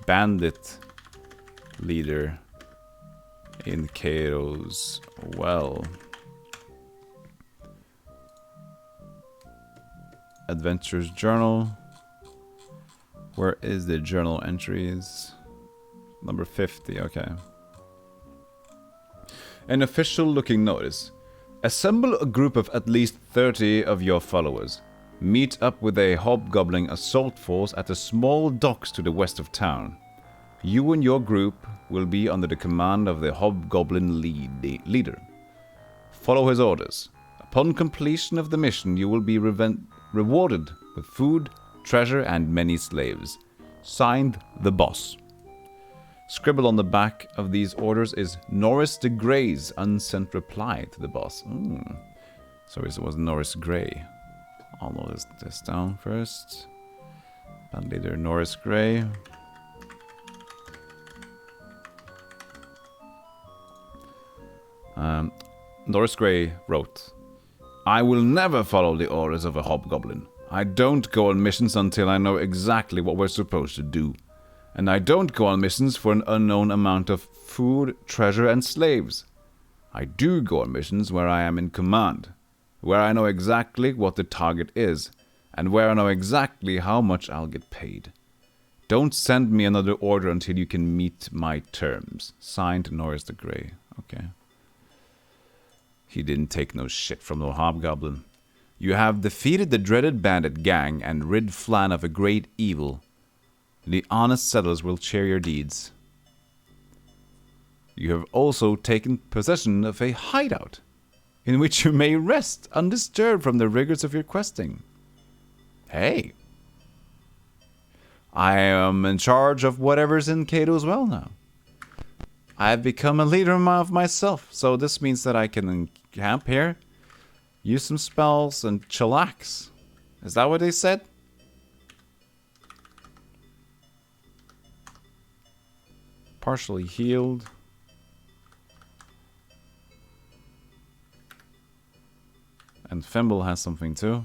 bandit leader in Cato's well. Adventures journal. Where is the journal entries? Number 50, okay. An official looking notice. Assemble a group of at least 30 of your followers. Meet up with a hobgoblin assault force at the small docks to the west of town. You and your group will be under the command of the hobgoblin leader. Follow his orders. Upon completion of the mission, you will be rewarded with food, treasure, and many slaves. Signed, the boss. Scribbled on the back of these orders is Norris the Grey's unsent reply to the boss. So it was Norris Grey. I'll notice this down first. Band leader Norris Grey. Norris Grey wrote, I will never follow the orders of a hobgoblin. I don't go on missions until I know exactly what we're supposed to do. And I don't go on missions for an unknown amount of food, treasure, and slaves. I do go on missions where I am in command, where I know exactly what the target is, and where I know exactly how much I'll get paid. Don't send me another order until you can meet my terms. Signed, Norris the Grey. Okay. He didn't take no shit from no hobgoblin. You have defeated the dreaded bandit gang and rid Flan of a great evil. The honest settlers will share your deeds. You have also taken possession of a hideout, in which you may rest undisturbed from the rigors of your questing. Hey. I am in charge of whatever's in Cato's well now. I have become a leader of myself, so this means that I can camp here, use some spells, and chillax. Is that what they said? Partially healed. And Fimble has something too.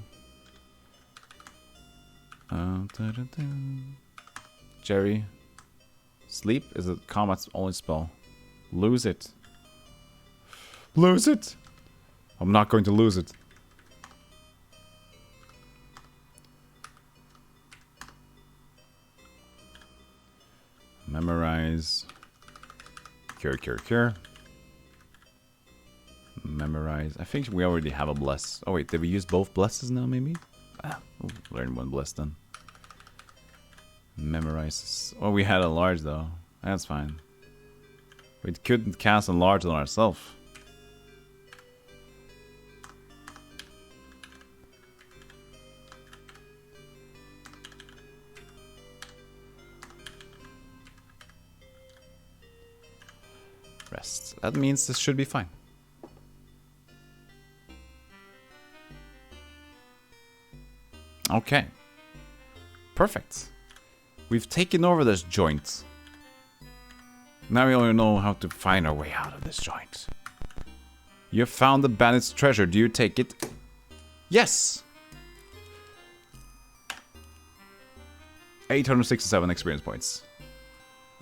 Jerry. Sleep is a combat's only spell. Lose it. Lose it! I'm not going to lose it. Memorize. Cure. Memorize. I think we already have a bless. Oh wait, did we use both blesses now maybe? Learn one bless then. Memorize. Oh, we had a large though. That's fine. We couldn't cast a large on ourselves. Rest. That means this should be fine. Okay. Perfect. We've taken over this joint. Now we only know how to find our way out of this joint. You have found the bandit's treasure. Do you take it? Yes! 867 experience points.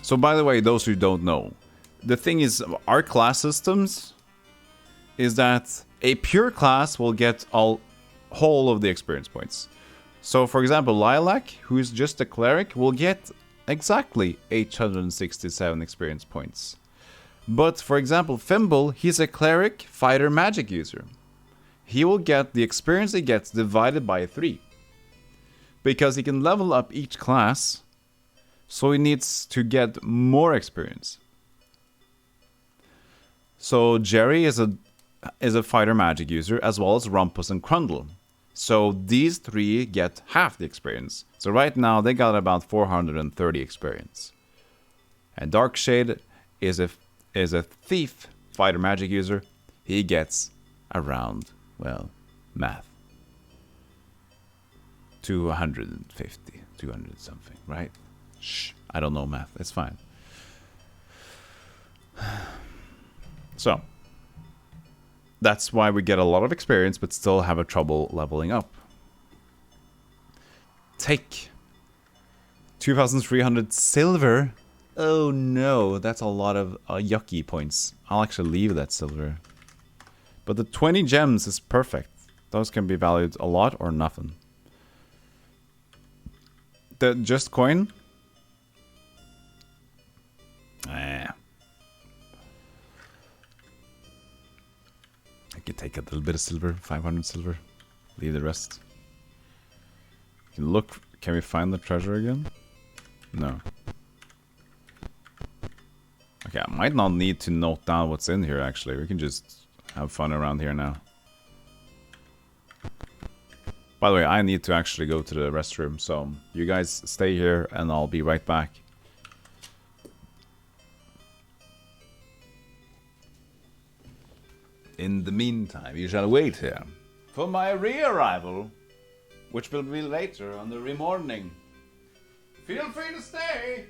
So by the way, those who don't know, the thing is, our class systems is that a pure class will get whole of the experience points. So for example, Lilac, who is just a cleric, will get exactly 867 experience points. But for example, Thimble, he's a cleric, fighter, magic user. He will get the experience he gets divided by 3. Because he can level up each class, so he needs to get more experience. So Jerry is a fighter magic user, as well as Rumpus and Crundle. So these 3 get half the experience. So right now they got about 430 experience. And Darkshade is a thief fighter magic user. He gets around, well, math, 250, 200 something, right? Shh, I don't know math. It's fine. So that's why we get a lot of experience, but still have a trouble leveling up. Take 2,300 silver. Oh no, that's a lot of yucky points. I'll actually leave that silver. But the 20 gems is perfect. Those can be valued a lot or nothing. The just coin? I could take a little bit of silver, 500 silver. Leave the rest. Look, can we find the treasure again? No. Okay, I might not need to note down what's in here actually. We can just have fun around here now. By the way, I need to actually go to the restroom, so you guys stay here and I'll be right back. In the meantime, you shall wait here for my re-arrival, which will be later on the re-morning. Feel free to stay!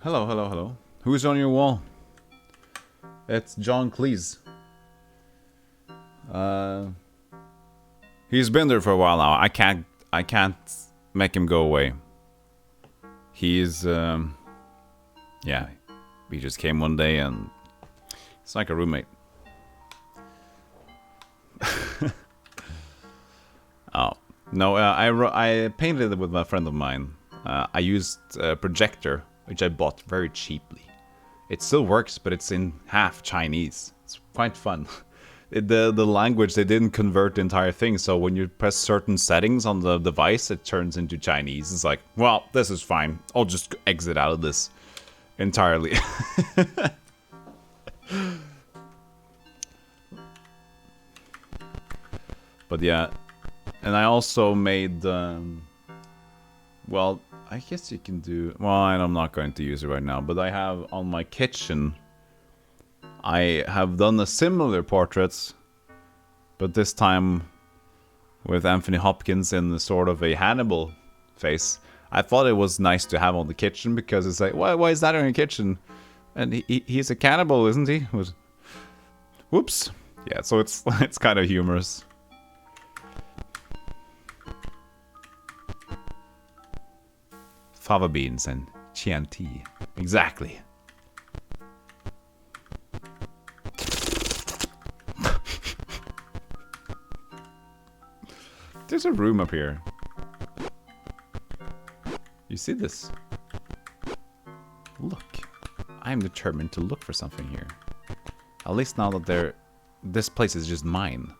Hello, hello, hello. Who's on your wall? It's John Cleese. He's been there for a while now. I can't make him go away. He's yeah, he just came one day and it's like a roommate. Oh no, I painted it with a friend of mine. I used a projector which I bought very cheaply. It still works, but it's in half Chinese. It's quite fun. The language, they didn't convert the entire thing, so when you press certain settings on the device, it turns into Chinese. It's like, well, this is fine. I'll just exit out of this entirely. But yeah, and I also made, well, I guess you can do, well, I'm not going to use it right now, but I have on my kitchen, I have done a similar portrait, but this time with Anthony Hopkins in the sort of a Hannibal face. I thought it was nice to have on the kitchen because it's like, why is that in your kitchen? And he's a cannibal, isn't he? Whoops. Yeah, so it's kind of humorous. Fava beans and Chianti. Exactly. There's a room up here. You see this? Look. I am determined to look for something here. At least now that this place is just mine.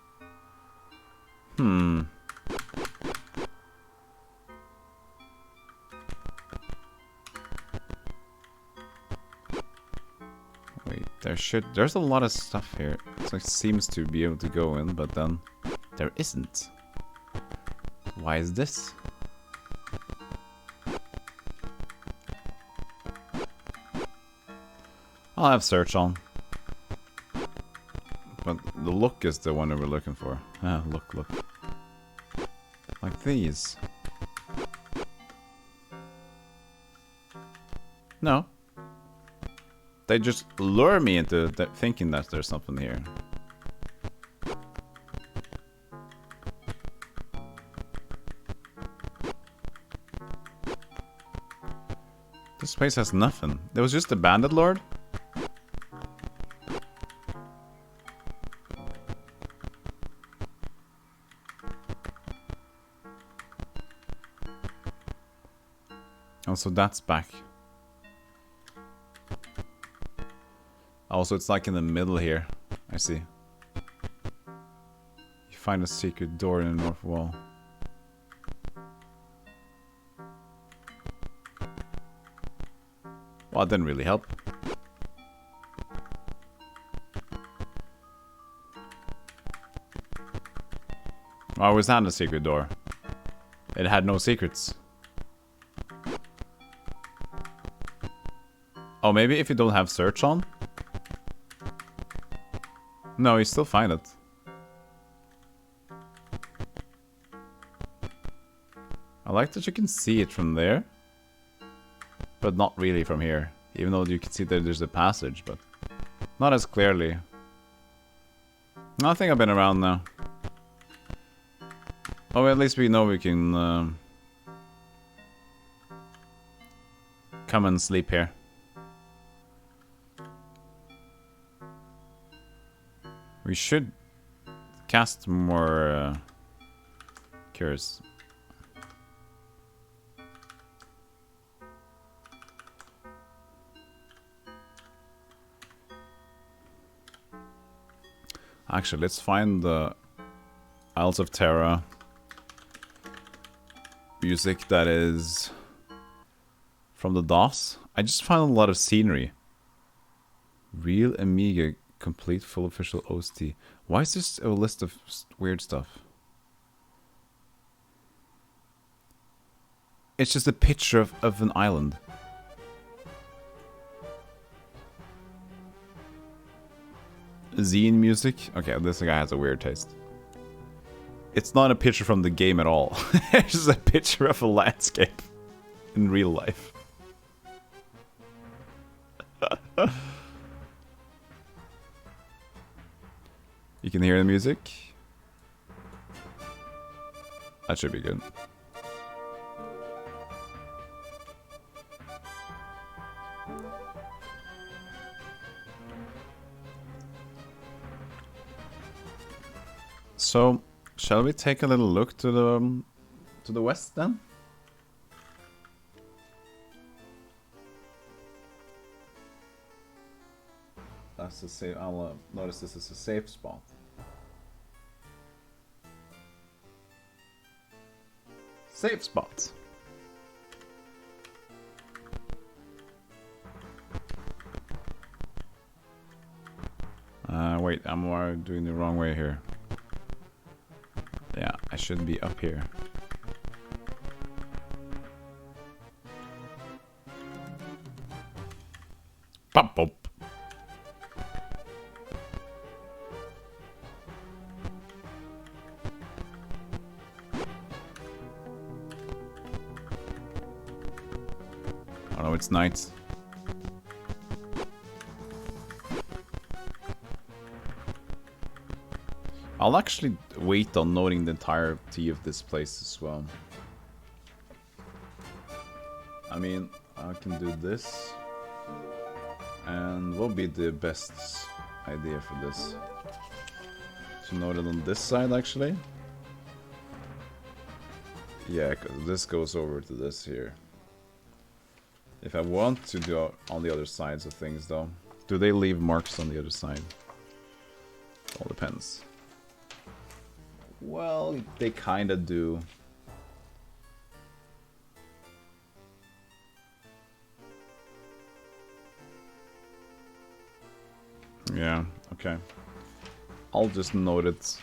Wait, there's a lot of stuff here. It seems to be able to go in, but then there isn't. Why is this? I'll have search on. But the look is the one that we're looking for. Ah, look. Like these. No. They just lure me into thinking that there's something here. This place has nothing. There was just a bandit lord? Also, that's back. Also, it's like in the middle here. I see. You find a secret door in the north wall. Well, it didn't really help. Why was that a secret door? It had no secrets. Oh, maybe if you don't have search on? No, you still find it. I like that you can see it from there. But not really from here. Even though you can see that there's a passage, but not as clearly. I think I've been around now. Oh, at least we know we can come and sleep here. We should cast more cures. Actually, let's find the Isles of Terra music that is from the DOS. I just found a lot of scenery. Real Amiga complete full official OST. Why is this a list of weird stuff? It's just a picture of an island. Zine music? Okay, this guy has a weird taste. It's not a picture from the game at all. It's just a picture of a landscape in real life. You can hear the music. That should be good. So, shall we take a little look to the west then? That's a safe. I'll notice this is a safe spot. Safe spot. Wait, I'm doing the wrong way here. Yeah, I should be up here. Pop pop. Oh no, it's night. I'll actually wait on noting the entirety of this place as well. I mean, I can do this. And what would be the best idea for this? To note it on this side, actually. Yeah, because this goes over to this here. If I want to do on the other sides of things, though. Do they leave marks on the other side? All depends. Well, they kinda do. Yeah, okay. I'll just note it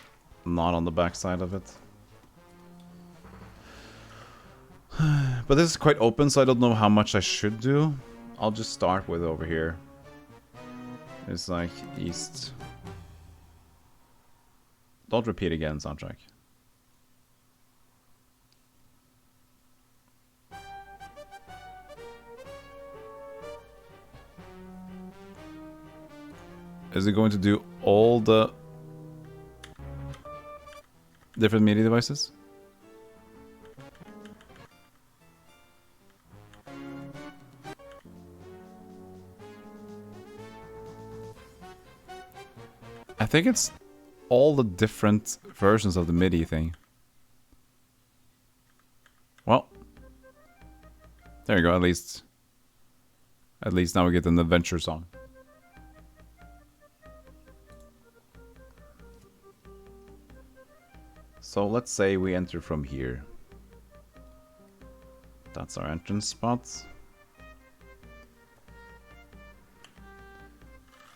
not on the back side of it. But this is quite open, so I don't know how much I should do. I'll just start with over here. It's like east. Don't repeat again, soundtrack. Is it going to do all the different media devices? I think it's all the different versions of the MIDI thing. Well, there you go. At least now we get an adventure song. So let's say we enter from here. That's our entrance spot.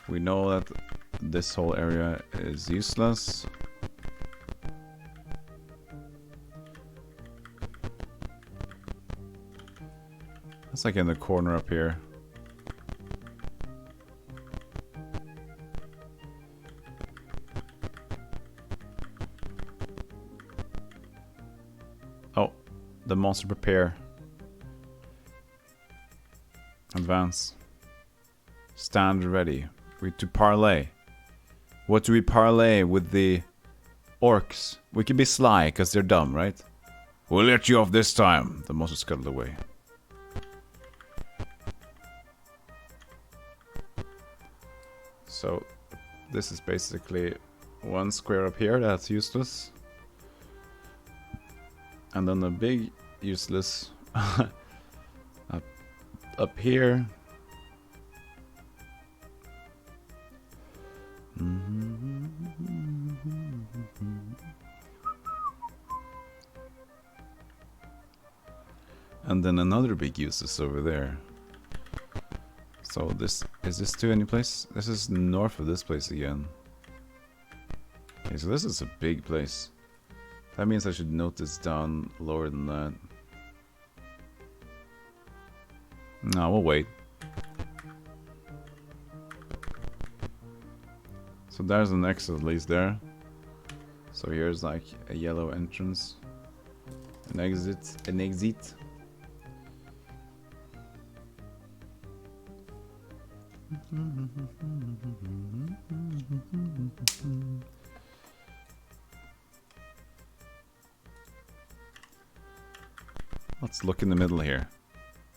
We know that this whole area is useless. It's like in the corner up here. Oh, the monster prepare. Advance. Stand ready. We to parlay. What do we parlay with the orcs? We can be sly, because they're dumb, right? We'll let you off this time. The monster scuttled away. So, this is basically one square up here that's useless. And then a big useless up here. And then another big useless over there. So this is this to any place? This is north of this place again. Okay, so this is a big place. That means I should note this down lower than that. No, we'll wait. So there's an exit at least there. So here's like a yellow entrance. An exit. Let's look in the middle here.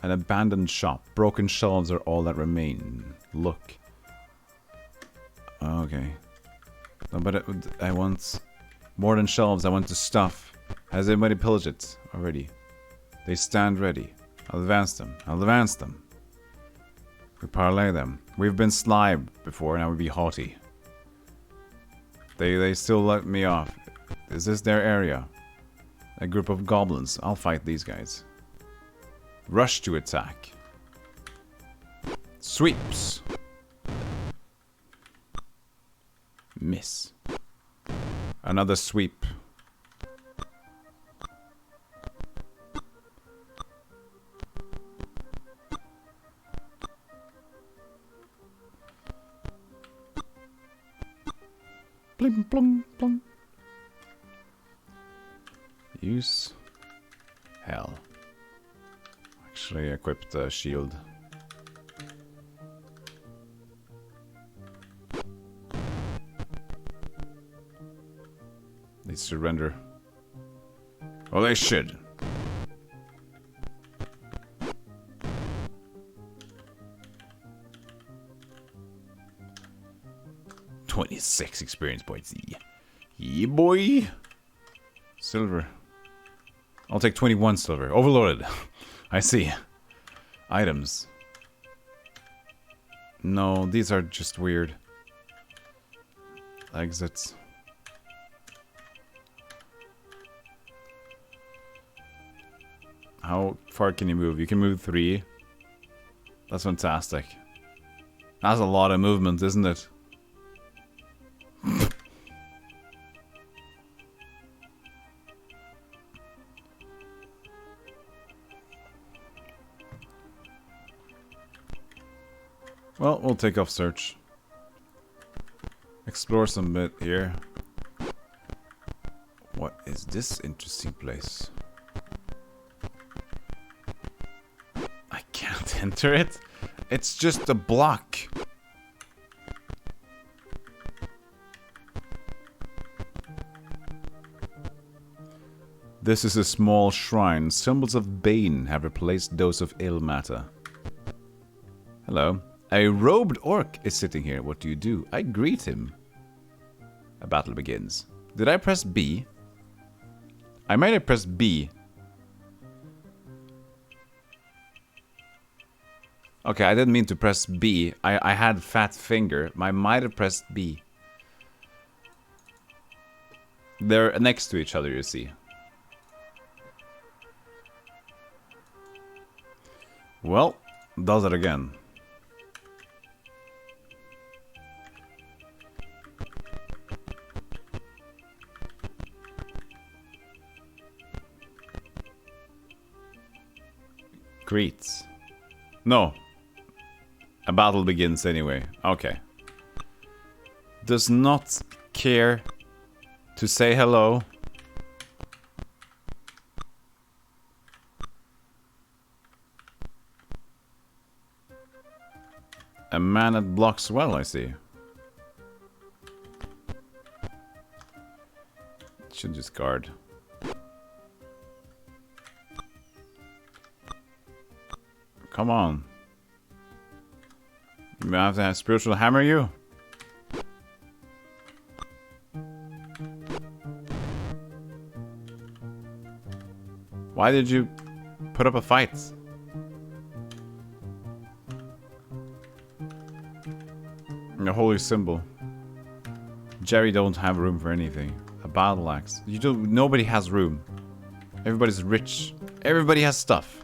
An abandoned shop. Broken shelves are all that remain. Look. Okay. No, but I want more than shelves. I want the stuff. Has anybody pillaged it already? They stand ready. I'll advance them. I'll advance them. We parlay them. We've been sly before, now we be haughty. They still let me off. Is this their area? A group of goblins. I'll fight these guys. Rush to attack. Sweeps. Miss. Another sweep. Bling, blong, blong. Use. Hell. Actually equip the shield. They surrender. Oh, they should. $26 experience points. Yeah, boy. Silver. I'll take 21 silver. Overloaded. I see. Items. No, these are just weird. Exits. How far can you move? You can move 3. That's fantastic. That's a lot of movement, isn't it? Well, we'll take off search. Explore some bit here. What is this interesting place? I can't enter it. It's just a block. This is a small shrine. Symbols of bane have replaced those of ill matter. Hello. A robed orc is sitting here. What do you do? I greet him. A battle begins. Did I press B? I might have pressed B. Okay, I didn't mean to press B. I had fat finger. I might have pressed B. They're next to each other, you see. Well, does it again. Greets. No. A battle begins anyway. Okay. Does not care to say hello. A man that blocks well, I see. Should just guard. Come on. You have to have spiritual hammer you? Why did you put up a fight? A holy symbol. Jerry don't have room for anything. A battle axe. You don't. Nobody has room. Everybody's rich. Everybody has stuff.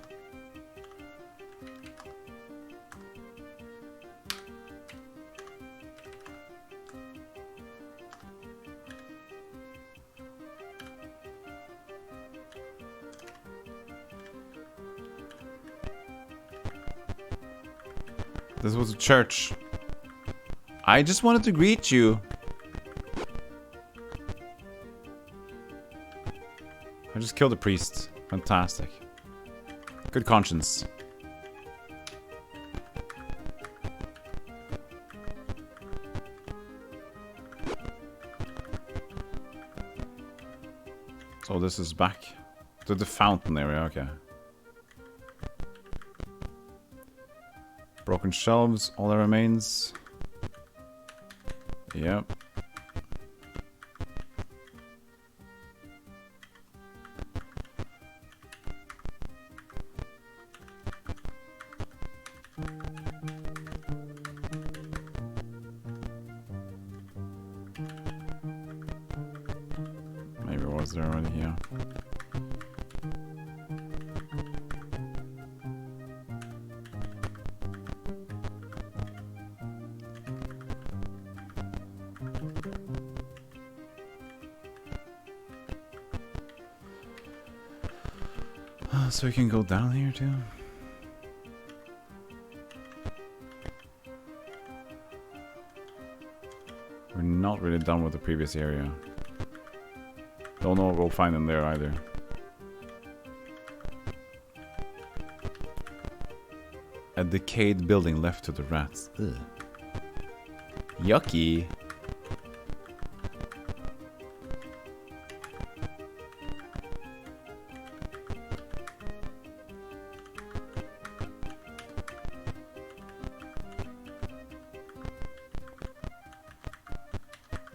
This was a church. I just wanted to greet you. I just killed a priest. Fantastic. Good conscience. this is back to the fountain area, okay. Broken shelves, all that remains. Yep. Maybe it was there already here. So we can go down here too? We're not really done with the previous area. Don't know what we'll find in there either. A decayed building left to the rats. Ugh. Yucky!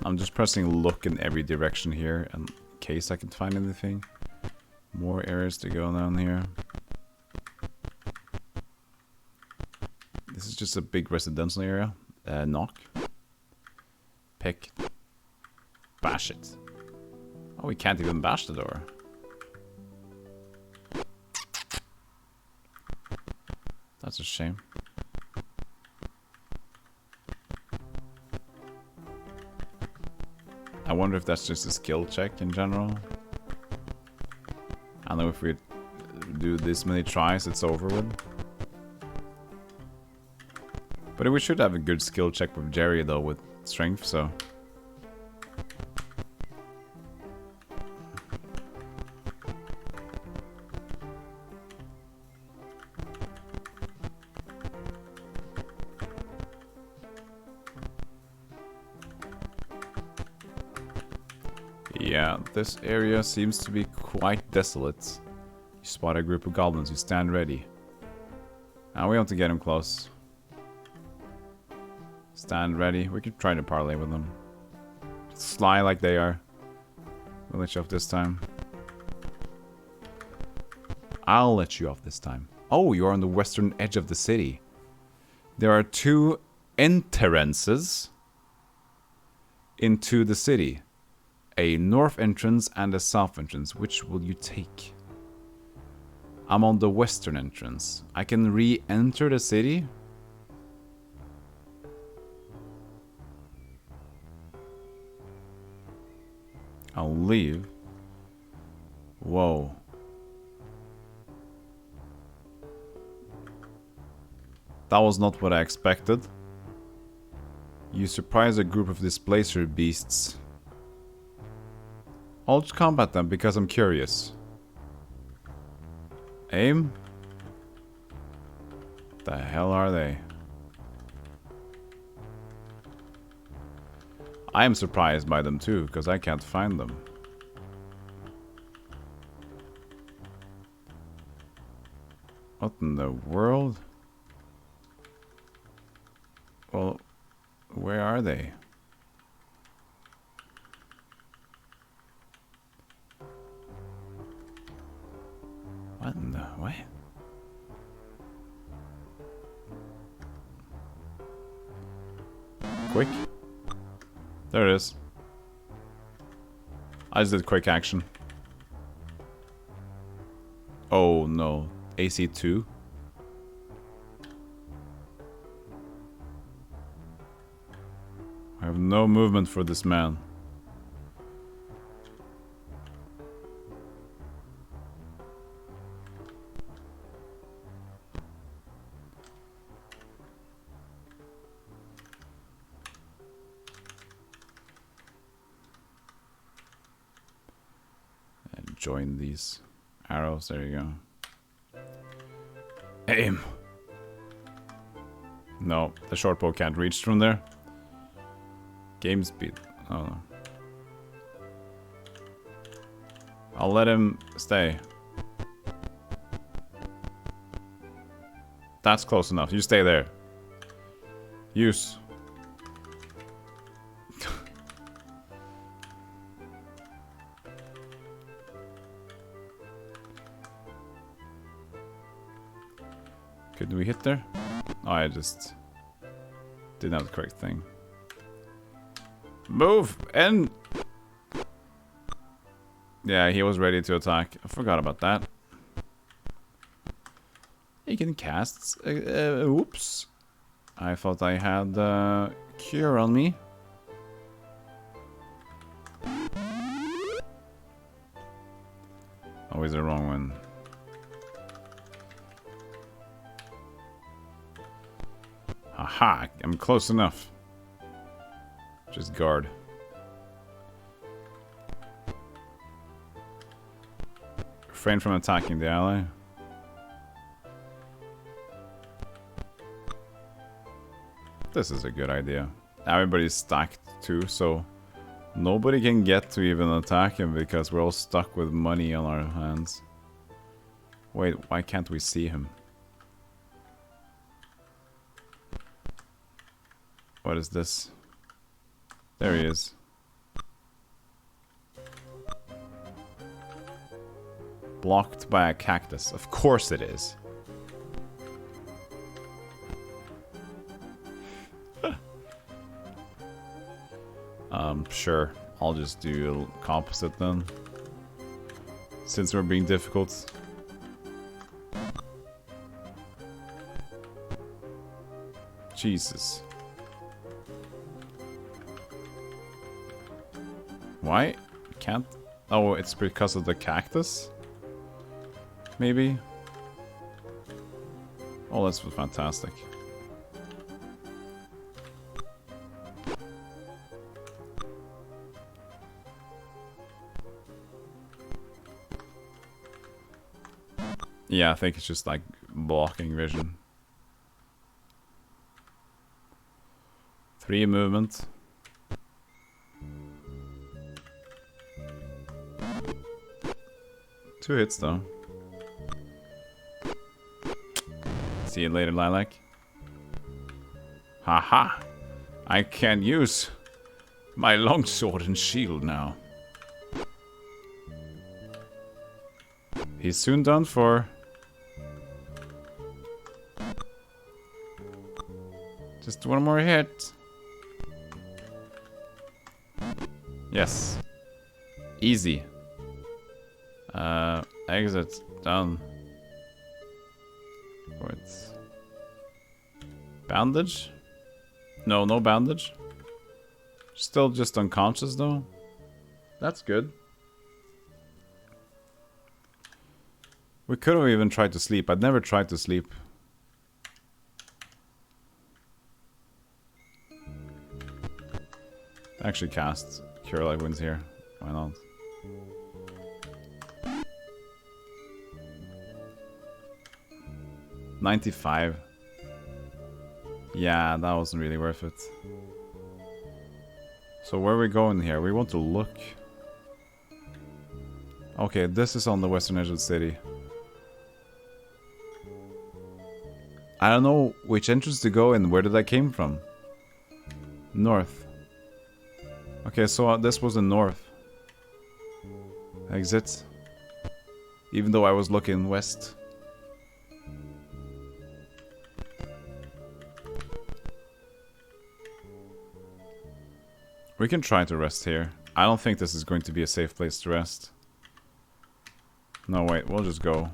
I'm just pressing look in every direction here in case I can find anything. More areas to go down here. This is just a big residential area. Knock. Pick. Bash it. Oh, we can't even bash the door. That's a shame. I wonder if that's just a skill check in general. I know if we do this many tries, it's over with. But we should have a good skill check with Jerry though, with strength, so. Yeah, this area seems to be quite desolate. You spot a group of goblins, you stand ready. Now we want to get them close. Stand ready. We could try to parlay with them. Sly like they are. We'll let you off this time. I'll let you off this time. Oh, you're on the western edge of the city. There are two entrances into the city. A north entrance and a south entrance. Which will you take? I'm on the western entrance. I can re-enter the city. I'll leave. Whoa. That was not what I expected. You surprise a group of displacer beasts. I'll just combat them because I'm curious. Aim? The hell are they? I am surprised by them too, because I can't find them. What in the world? Well, where are they? What in the... what? Quick. There it is. I just did quick action. Oh no. AC2? I have no movement for this man. Join these arrows. There you go. Aim. No, the short bow can't reach from there. Game speed. Oh no. I'll let him stay. That's close enough. You stay there. Use. Could we hit there? Oh, I just didn't have the correct thing. Move! And... yeah, he was ready to attack. I forgot about that. He can cast... oops. I thought I had Cure on me. Always the wrong one. Aha! I'm close enough. Just guard. Refrain from attacking the ally. This is a good idea. Everybody's stacked too, so nobody can get to even attack him because we're all stuck with money on our hands. Wait, why can't we see him? What is this? There he is. Blocked by a cactus. Of course it is. Sure. I'll just do opposite then. Since we're being difficult. Jesus. Why? Can't... oh, it's because of the cactus? Maybe? Oh, that's fantastic. Yeah, I think it's just like blocking vision. 3 movement. Two hits though. See you later, Lilac. Haha! I can use my longsword and shield now. He's soon done for. Just one more hit. Yes. Easy. Exit. Done. Wait. Bandage? No, no bandage. Still just unconscious though. That's good. We could have even tried to sleep. I'd never tried to sleep. Actually cast Cure Light Wounds here. Why not? $95. Yeah, that wasn't really worth it. So where are we going here? We want to look. Okay, this is on the western edge of the city. I don't know which entrance to go and where did that came from. North. Okay, so this was the north. Exit. Even though I was looking west. We can try to rest here. I don't think this is going to be a safe place to rest. No, wait, we'll just go.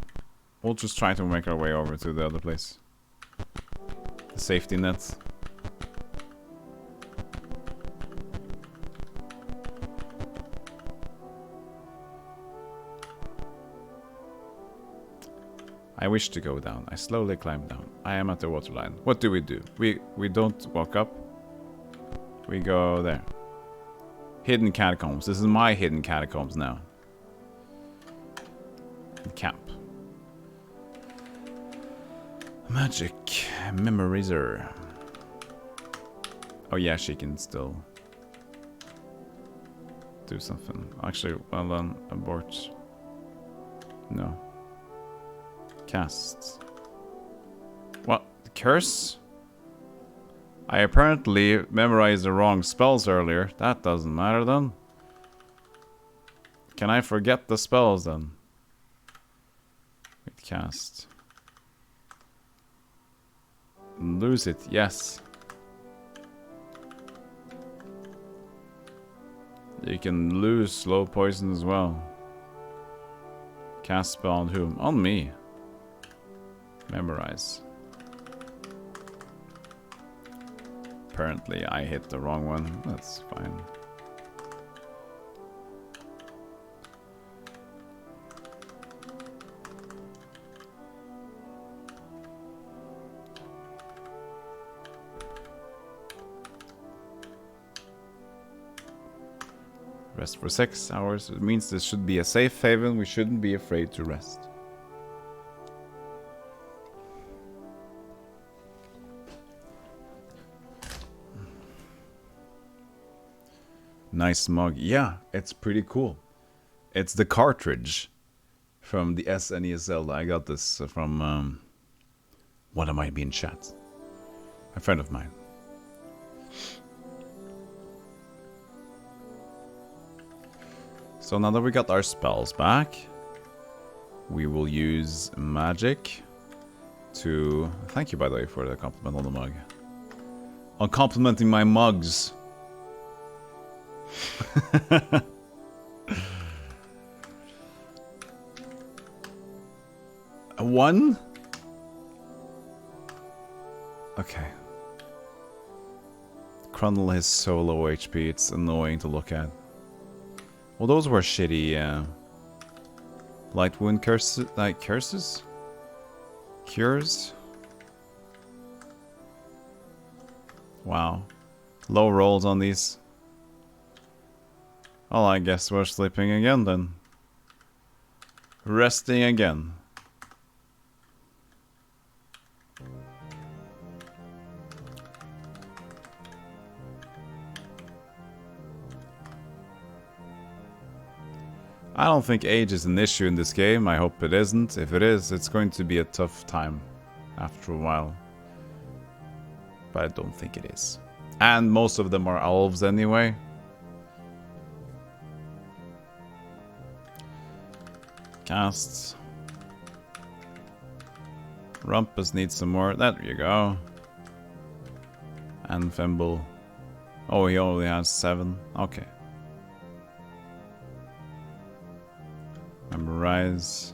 We'll just try to make our way over to the other place. The safety net. I wish to go down. I slowly climb down. I am at the waterline. What do? We don't walk up. We go there. Hidden catacombs. This is my hidden catacombs now. Camp. Magic memorizer. Oh yeah, she can still do something. Actually, well done. Abort. No. Cast. What? Curse? I apparently memorized the wrong spells earlier. That doesn't matter then. Can I forget the spells then? Wait, cast. Lose it, yes. You can lose slow poison as well. Cast spell on whom? On me. Memorize. Apparently I hit the wrong one. That's fine. Rest for 6 hours. It means this should be a safe haven. We shouldn't be afraid to rest. Nice mug. Yeah, it's pretty cool. It's the cartridge from the SNES Zelda. I got this from one of my being chat. A friend of mine. So now that we got our spells back, we will use magic to... Thank you, by the way, for the compliment on the mug. On complimenting my mugs. A 1? Okay. Crundle is so low HP, it's annoying to look at. Well, those were shitty, light wound curses, like curses? Cures? Wow. Low rolls on these. Well, I guess we're sleeping again then. Resting again. I don't think age is an issue in this game. I hope it isn't. If it is, it's going to be a tough time after a while. But I don't think it is. And most of them are elves anyway. Casts. Rumpus needs some more. There you go. And Femble. Oh, he only has 7. Okay. Memorize.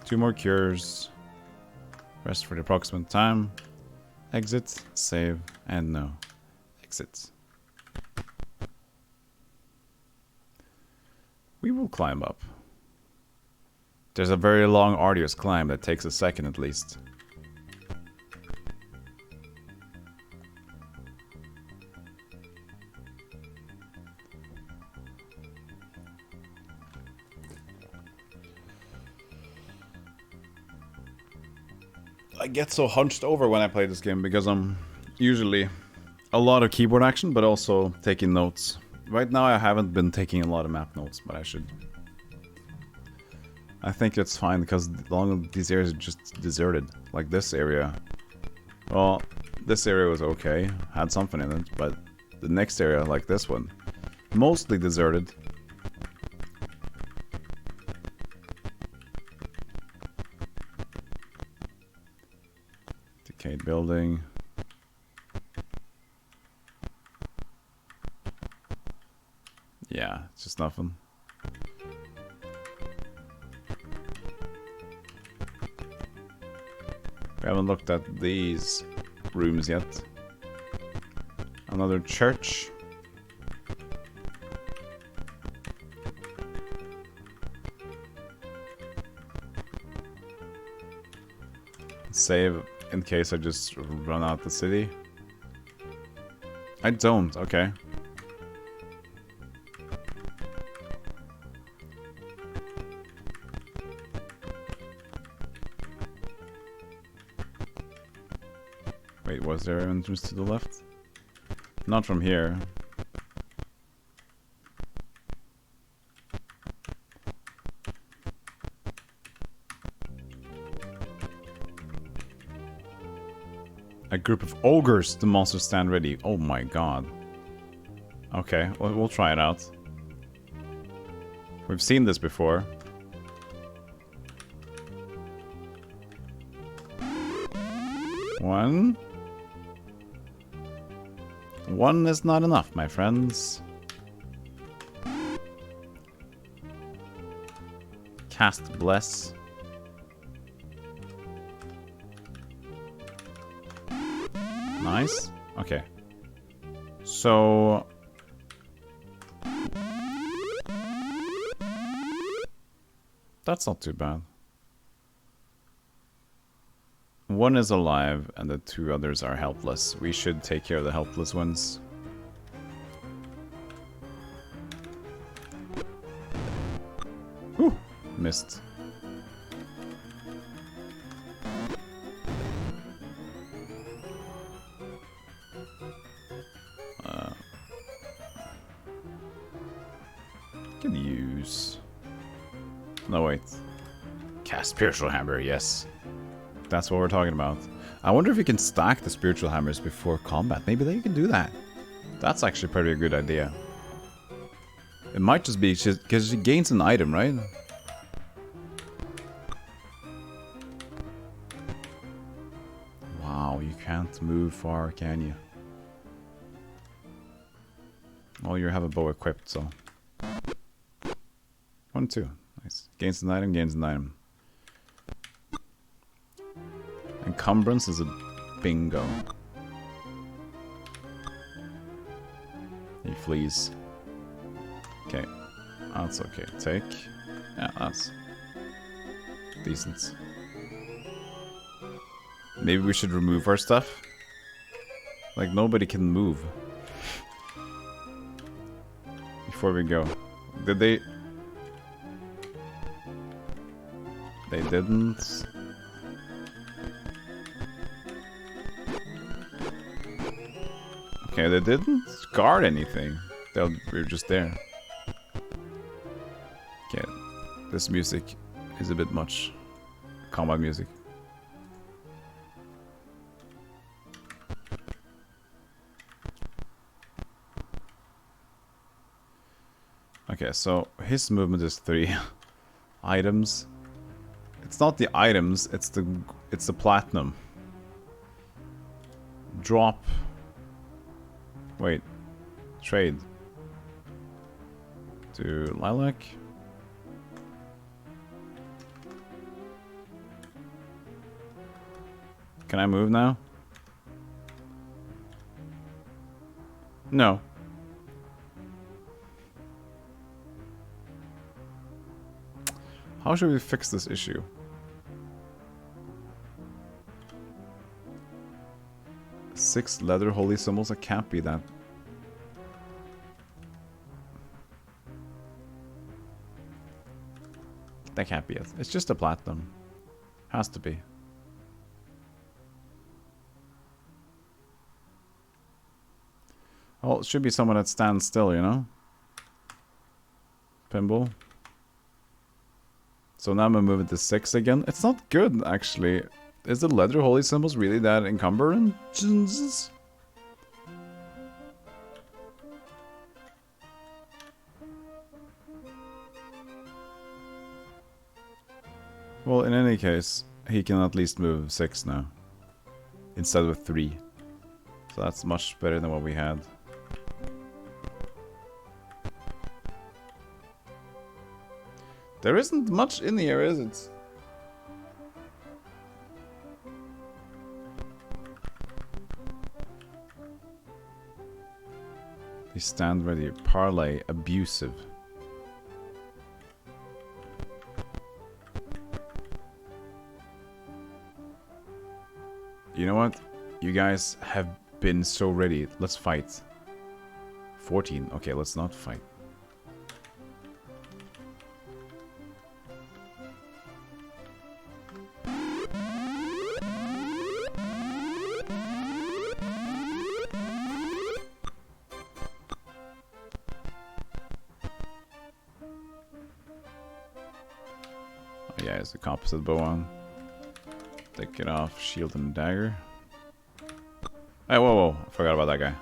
2 more cures. Rest for the approximate time. Exit. Save. And no. Exit. We will climb up. There's a very long, arduous climb that takes a second at least. I get so hunched over when I play this game because I'm usually a lot of keyboard action, but also taking notes. Right now I haven't been taking a lot of map notes, but I should. I think it's fine because long of these areas are just deserted. Like this area. Well, this area was okay, had something in it, but the next area, like this one, mostly deserted. Decayed building. Yeah, it's just nothing. We haven't looked at these rooms yet. Another church. Save in case I just run out the city. I don't, okay. Wait, was there an entrance to the left? Not from here. A group of ogres. The monsters stand ready. Oh my god. Okay, we'll try it out. We've seen this before. One. One is not enough, my friends. Cast Bless. Nice. Okay. So... that's not too bad. One is alive and the two others are helpless. We should take care of the helpless ones. Whew, missed. Can use... no, wait. Cast Spiritual Hammer, yes. That's what we're talking about. I wonder if you can stack the Spiritual Hammers before combat. Maybe they can do that. That's actually probably a good idea. It might just be because she gains an item, right? Wow, you can't move far, can you? Well, you have a bow equipped, so... 1, 2. Nice. Gains an item, gains an item. Encumbrance is a bingo. He flees. Okay. That's okay. Take. Yeah, that's decent. Maybe we should remove our stuff. Like, nobody can move. Before we go. Did they... they didn't... okay, they didn't guard anything. They were just there. Okay, this music is a bit much. Combat music. Okay, so his movement is 3 items. It's not the items, it's the platinum. Drop. Wait. Trade. To Lilac. Can I move now? No. How should we fix this issue? Six leather holy symbols? It can't be that. That can't be it. It's just a platinum. Has to be. Well, it should be someone that stands still, you know? Pinball. So now I'm gonna move it to 6 again. It's not good, actually. Is the leather holy symbols really that encumbrant? Well, in any case, he can at least move 6 now. Instead of 3. So that's much better than what we had. There isn't much in the area, is it? They stand ready. Parlay. Abusive. You know what? You guys have been so ready. Let's fight. 14. Okay, let's not fight. Yeah, it's the composite bow on. Take it off, shield and dagger. Hey, whoa, whoa. I forgot about that guy.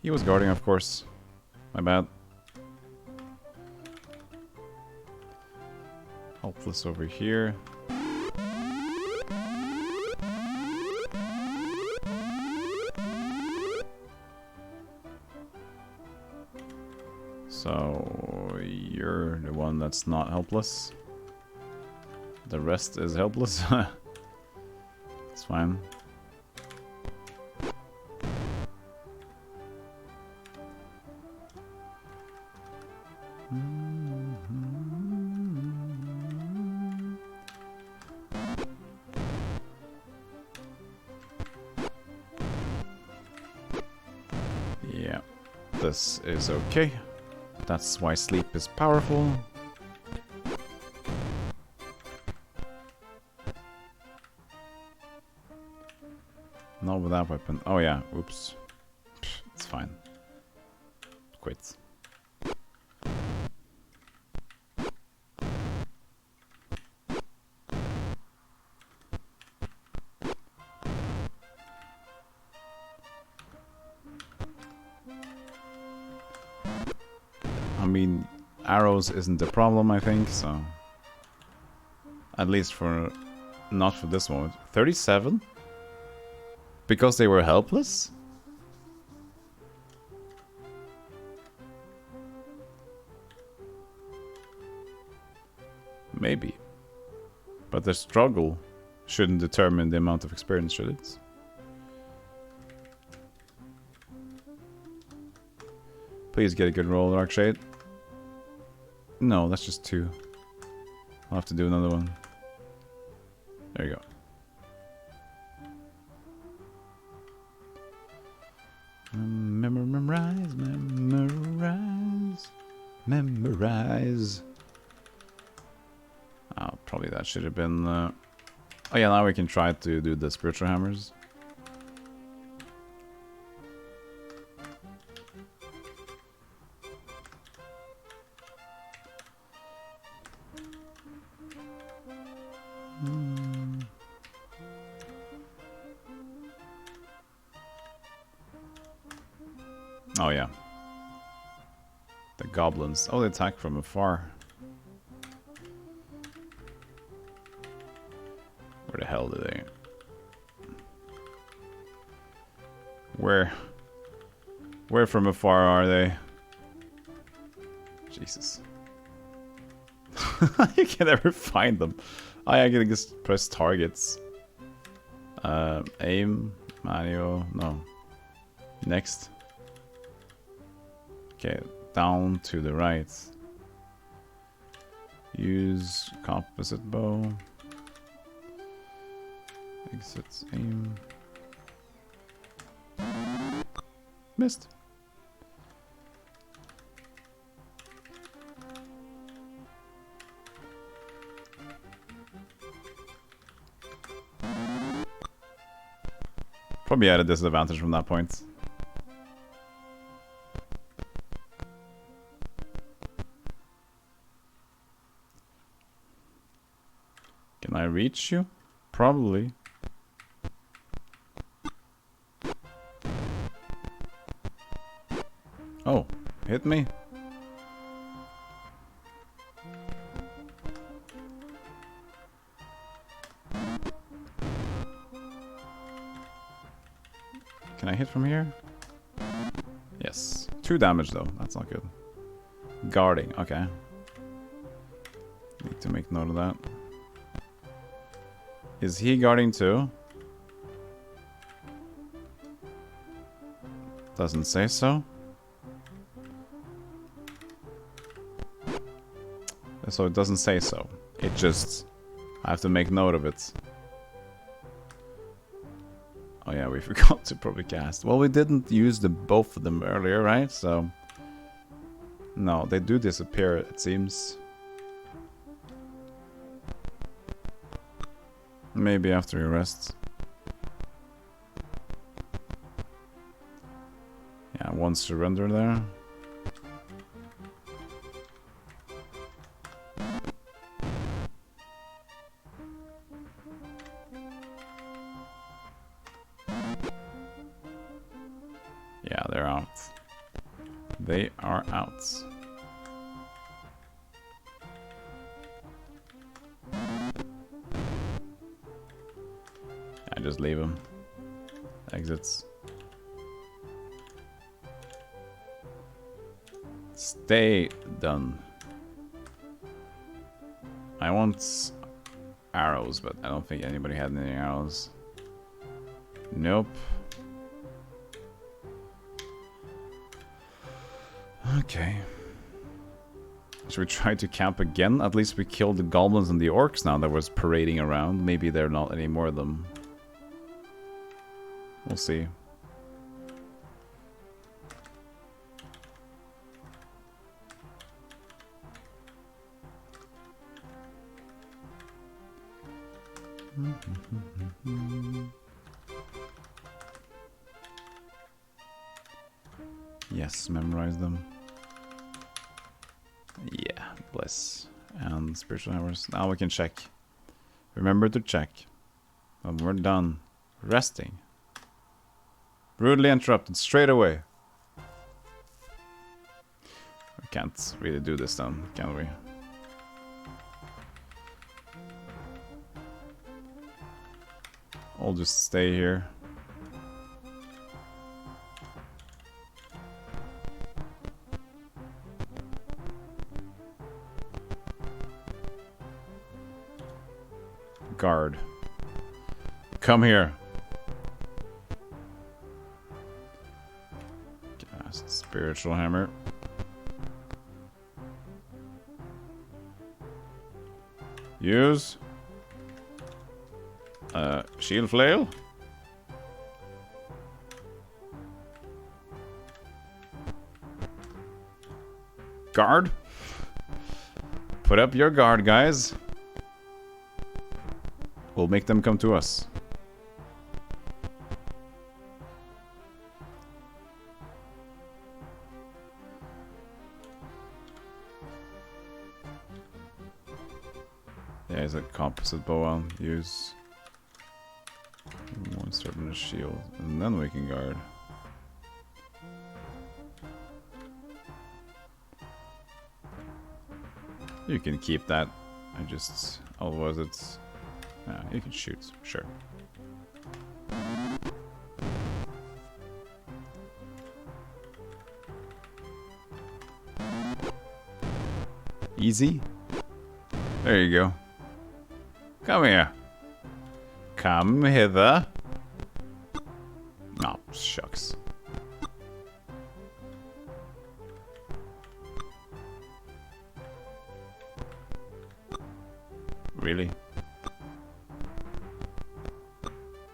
He was guarding, of course. My bad. Helpless over here. So, you're the one that's not helpless. The rest is helpless. It's fine. Yeah, this is okay. That's why sleep is powerful. Not with that weapon. Oh yeah, oops. It's fine. Quit. I mean, arrows isn't the problem, I think, so... At least for... Not for this moment. 37? Because they were helpless? Maybe. But the struggle shouldn't determine the amount of experience, should it? Please get a good roll, Darkshade. No, that's just 2. I'll have to do another one. There you go. Memorize, memorize, memorize. Oh, probably that should have been... Oh yeah, now we can try to do the spiritual hammers. Oh yeah. The goblins. Oh, they attack from afar. Where the hell do they... Where from afar are they? Jesus. You can never find them. I can just press targets. Aim, manual, no. Next. Okay, down to the right. Use composite bow. Exit, aim. Missed. Probably at a disadvantage from that point. Can I reach you? Probably. Oh, hit me. Can I hit from here? Yes. 2 damage though, that's not good. Guarding, okay. Need to make note of that. Is he guarding too? Doesn't say so. So it doesn't say so. It just... I have to make note of it. Oh yeah, we forgot to probably cast. Well, we didn't use both of them earlier, right? So... No, they do disappear, it seems. Maybe after he rests. Yeah, 1 surrender there. They are out. I just leave them. Exits. Stay done. I want arrows, but I don't think anybody had any arrows. Nope. Okay. Should we try to camp again? At least we killed the goblins and the orcs now that was parading around. Maybe there are not any more of them. We'll see. Yes, memorize them. Yeah, bliss. And spiritual hours. Now we can check. Remember to check. When we're done resting. Rudely interrupted straight away. We can't really do this then, can we? I'll just stay here. Guard. Come here. Cast spiritual hammer. Use. Shield flail. Guard. Put up your guard, guys. We'll make them come to us. Yeah, it's a composite bow on. Use one sword and a shield, and then we can guard. You can keep that. Otherwise it's... you can shoot, sure. Easy. There you go. Come here. Come hither. Oh, shucks. Really?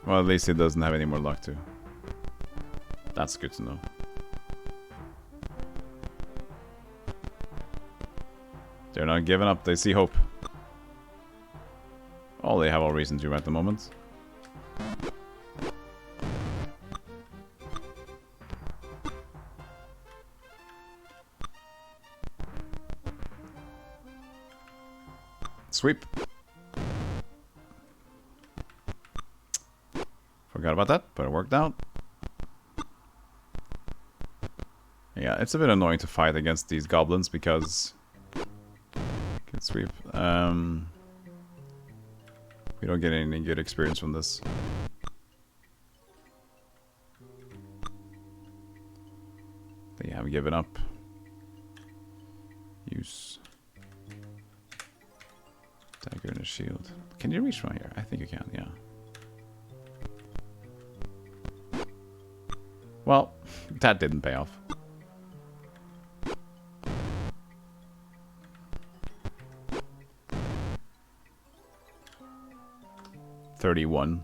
Well, at least it doesn't have any more luck too. That's good to know. They're not giving up, they see hope. Oh, they have all reason to at the moment. Sweep. Forgot about that, but it worked out. Yeah, it's a bit annoying to fight against these goblins because... Good sweep. We don't get any good experience from this. They have given up. Use. Dagger and a shield. Can you reach from here? I think you can, yeah. Well, that didn't pay off. $31.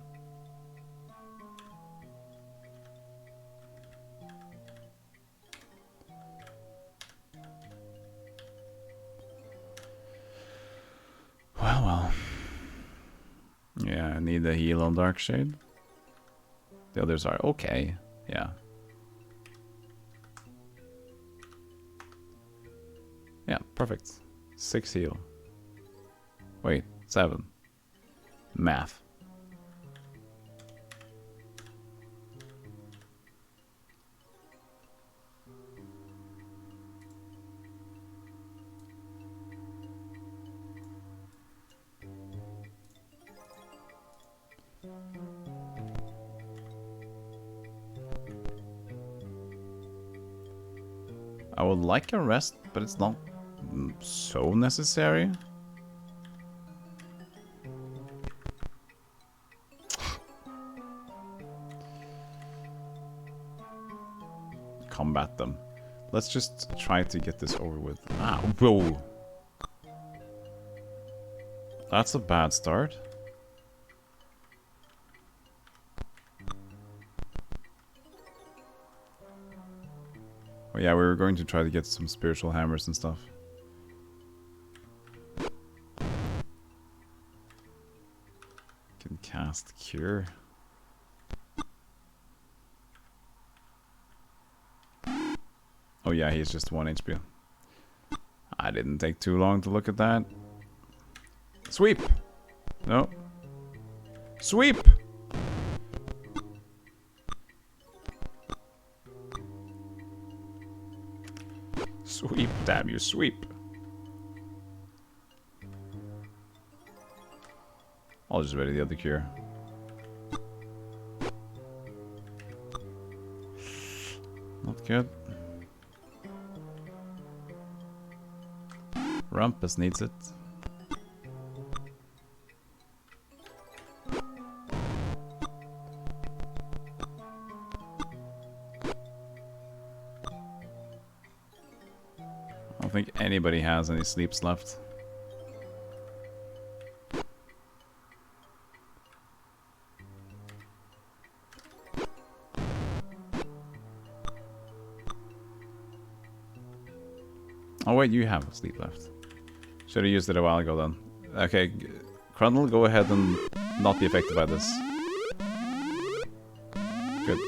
Well. Yeah, I need the heal on Dark Shade. The others are okay. Yeah. Yeah, perfect. 6 heal. Wait, 7. Math. I would like a rest, but it's not so necessary. Combat them. Let's just try to get this over with. Ah, whoa. That's a bad start. Oh yeah, we were going to try to get some spiritual hammers and stuff. Can cast Cure. Oh yeah, he's just 1 HP. I didn't take too long to look at that. Sweep! No. Sweep! Sweep, damn you, sweep. I'll just ready the other cure. Not good. Rumpus needs it. I don't think anybody has any sleeps left. Oh wait, you have a sleep left. Should have used it a while ago then. Okay, Crundle, go ahead and not be affected by this. Good.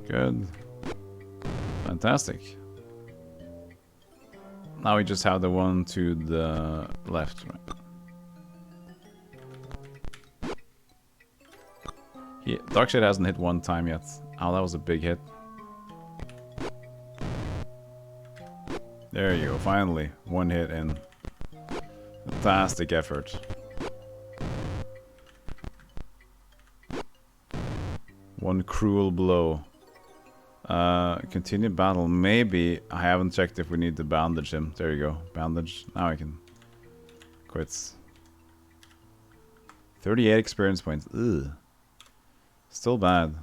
Good. Fantastic. Now we just have the one to the left, right? Darkshade hasn't hit one time yet. Oh, that was a big hit. There you go, finally. One hit in. Fantastic effort. One cruel blow. Continue battle. Maybe. I haven't checked if we need to bandage him. There you go. Bandage. Now I can quit. 38 experience points. Ugh. Still bad.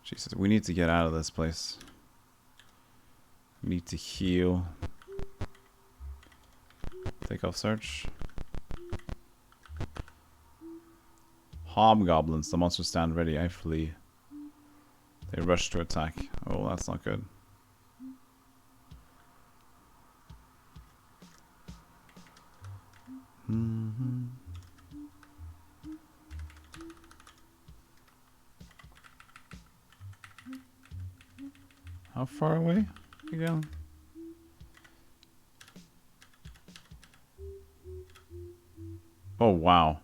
Jesus, we need to get out of this place. We need to heal. Take off search. Hobgoblins, the monsters stand ready, I flee. They rush to attack. Oh, that's not good. How far away again? Oh, wow.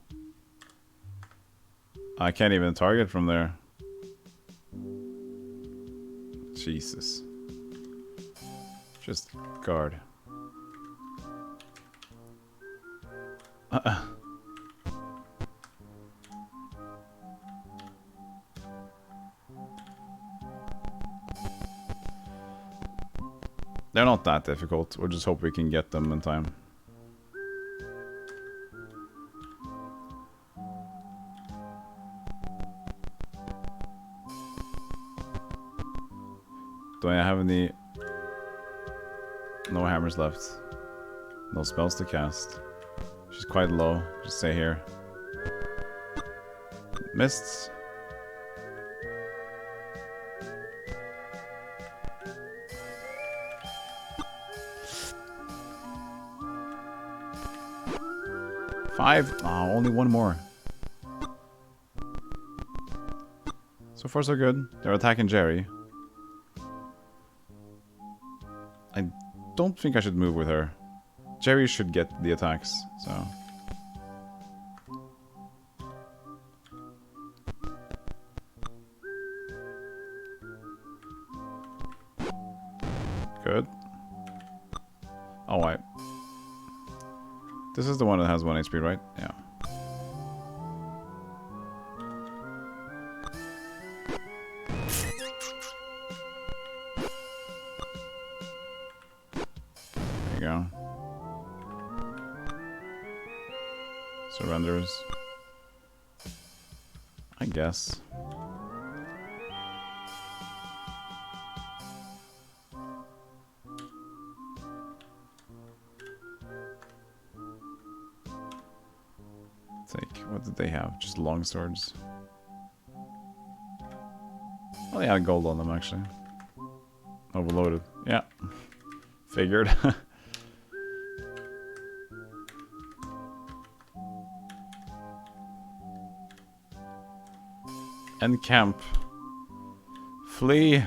I can't even target from there. Jesus. Just guard. They're not that difficult. We'll just hope we can get them in time. Do I have any... No hammers left. No spells to cast. She's quite low. Just stay here. Missed. Five. Oh, only one more. So far so good. They're attacking Jerry. I don't think I should move with her. Jerry should get the attacks, so... Oh, wait. This is the one that has 1 HP, right? Yeah. There you go. Surrenders. I guess. Take, what did they have? Just long swords. Oh, they had gold on them, actually. Overloaded. Yeah. Figured. End camp. Flee.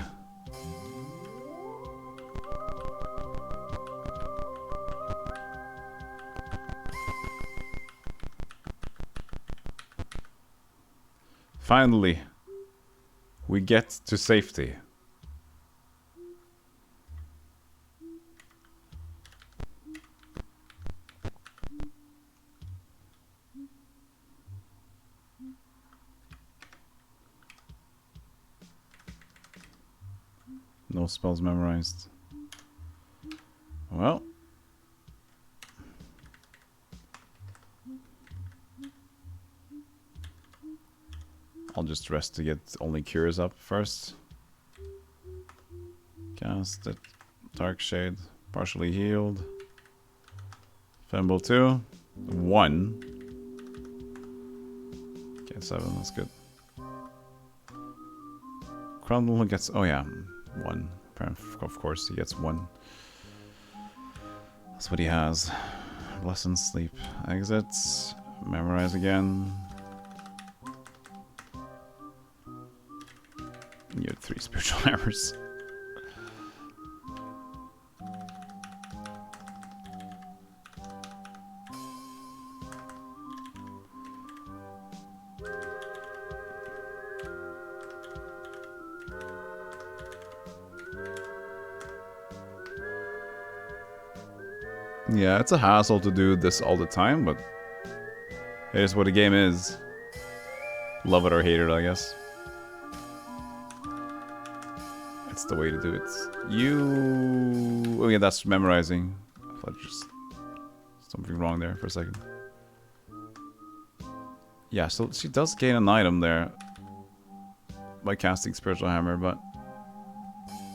Finally, we get to safety. No spells memorized. Well. I'll just rest to get only cures up first. Cast it. Dark Shade. Partially healed. Fimble 2. 1. Okay, 7. That's good. Crumble gets... Oh yeah. 1. Of course, he gets 1. That's what he has. Bless and sleep. Exits. Memorize again. You have 3 spiritual hammers. Yeah, it's a hassle to do this all the time, but it is what the game is. Love it or hate it, I guess. It's the way to do it. Oh yeah, that's memorizing. I thought just something wrong there for a second. Yeah, so she does gain an item there by casting Spiritual Hammer, but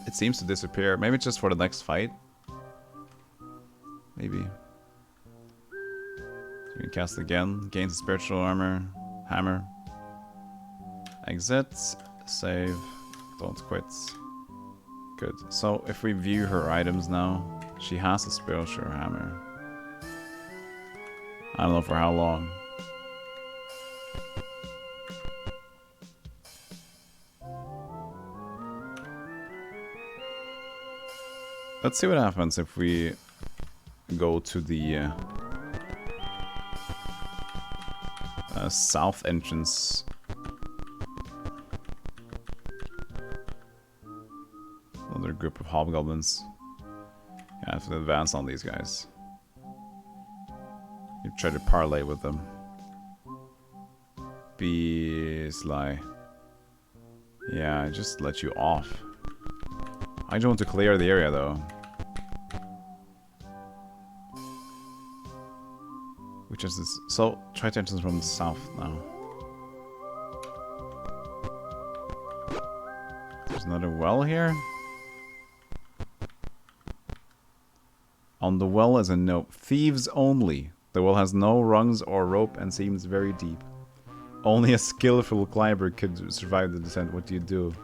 it seems to disappear. Maybe it's just for the next fight. Maybe. So you can cast again. Gains a Spiritual Hammer. Exit. Save. Don't quit. Good. So if we view her items now, she has a Spiritual Hammer. I don't know for how long. Let's see what happens if we go to the south entrance. Another group of hobgoblins. Yeah, I have to advance on these guys. You try to parlay with them. Be sly. Yeah, I just let you off. I don't want to clear the area though. Which is this? So try to enter from the south now. There's another well here. On the well is a note. Thieves only. The well has no rungs or rope and seems very deep. Only a skillful climber could survive the descent. What do you do?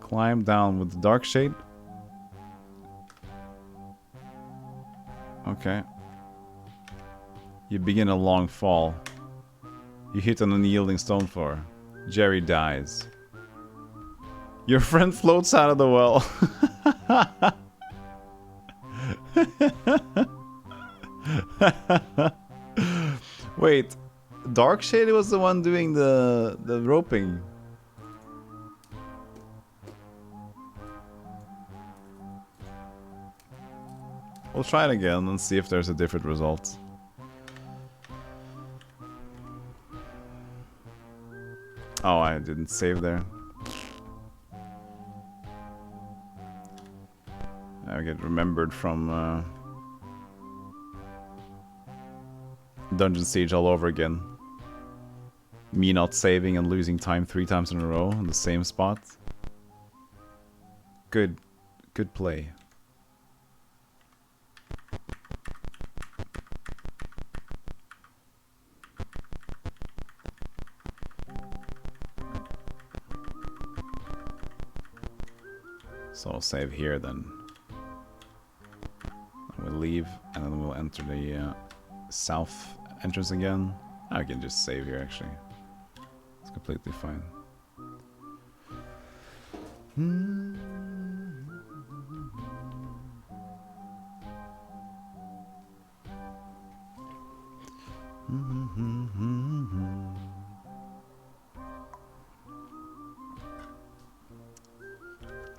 Climb down with the dark shade. Okay. You begin a long fall. You hit an unyielding stone floor. Jerry dies. Your friend floats out of the well. Wait, Darkshade was the one doing the roping. We'll try it again and see if there's a different result. Oh, I didn't save there. I get remembered from Dungeon Siege all over again. Me not saving and losing time 3 times in a row in the same spot. Good play. So I'll save here then. We'll leave and then we'll enter the south entrance again. I can just save here actually. It's completely fine.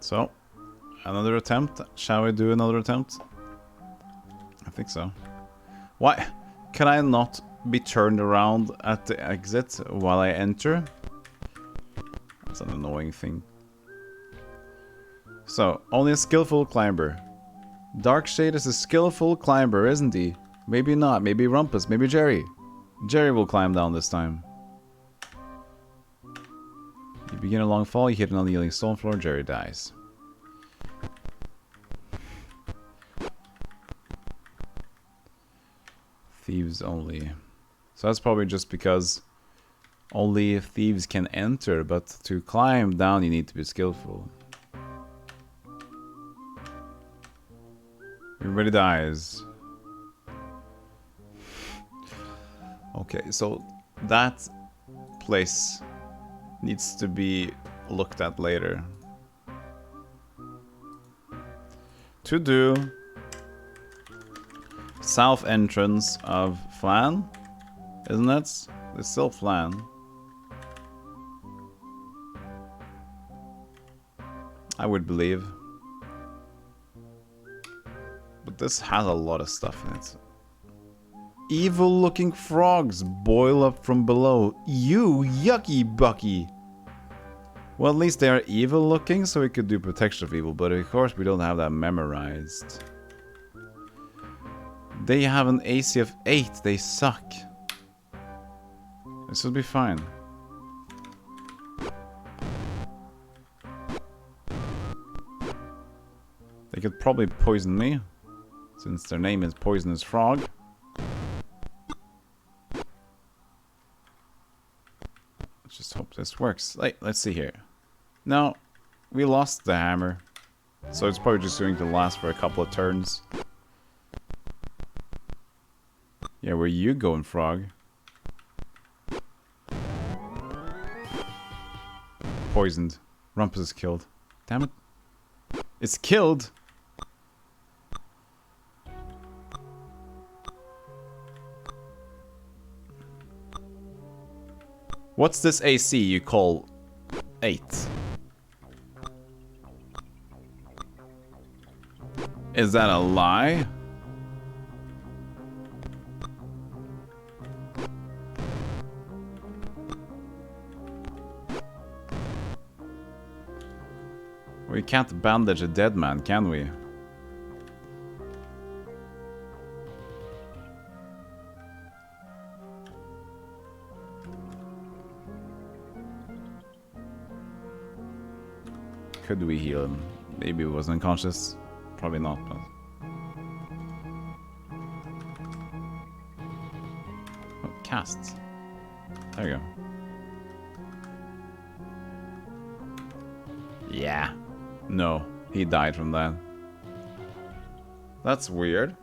So, another attempt. Shall we do another attempt? I think so. Why? Can I not be turned around at the exit while I enter? That's an annoying thing. So, only a skillful climber. Darkshade is a skillful climber, isn't he? Maybe not. Maybe Rumpus. Maybe Jerry. Jerry will climb down this time. You begin a long fall, you hit an unyielding stone floor, Jerry dies. Thieves only. So that's probably just because only thieves can enter, but to climb down you need to be skillful. Everybody dies. Okay, so that place needs to be looked at later. To do south entrance of Flan, isn't it? It's still Flan. I would believe. But this has a lot of stuff in it. Evil looking frogs boil up from below. You yucky bucky. Well, at least they are evil looking, so we could do protection of evil, but of course we don't have that memorized. They have an AC of 8, they suck. This will be fine. They could probably poison me, since their name is Poisonous Frog. Let's just hope this works. Let's see here. No, we lost the hammer. So it's probably just going to last for a couple of turns. Yeah, where you going, frog? Poisoned. Rumpus is killed. Damn it. It's killed! What's this AC you call 8? Is that a lie? We can't bandage a dead man, can we? Could we heal him? Maybe he was unconscious. Probably not, but... Oh, cast. There you go. Yeah. No, he died from that. That's weird.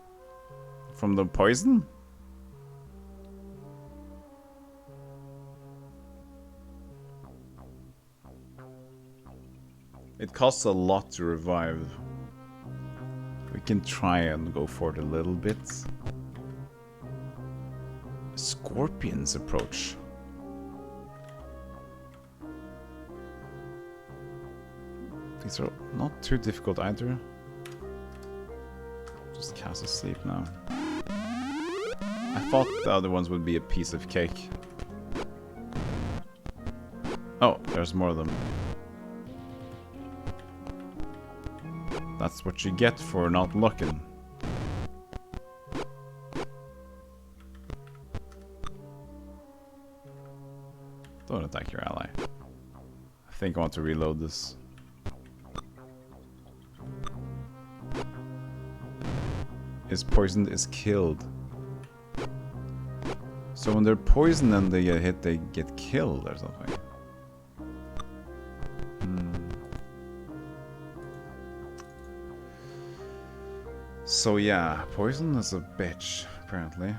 From the poison? It costs a lot to revive. We can try and go for it a little bit. Scorpion's approach. These are not too difficult either. Just cast asleep now. I thought the other ones would be a piece of cake. Oh, there's more of them. That's what you get for not looking. Don't attack your ally. I think I want to reload this. Is poisoned, is killed. So when they're poisoned and they get hit, they get killed or something. So yeah, poison is a bitch, apparently.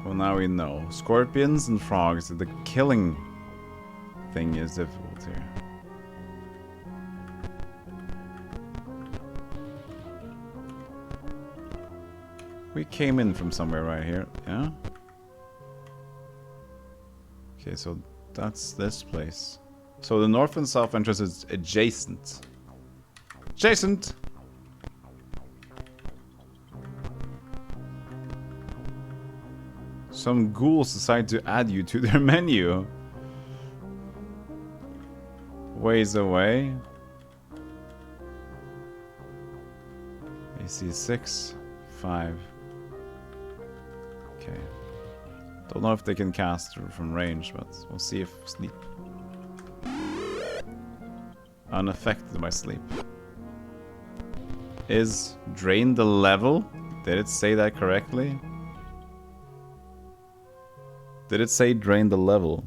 Well, now we know. Scorpions and frogs, the killing thing is difficult here. We came in from somewhere right here, yeah? Okay, so that's this place. So the north and south entrance is adjacent. Adjacent! Some ghouls decide to add you to their menu. Ways away. AC 6, 5. Okay. Don't know if they can cast from range, but we'll see if sleep. Unaffected by sleep. Is drain the level? Did it say that correctly? Did it say drain the level?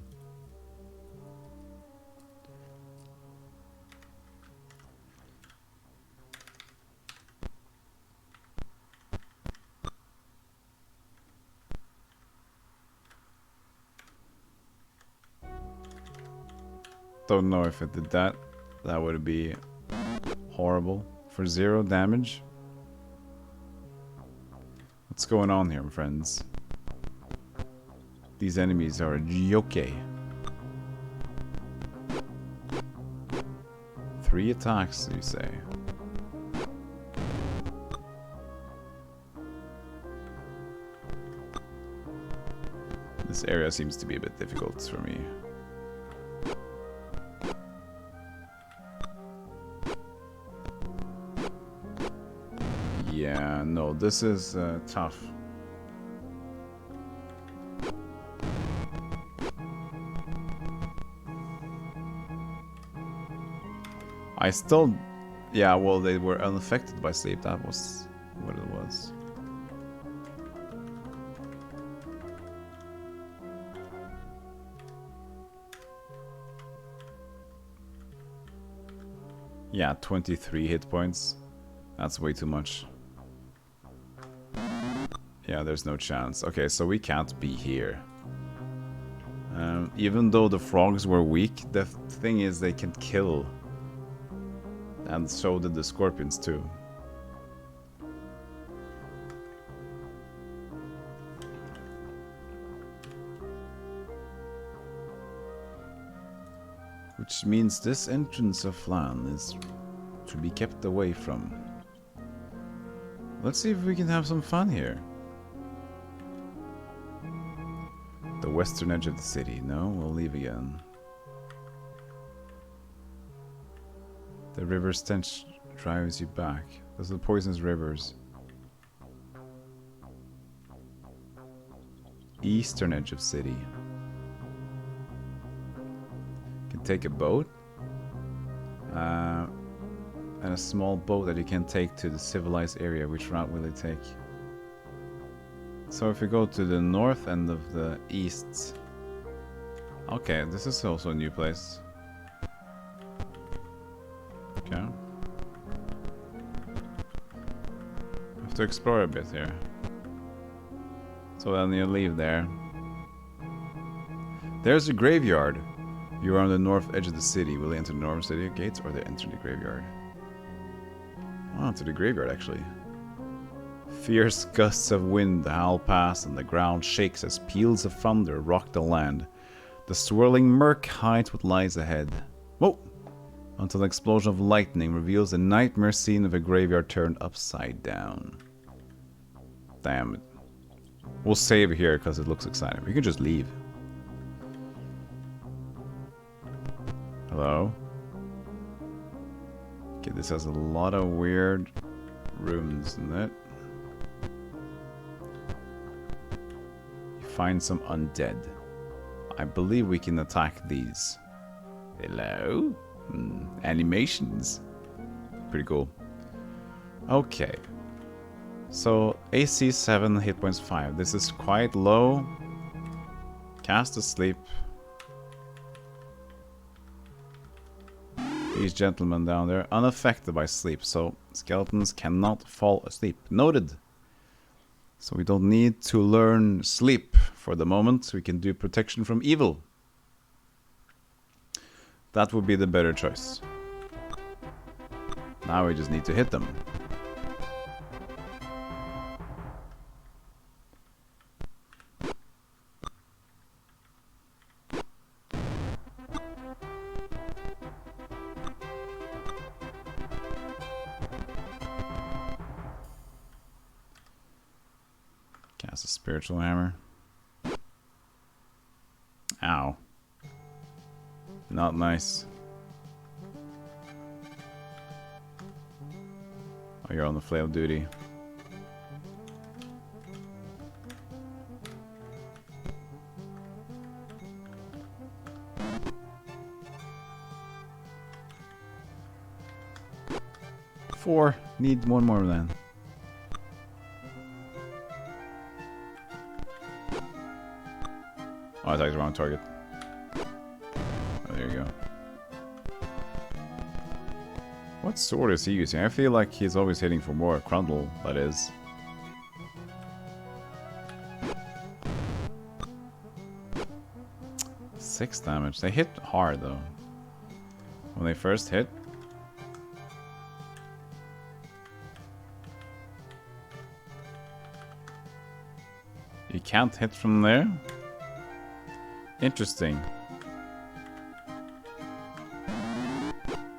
Don't know if it did that. That would be horrible. For 0 damage. What's going on here, my friends? These enemies are a joke. 3 attacks, you say? This area seems to be a bit difficult for me. Yeah, no, this is tough. I still... Yeah, well, they were unaffected by sleep. That was what it was. Yeah, 23 hit points. That's way too much. Yeah, there's no chance. Okay, so we can't be here. Even though the frogs were weak, the thing is they can kill. And so did the scorpions too. Which means this entrance of Lan is to be kept away from. Let's see if we can have some fun here. The western edge of the city. No, we'll leave again. The river's stench drives you back. Those are the poisonous rivers. Eastern edge of city. You can take a boat. And a small boat that you can take to the civilized area. Which route will it take? So if you go to the north end of the east... Okay, this is also a new place. Okay. Have to explore a bit here. So then you leave there. There's a graveyard. You are on the north edge of the city. Will they enter the northern city gates or they enter the graveyard? Oh, to the graveyard actually. Fierce gusts of wind howl past, and the ground shakes as peals of thunder rock the land. The swirling murk hides what lies ahead. Whoa! Until an explosion of lightning reveals a nightmare scene of a graveyard turned upside down. Damn it. We'll save here because it looks exciting. We can just leave. Hello? Okay, this has a lot of weird rooms in it. You find some undead. I believe we can attack these. Hello? Animations. Pretty cool. Okay. So, AC 7, hit points 5. This is quite low. Cast asleep. These gentlemen down there, unaffected by sleep, so skeletons cannot fall asleep. Noted. So we don't need to learn sleep for the moment. We can do protection from evil. That would be the better choice. Now we just need to hit them. Cast a spiritual hammer. Ow. Not nice. Oh, you're on the flail duty. Four. Need one more then. Oh, I attacked the wrong target. Oh, there you go. What sword is he using? I feel like he's always hitting for more. Crundle, that is. Six damage. They hit hard though. When they first hit. You can't hit from there? Interesting.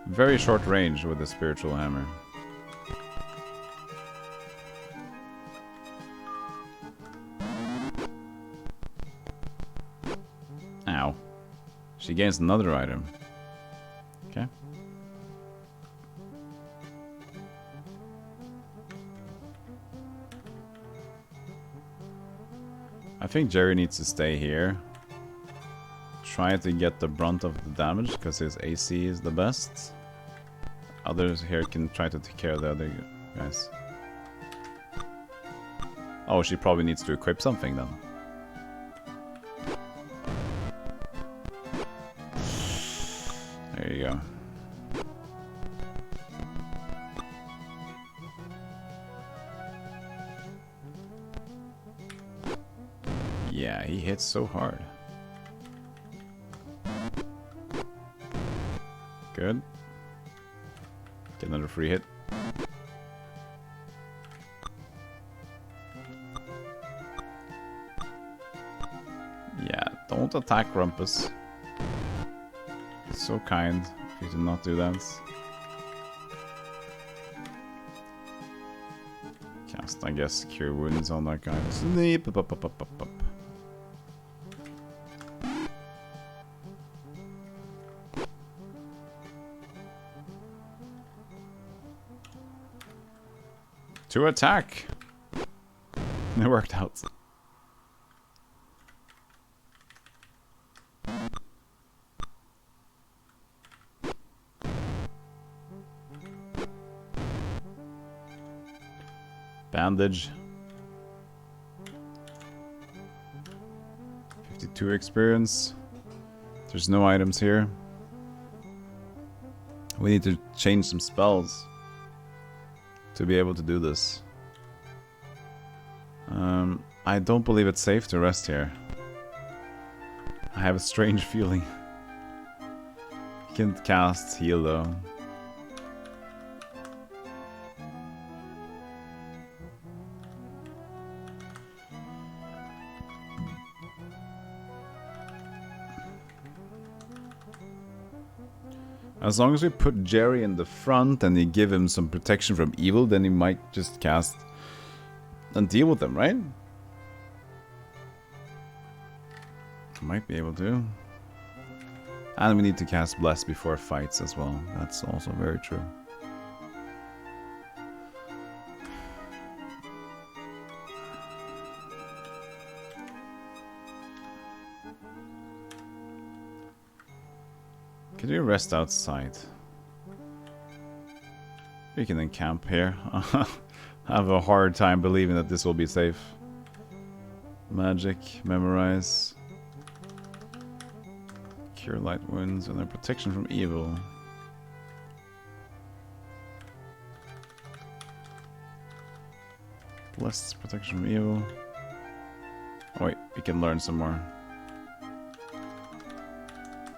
Very short range with the spiritual hammer. Ow. She gains another item. Okay. I think Jerry needs to stay here. Try to get the brunt of the damage because his AC is the best. Others here can try to take care of the other guys. Oh, she probably needs to equip something then. There you go. Yeah, he hits so hard. Good. Get another free hit. Yeah, don't attack Rumpus. It's so kind if you do not do that. Cast, I guess, cure wounds on that guy. Sleep. Up. To attack! It worked out. Bandage. 52 experience. There's no items here. We need to change some spells to be able to do this. I don't believe it's safe to rest here. I have a strange feeling. You can cast heal though. As long as we put Jerry in the front and you give him some protection from evil, then he might just cast and deal with them, right? Might be able to. And we need to cast Bless before fights as well. That's also very true. Can you rest outside? We can encamp here. I have a hard time believing that this will be safe. Magic, memorize. Cure light wounds and their protection from evil. Bless protection from evil. Oh wait, we can learn some more.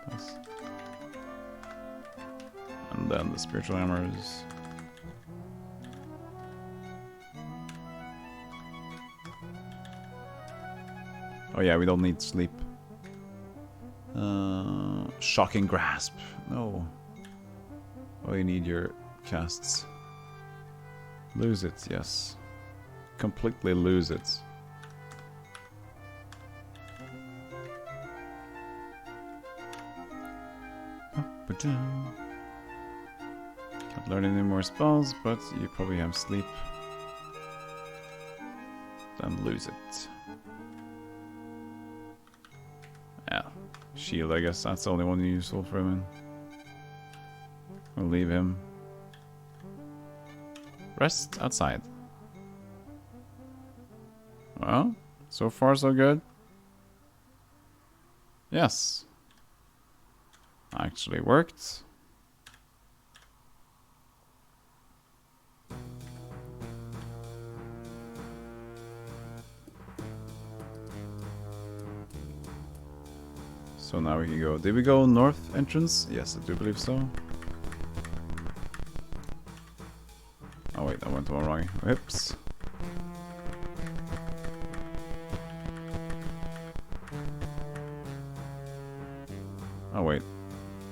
Nice. And then the spiritual hammers. Oh yeah, we don't need sleep. Shocking grasp. No. Oh, you need your casts. Lose it, yes. Completely lose it. Can't learn any more spells, but you probably have sleep. Then lose it. Yeah. Shield, I guess that's the only one useful for him. We'll leave him. Rest outside. Well, so far so good. Yes. Actually worked. So now we can go. Did we go north entrance? Yes, I do believe so. Oh wait, I went the wrong way. Whoops. Oh wait.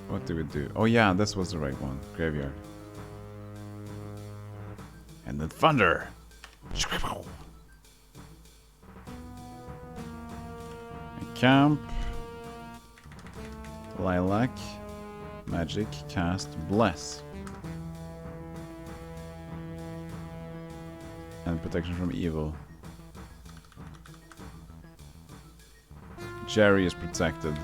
What did we do? Oh yeah, this was the right one. Graveyard. And then thunder! Camp. Lilac. Magic. Cast. Bless. And protection from evil. Jerry is protected.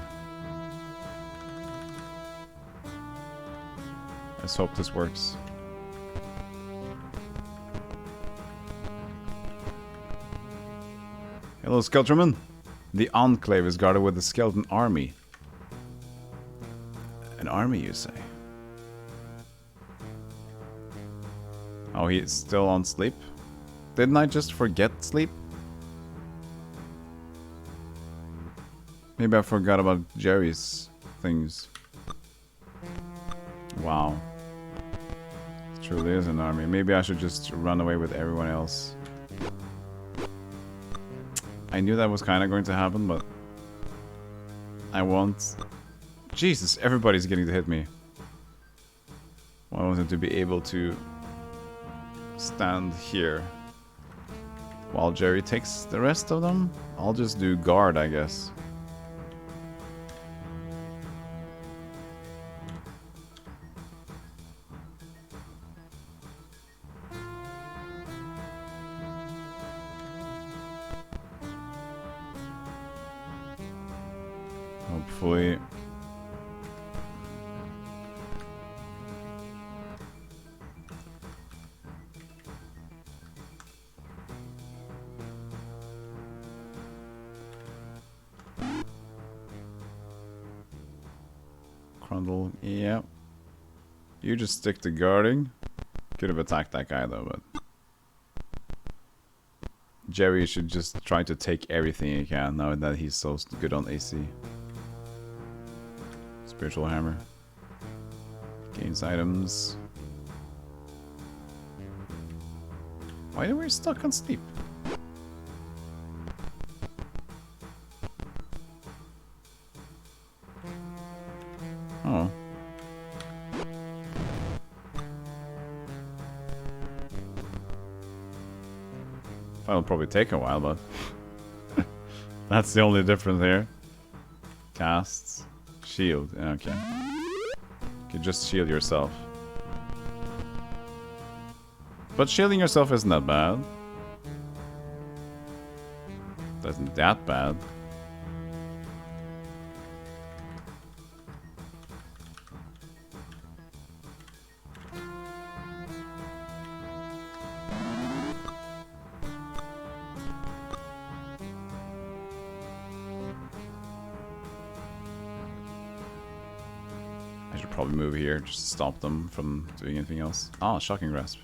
Let's hope this works. Hello, Skeletonman. The Enclave is guarded with a skeleton army. An army, you say? Oh, he's still on sleep? Didn't I just forget sleep? Maybe I forgot about Jerry's things. Wow. It truly is an army. Maybe I should just run away with everyone else. I knew that was kind of going to happen, but I won't. Jesus, everybody's getting to hit me. Well, I wanted to be able to stand here while Jerry takes the rest of them. I'll just do guard, I guess. Hopefully. Crundle, yeah. You just stick to guarding. Could have attacked that guy though, but Jerry should just try to take everything he can now that he's so good on AC. Spiritual hammer. Gains items. Why are we stuck on sleep? Oh. Well, it'll probably take a while, but that's the only difference here. Casts. Shield. Okay. You can just shield yourself. But shielding yourself isn't that bad. Isn't that bad. I should probably move here just to stop them from doing anything else. Ah, shocking grasp.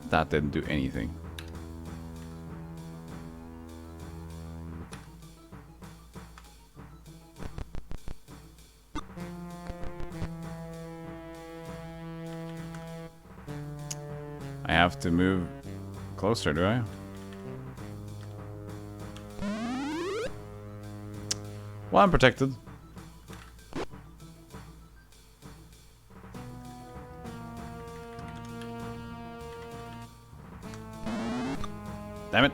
That didn't do anything. I have to move closer, do I? Well, I'm protected. Damn it.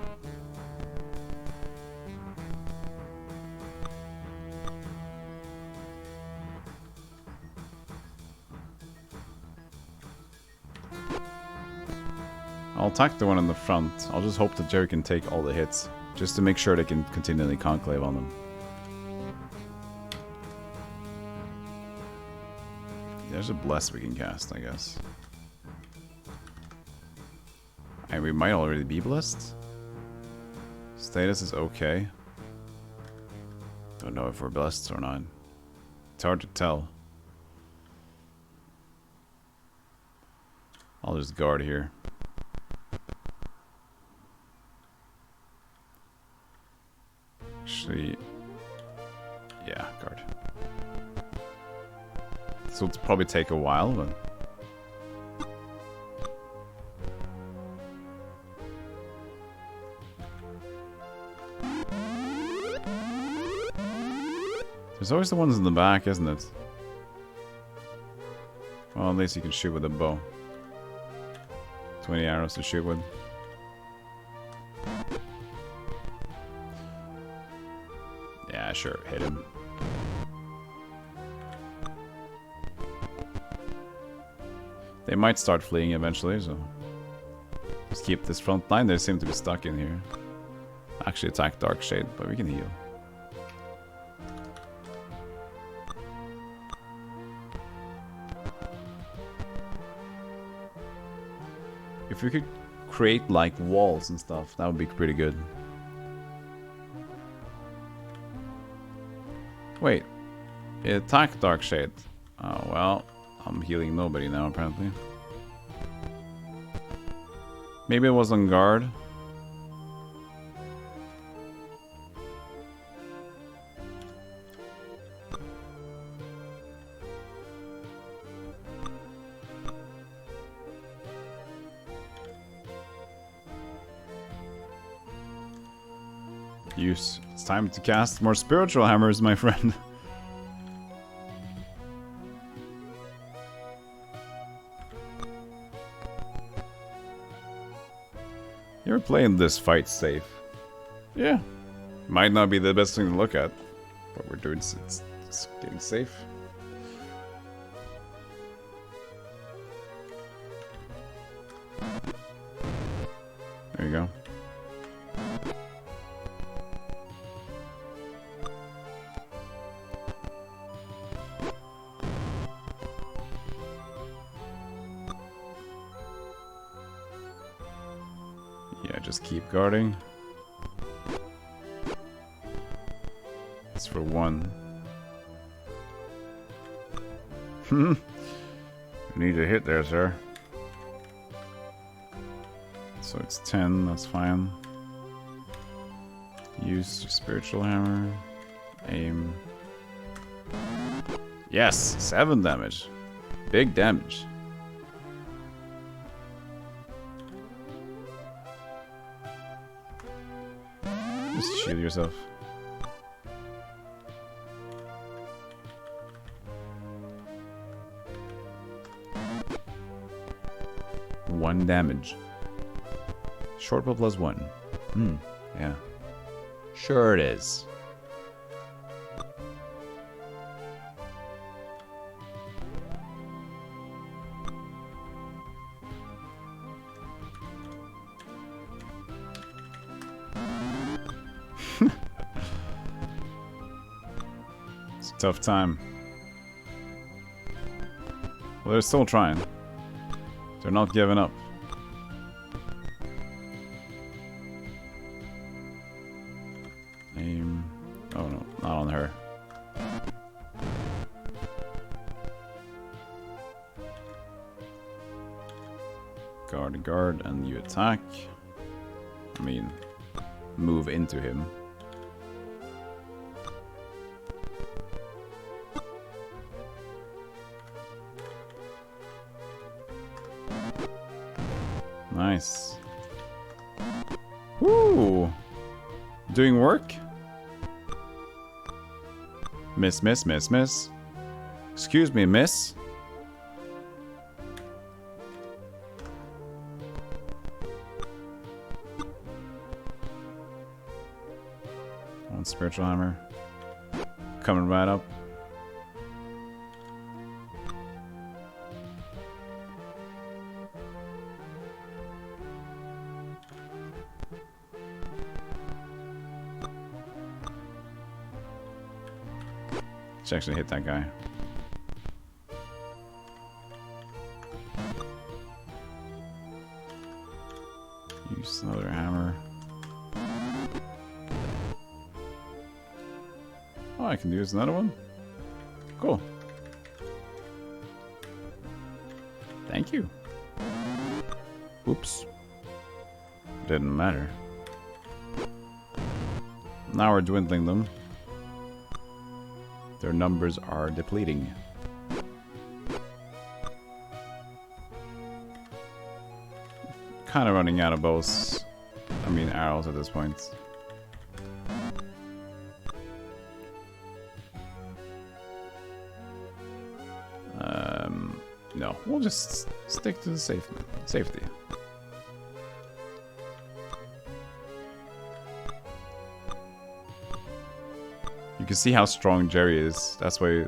I'll attack the one in the front. I'll just hope that Jerry can take all the hits, just to make sure they can continually conclave on them. There's a bless we can cast, I guess. And we might already be blessed. Status is okay. Don't know if we're blessed or not. It's hard to tell. I'll just guard here. Actually, yeah, guard. This will probably take a while, but... There's always the ones in the back, isn't it? Well, at least you can shoot with a bow. 20 arrows to shoot with. Yeah, sure, hit him. They might start fleeing eventually, so... Just keep this front line. They seem to be stuck in here. Actually attack Dark Shade, but we can heal. If we could create like walls and stuff, that would be pretty good. Wait, it attacked Dark Shade. Oh well, I'm healing nobody now apparently. Maybe it was on guard. Use. It's time to cast more spiritual hammers, my friend. You're playing this fight safe. Yeah. Might not be the best thing to look at, but we're doing it's getting safe. There you go. Yeah, just keep guarding. It's for one. You need a hit there, sir. So it's 10, that's fine. Use your spiritual hammer. Aim. Yes! 7 damage. Big damage. Just shield yourself. damage. Short bow +1. Yeah. Sure it is. It's a tough time. Well, they're still trying. They're not giving up. Aim. Oh no, not on her. Guard, and you attack. I mean, move into him. Nice. Woo! Doing work? Miss. Excuse me, miss. One spiritual hammer. Coming right up. Let's actually hit that guy. Use another hammer. Oh, I can use another one? Cool. Thank you. Oops. Didn't matter. Now we're dwindling them. Their numbers are depleting. Kind of running out of bows. I mean arrows at this point. No, we'll just stick to the safety. You can see how strong Jerry is. That's why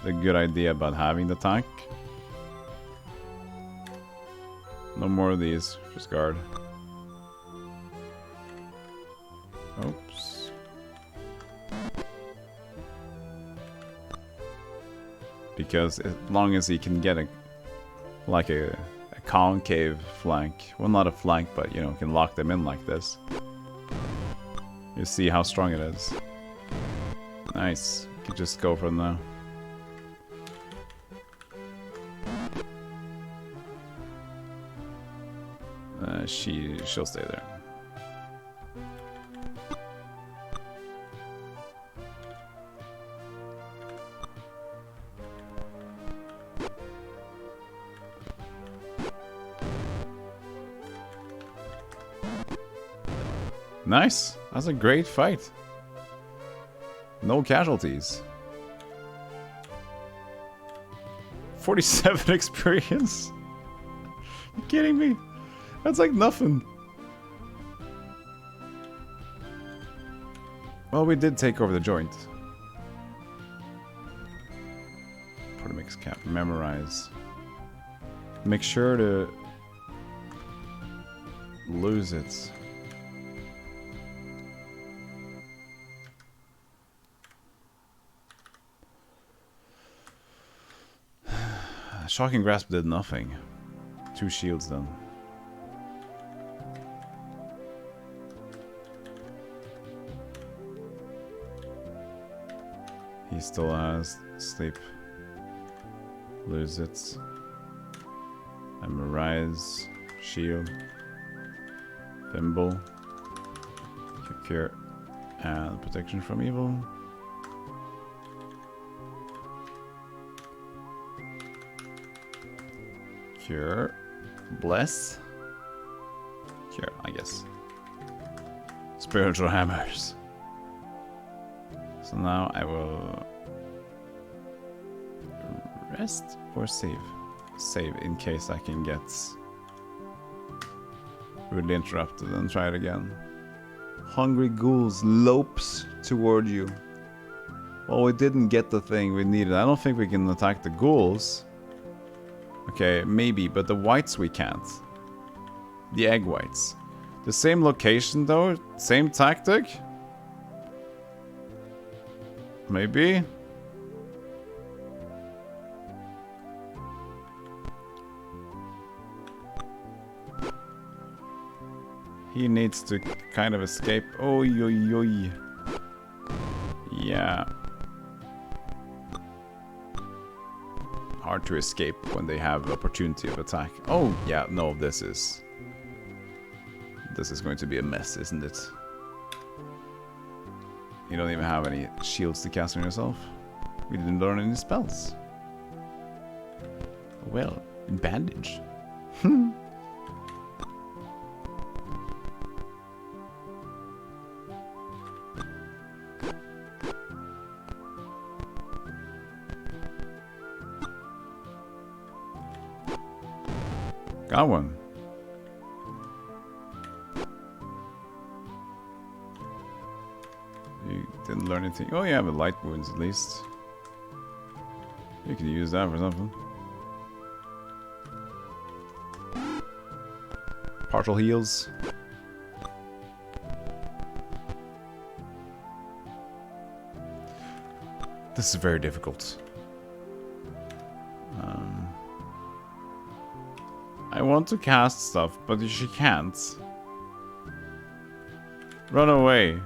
the good idea about having the tank. No more of these. Just guard. Oops. Because as long as he can get a concave flank. Well, not a flank, but you know, can lock them in like this. You see how strong it is. Nice. You can just go from there. She'll stay there. Nice. That's a great fight. No casualties. 47 experience? You kidding me? That's like nothing. Well, we did take over the joint. Put a mix cap. Memorize. Make sure to lose it. Shocking Grasp did nothing. 2 shields then. He still has sleep. Lose it. Memorize. Shield. Thimble. Cure. And protection from evil. Cure. Bless. Cure, I guess. Spiritual hammers. So now I will rest or save. Save in case I can get Rudely interrupted and try it again. Hungry ghouls lopes toward you. Well, we didn't get the thing we needed. I don't think we can attack the ghouls. Okay, maybe, but the whites we can't. The egg whites. The same location though? Same tactic? Maybe? He needs to kind of escape. Oh, yo. Yeah. Hard to escape when they have opportunity of attack. Oh, yeah, no, this is going to be a mess, isn't it? You don't even have any shields to cast on yourself. We didn't learn any spells. Well, bandage. Got one. You didn't learn anything. Oh, you have a light wounds at least. You could use that for something. Partial heals. This is very difficult. I want to cast stuff, but she can't. Run away.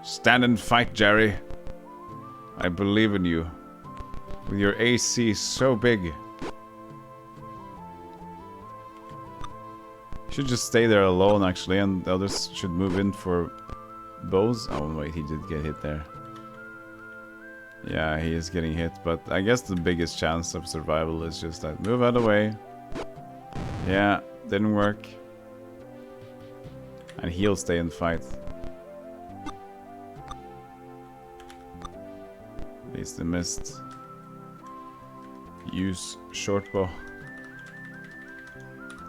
Stand and fight, Jerry. I believe in you. With your AC so big. You should just stay there alone, actually, and the others should move in for bows. Oh, wait, he did get hit there. Yeah, he is getting hit, but I guess the biggest chance of survival is just that. Move out of the way. Yeah, didn't work. And he'll stay and fight. At least they missed. Use short bow.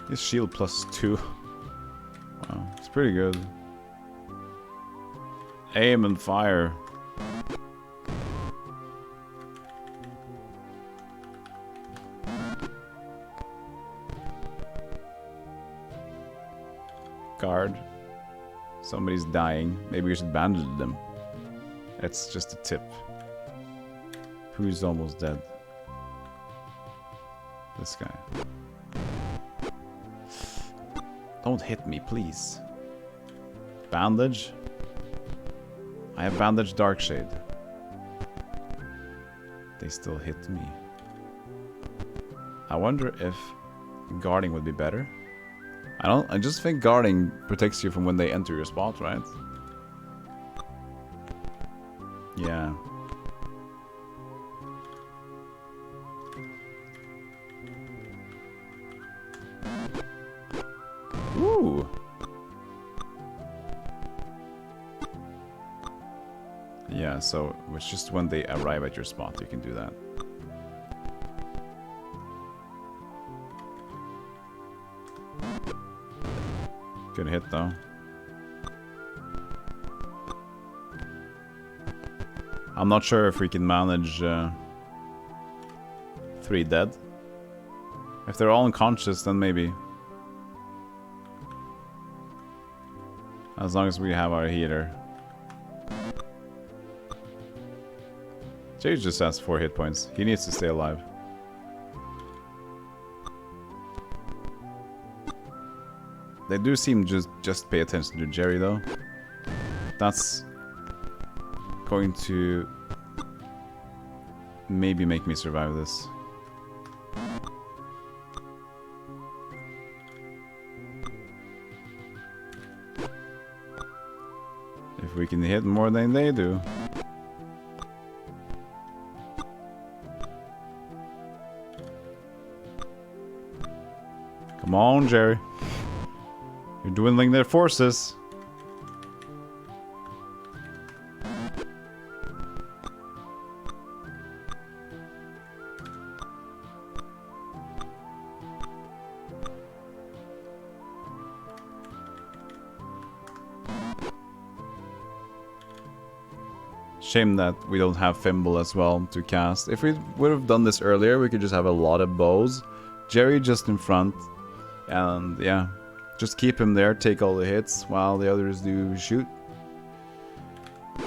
His shield +2. Wow, it's pretty good. Aim and fire. Guard. Somebody's dying. Maybe we should bandage them. That's just a tip. Who's almost dead? This guy. Don't hit me, please. Bandage. I have bandage Darkshade. They still hit me. I wonder if guarding would be better. I just think guarding protects you from when they enter your spot, right? Yeah. Ooh. Yeah, so it's just when they arrive at your spot you can do that. Good hit though. I'm not sure if we can manage 3 dead. If they're all unconscious, then maybe. As long as we have our healer. Jay just has 4 hit points. He needs to stay alive. They do seem just pay attention to Jerry though. That's going to maybe make me survive this. If we can hit more than they do. Come on, Jerry. You're dwindling their forces. Shame that we don't have Fimble as well to cast. If we would have done this earlier, we could just have a lot of bows. Jerry just in front. And yeah, just keep him there, take all the hits while the others do shoot.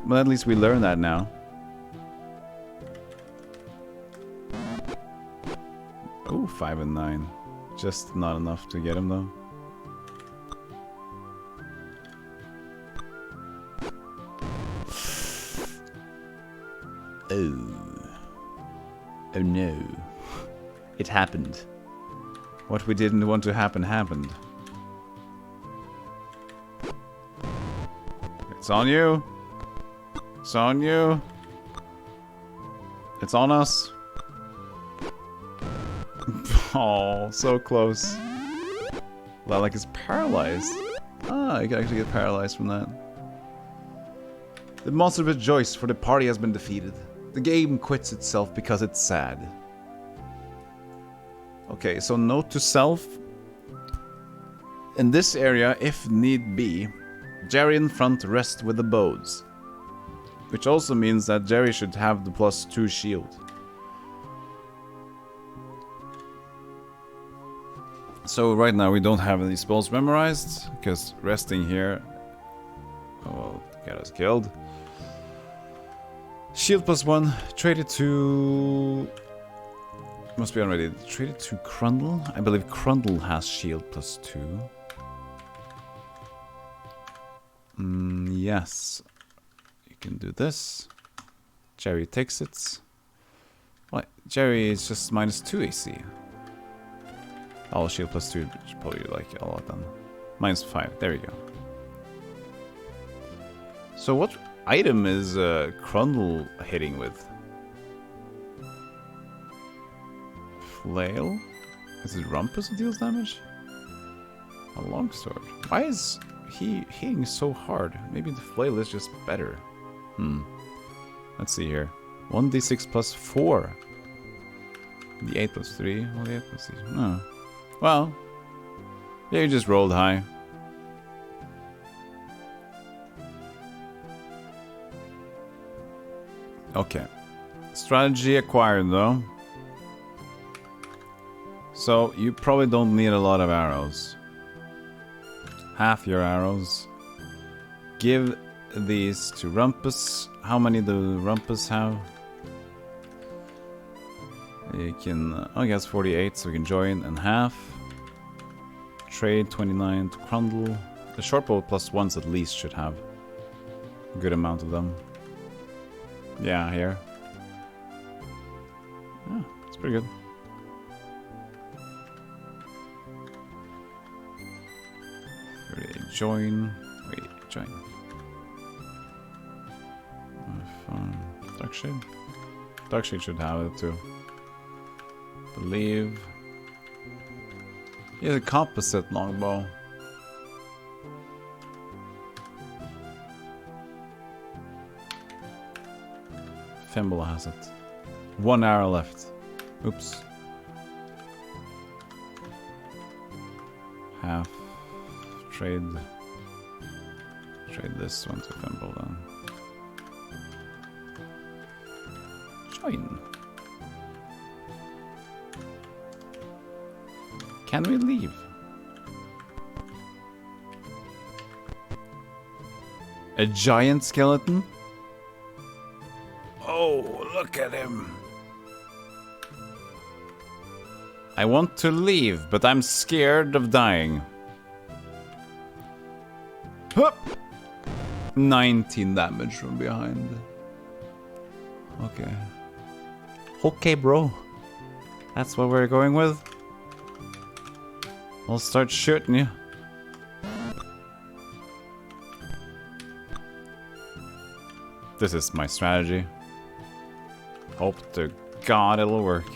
But at least we learn that now. Oh, 5 and 9. Just not enough to get him though. Oh. Oh no. It happened. What we didn't want to happen happened. It's on you. It's on you. It's on us. Oh, so close. Lilac is paralyzed. Ah, you can actually get paralyzed from that. The monster rejoice, for the party has been defeated. The game quits itself because it's sad. Okay, so note to self. In this area, if need be, Jerry in front rest with the bows. Which also means that Jerry should have the +2 shield. So right now we don't have any spells memorized, because resting here will get us killed. Shield +1, traded to... Must be already traded to Crundle. I believe Crundle has shield +2. Yes. You can do this. Jerry takes it. What? Jerry is just -2 AC. Oh, shield +2 should probably like a lot then. -5. There you go. So what item is Crundle hitting with? Flail? Is it Rumpus that deals damage? A longsword. Why is he hitting so hard? Maybe the flail is just better. Let's see here. 1d6 +4. The 8 +3. Well, the 8 +3. No. Well, yeah, you just rolled high. Okay. Strategy acquired though. So you probably don't need a lot of arrows. Half your arrows. Give these to Rumpus. How many do Rumpus have? You can, I guess 48, so we can join and half. Trade 29 to Crundle. The shortbow +1s at least should have a good amount of them. Yeah, here. Yeah, it's pretty good. Ready, join. Wait, join. Darkshade? Darkshade should have it too. Believe. He has a composite longbow. Fimble has it. 1 arrow left. Oops. Half. Trade this one to Fimble then. Join. Can we leave? A giant skeleton? Oh, look at him. I want to leave, but I'm scared of dying. Hup! 19 damage from behind. Okay. Okay, bro. That's what we're going with. I'll start shooting you. This is my strategy. Hope to God it'll work.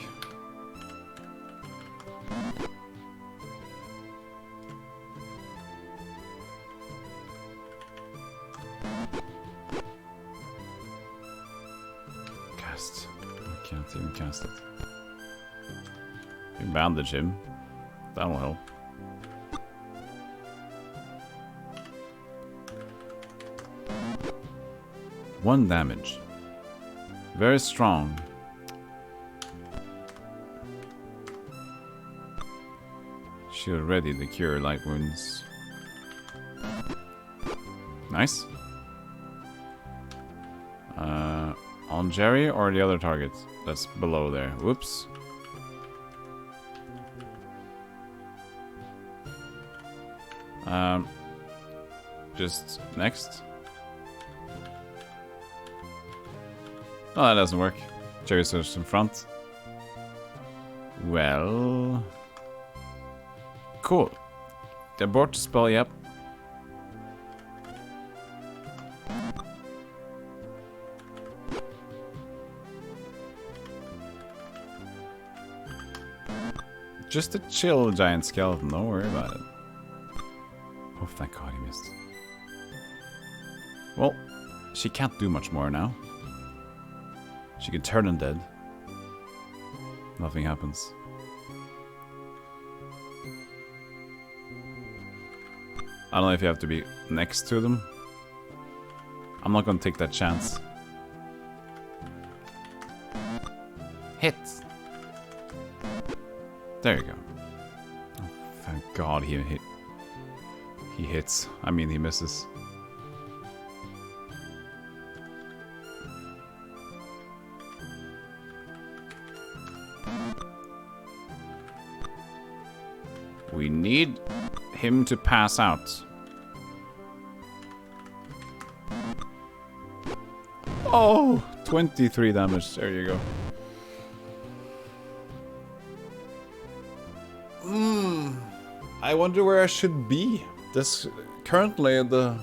Cast. I can't even cast it. You can bandage him. That'll help. One damage. Very strong. Shield ready to cure light wounds. Nice. On Jerry or the other target that's below there? Whoops. Just next. Oh, that doesn't work. Jerry's just in front. Well... Cool. They brought the spell, yep. Just a chill giant skeleton, don't worry about it. Oh, thank God he missed. Well, she can't do much more now. She can turn undead. Nothing happens. I don't know if you have to be next to them. I'm not gonna take that chance. Hit! There you go. Oh, thank God he hits. I mean, he misses. We need him to pass out. Oh, 23 damage. There you go. I wonder where I should be. This currently the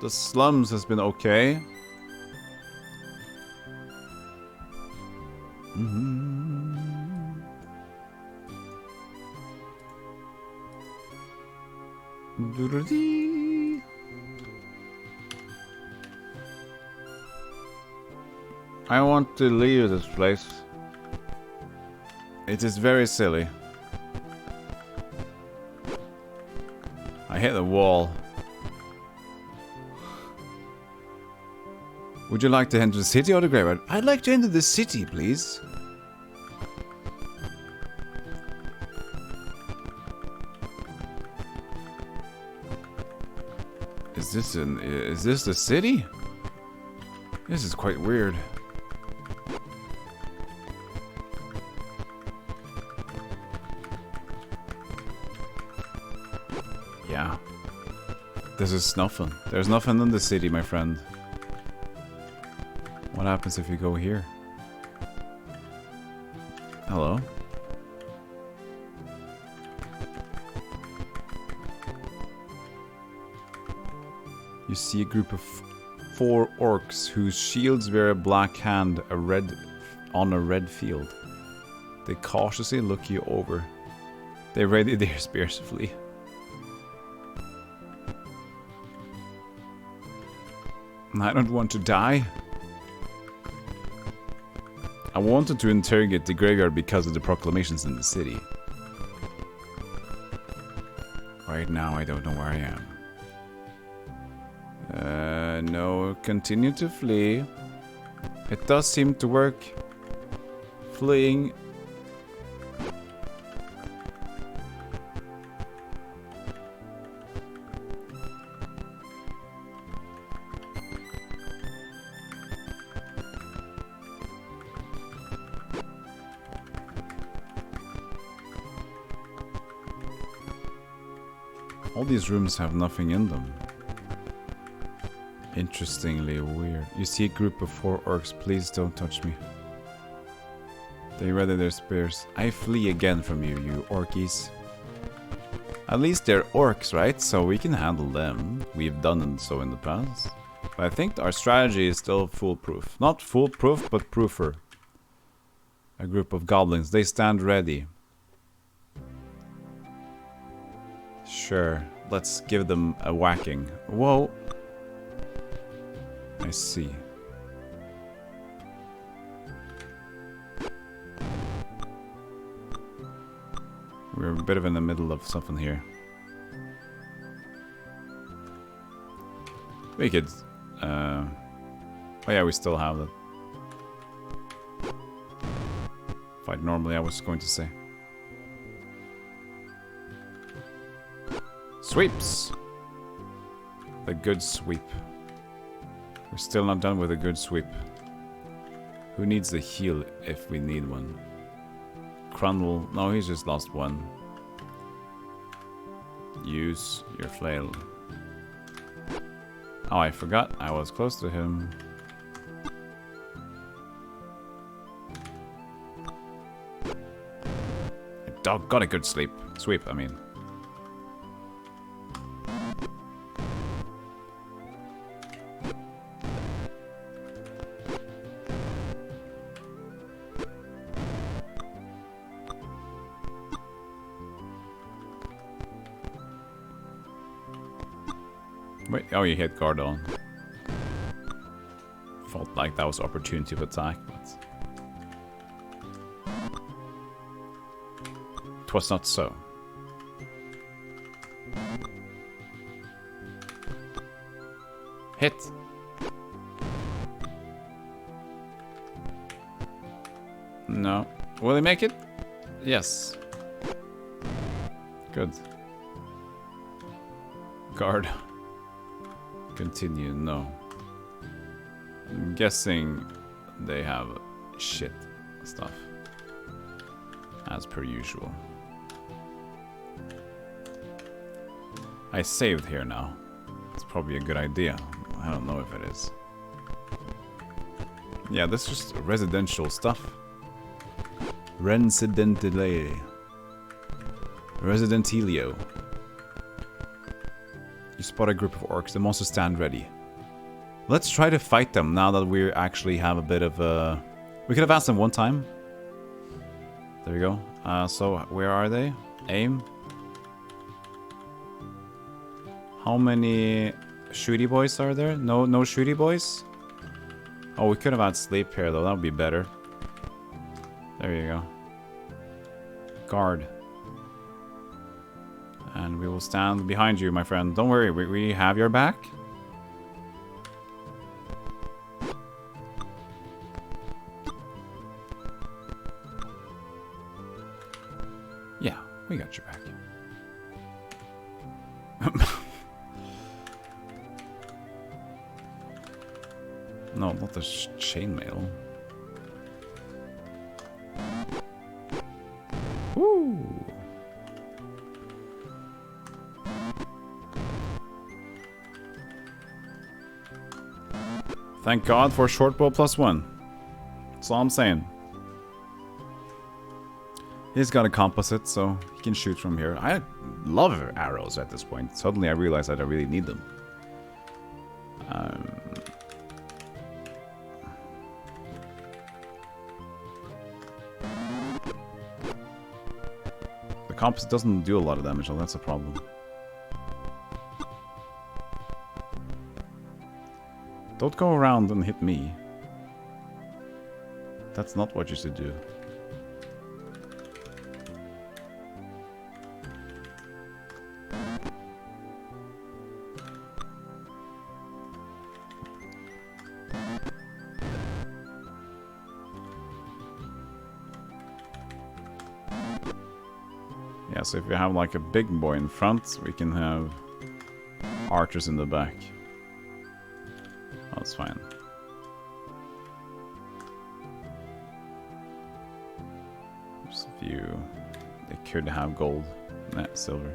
slums has been okay. I want to leave this place. It is very silly. I hit the wall. Would you like to enter the city or the graveyard? I'd like to enter the city, please. Is this the city? This is quite weird. Yeah. This is nothing. There's nothing in the city, my friend. What happens if you go here? Hello? You see a group of 4 orcs whose shields wear a black hand on a red field. They cautiously look you over. They ready their spears to flee. I don't want to die. I wanted to interrogate the graveyard because of the proclamations in the city. Right now I don't know where I am. No, continue to flee. It does seem to work. Fleeing. All these rooms have nothing in them. Interestingly weird. You see a group of 4 orcs. Please don't touch me. They ready their spears. I flee again from you, you orkies. At least they're orcs, right? So we can handle them. We've done so in the past. But I think our strategy is still foolproof. Not foolproof, but proofer. A group of goblins. They stand ready. Sure. Let's give them a whacking. Whoa. I see. We're a bit of in the middle of something here. We could... oh yeah, we still have it. Fight normally, I was going to say. Sweeps! The good sweep. We're still not done with a good sweep. Who needs the heal if we need one? Crundle. No, he's just lost one. Use your flail. Oh, I forgot. I was close to him. Dog got a good sleep. Sweep, I mean. Wait, oh, you hit guard on. Felt like that was opportunity of attack, but... was not so. Hit. No. Will he make it? Yes. Good. Guard. Continue. No. I'm guessing they have shit stuff. As per usual. I saved here now. It's probably a good idea. I don't know if it is. Yeah, this is just residential stuff. Residentiale. Residentilio. You spot a group of orcs. The monsters stand ready. Let's try to fight them now that we actually have a bit of a... We could have asked them one time. There we go. So, where are they? Aim. How many shooty boys are there? No shooty boys? Oh, we could have had sleep here though. That would be better. There you go. Guard. And we will stand behind you, my friend. Don't worry, we have your back. Yeah, we got your back. No, not the chainmail. Woo! Thank God for shortbow +1. That's all I'm saying. He's got a composite, so he can shoot from here. I love arrows at this point. Suddenly I realize that I really need them. The composite doesn't do a lot of damage, though. That's a problem. Don't go around and hit me. That's not what you should do. Yeah, so if we have like a big boy in front, we can have archers in the back. That's fine. There's a few. They could have gold. Nah, silver.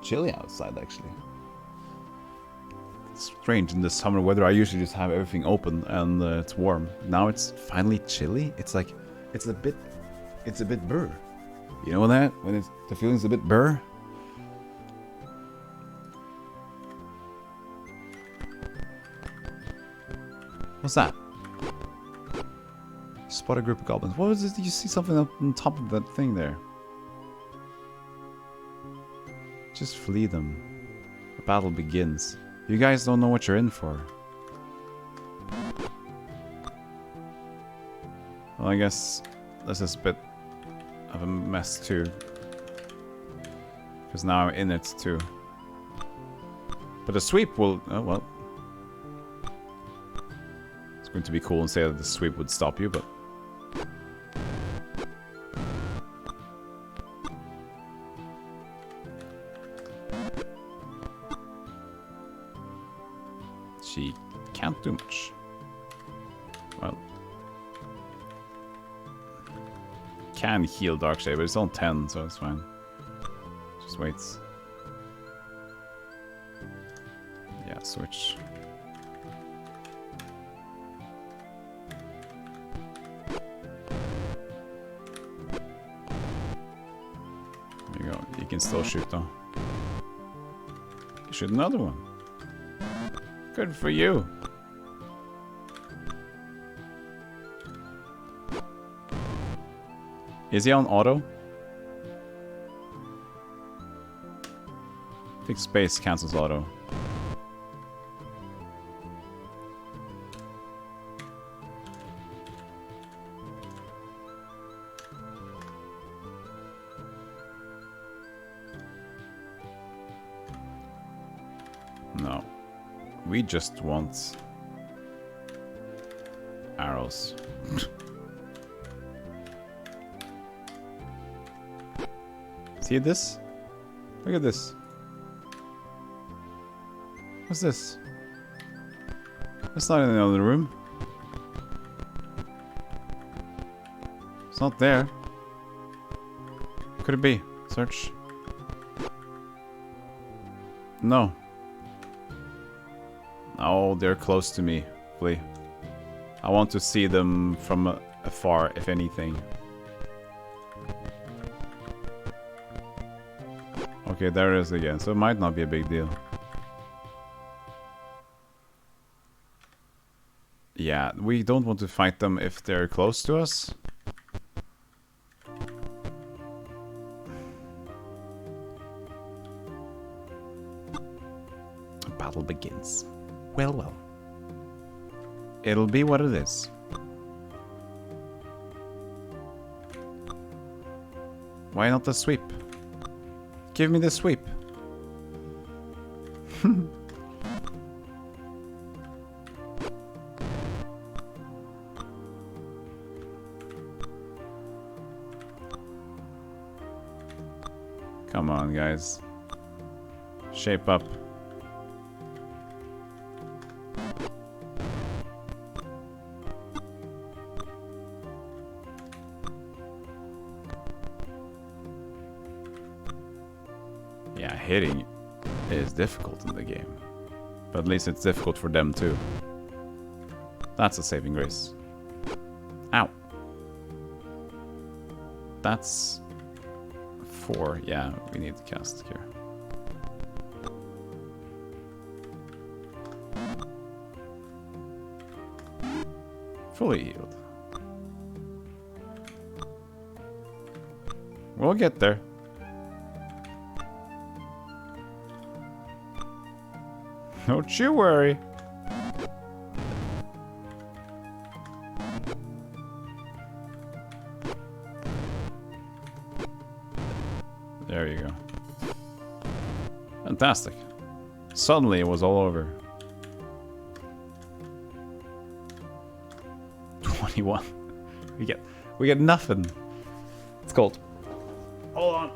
Chilly outside, actually. It's strange in the summer weather. I usually just have everything open and it's warm. Now it's finally chilly. It's like it's a bit burr. You know that when the feeling's a bit burr. What's that? Spot a group of goblins. What was it? Did you see something up on top of that thing there? Just flee them. The battle begins. You guys don't know what you're in for. Well, I guess this is a bit of a mess too. Because now I'm in it too. But the sweep will... Oh, well. It's going to be cool and say that the sweep would stop you, but... She can't do much. Well. Can heal Darkshade, but it's on 10, so it's fine. Just waits. Yeah, switch. There you go. You can still shoot though. Shoot another one. Good for you. Is he on auto? I think space cancels auto. No. We just want arrows. See this? Look at this. What's this? It's not in the other room. It's not there. Could it be? Search. No. Oh, they're close to me. Flee. I want to see them from afar, if anything. Okay, there it is again. So it might not be a big deal. Yeah, we don't want to fight them if they're close to us. Battle begins. Well, well. It'll be what it is. Why not the sweep? Give me the sweep. Come on, guys. Shape up. Yeah, hitting is difficult in the game. But at least it's difficult for them too. That's a saving grace. Ow. That's 4. Yeah, we need to cast here. Fully healed. We'll get there. Don't you worry. There you go. Fantastic. Suddenly it was all over. 21. We get nothing. It's cold. Hold on.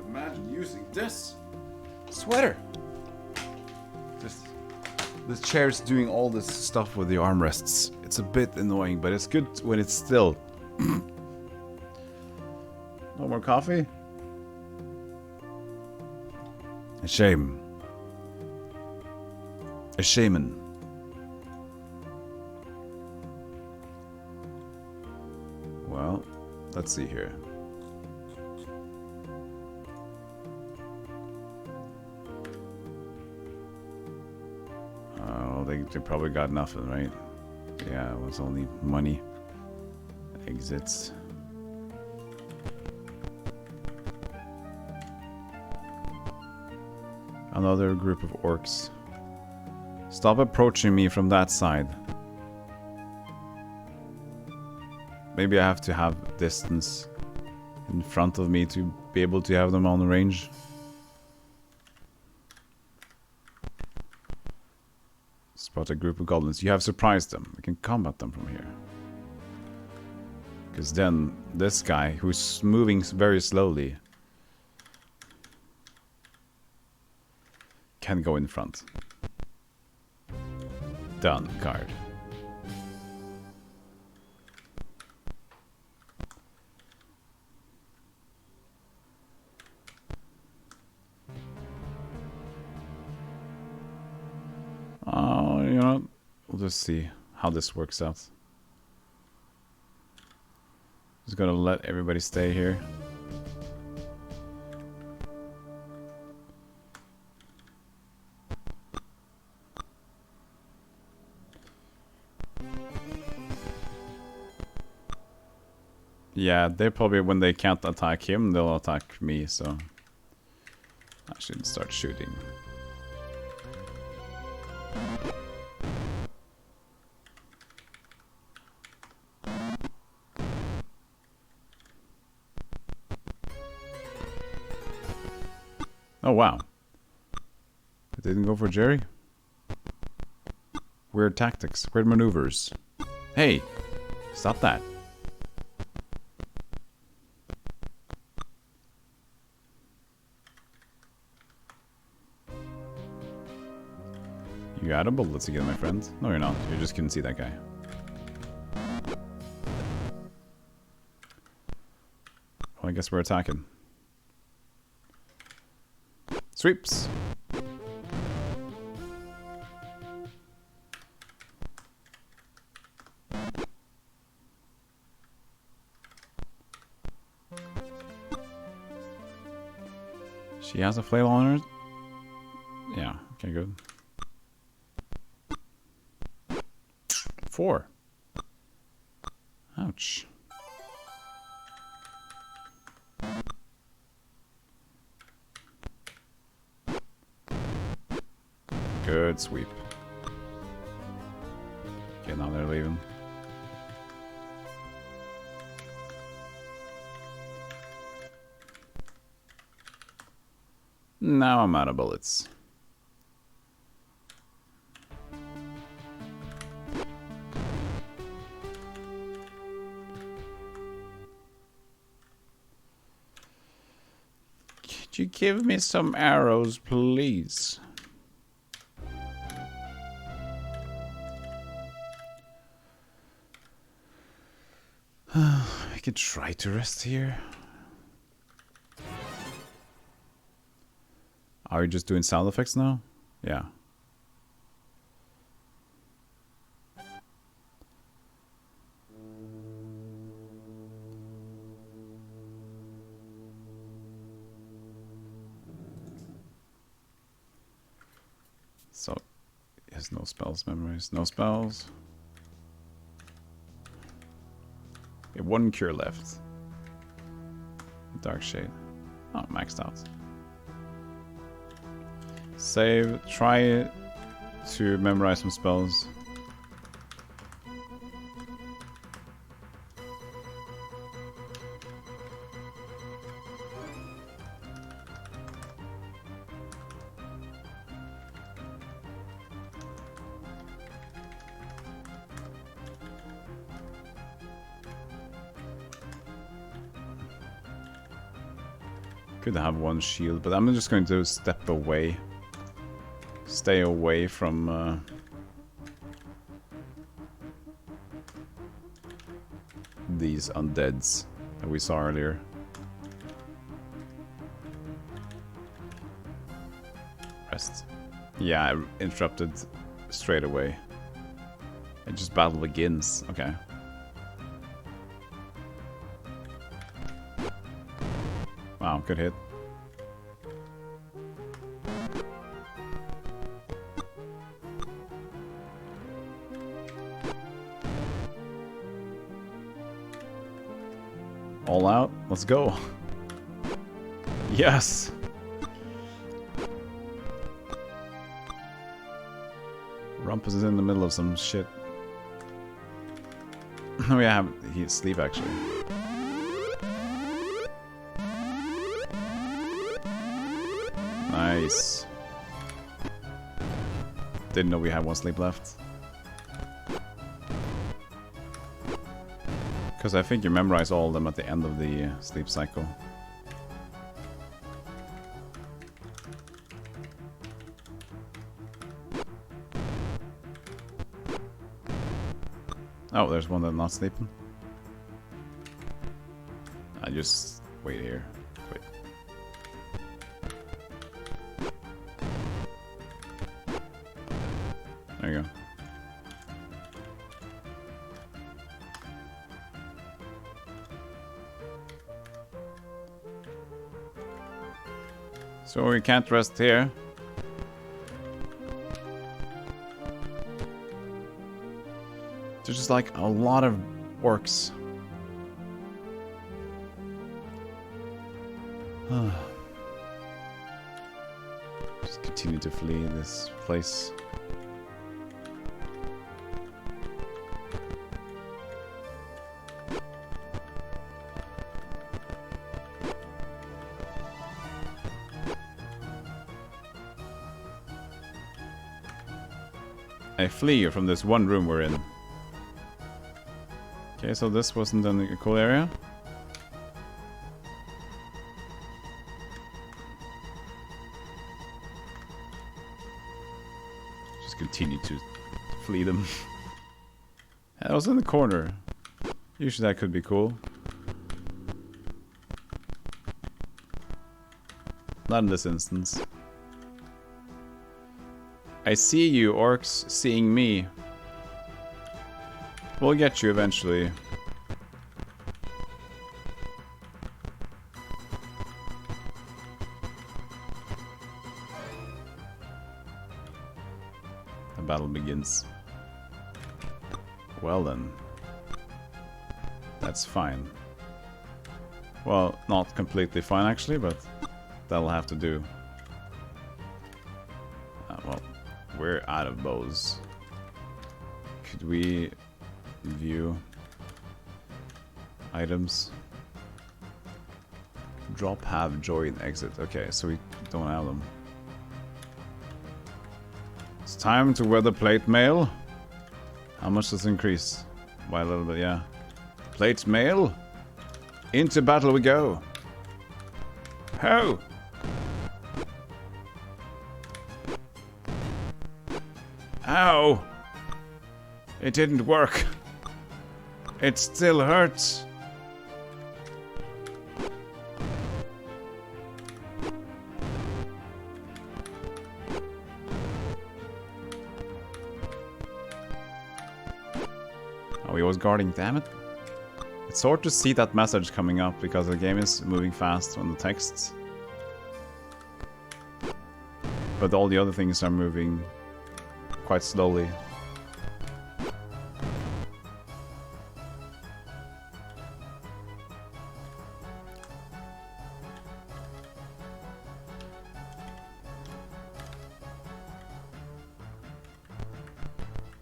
Imagine using this sweater. This chair's doing all this stuff with the armrests. It's a bit annoying, but it's good when it's still. No more coffee? A shame. A shaman. Well, let's see here. they probably got nothing, right? Yeah, it was only money. Exits. Another group of orcs. Stop approaching me from that side. Maybe I have to have distance in front of me to be able to have them on the range. Spot a group of goblins. You have surprised them. We can combat them from here. Because then this guy, who's moving very slowly, can go in front. Done, card. Oh, you know, we'll just see how this works out. Just gonna let everybody stay here. Yeah, they probably, when they can't attack him, they'll attack me, so I should start shooting. Oh, wow. It didn't go for Jerry? Weird tactics, weird maneuvers. Hey, stop that. You out of bullets again, my friend? No, you're not. You just couldn't see that guy. Well, I guess we're attacking. Sweeps! She has a flail on her? Yeah, okay, good. 4. Ouch. Good sweep. Okay, now they're leaving. Now I'm out of bullets. Could you give me some arrows, please? I could try to rest here. Are we just doing sound effects now? Yeah. So, he has no spells memorized. No spells. We have 1 cure left. Dark Shade. Oh, maxed out. Save. Try to memorize some spells. Could have 1 shield, but I'm just going to step away. Stay away from these undeads that we saw earlier. Rest. Yeah, I interrupted straight away. And just battle begins. Okay. Wow, good hit. All out. Let's go. Yes. Rumpus is in the middle of some shit. We have he's asleep actually. Nice. Didn't know we had one sleep left. Because I think you memorize all of them at the end of the sleep cycle. Oh, there's one that's not sleeping. I just wait here. Wait. There you go. So we can't rest here. There's just like a lot of orcs. Just continue to flee this place. I flee from this one room we're in. Okay, so this wasn't a cool area. Just continue to flee them. I was in the corner. Usually that could be cool. Not in this instance. I see you, orcs, seeing me. We'll get you eventually. The battle begins. Well then. That's fine. Well, not completely fine actually, but that'll have to do. Well, we're out of bows. Could we view items? Drop, have, join, exit. Okay, so we don't have them. It's time to weather plate mail. How much does it increase? By a little bit, yeah. Plate mail. Into battle we go. Ho! Ow! It didn't work. It still hurts. Oh, he was guarding, damn it. It's hard to see that message coming up because the game is moving fast on the texts. But all the other things are moving quite slowly.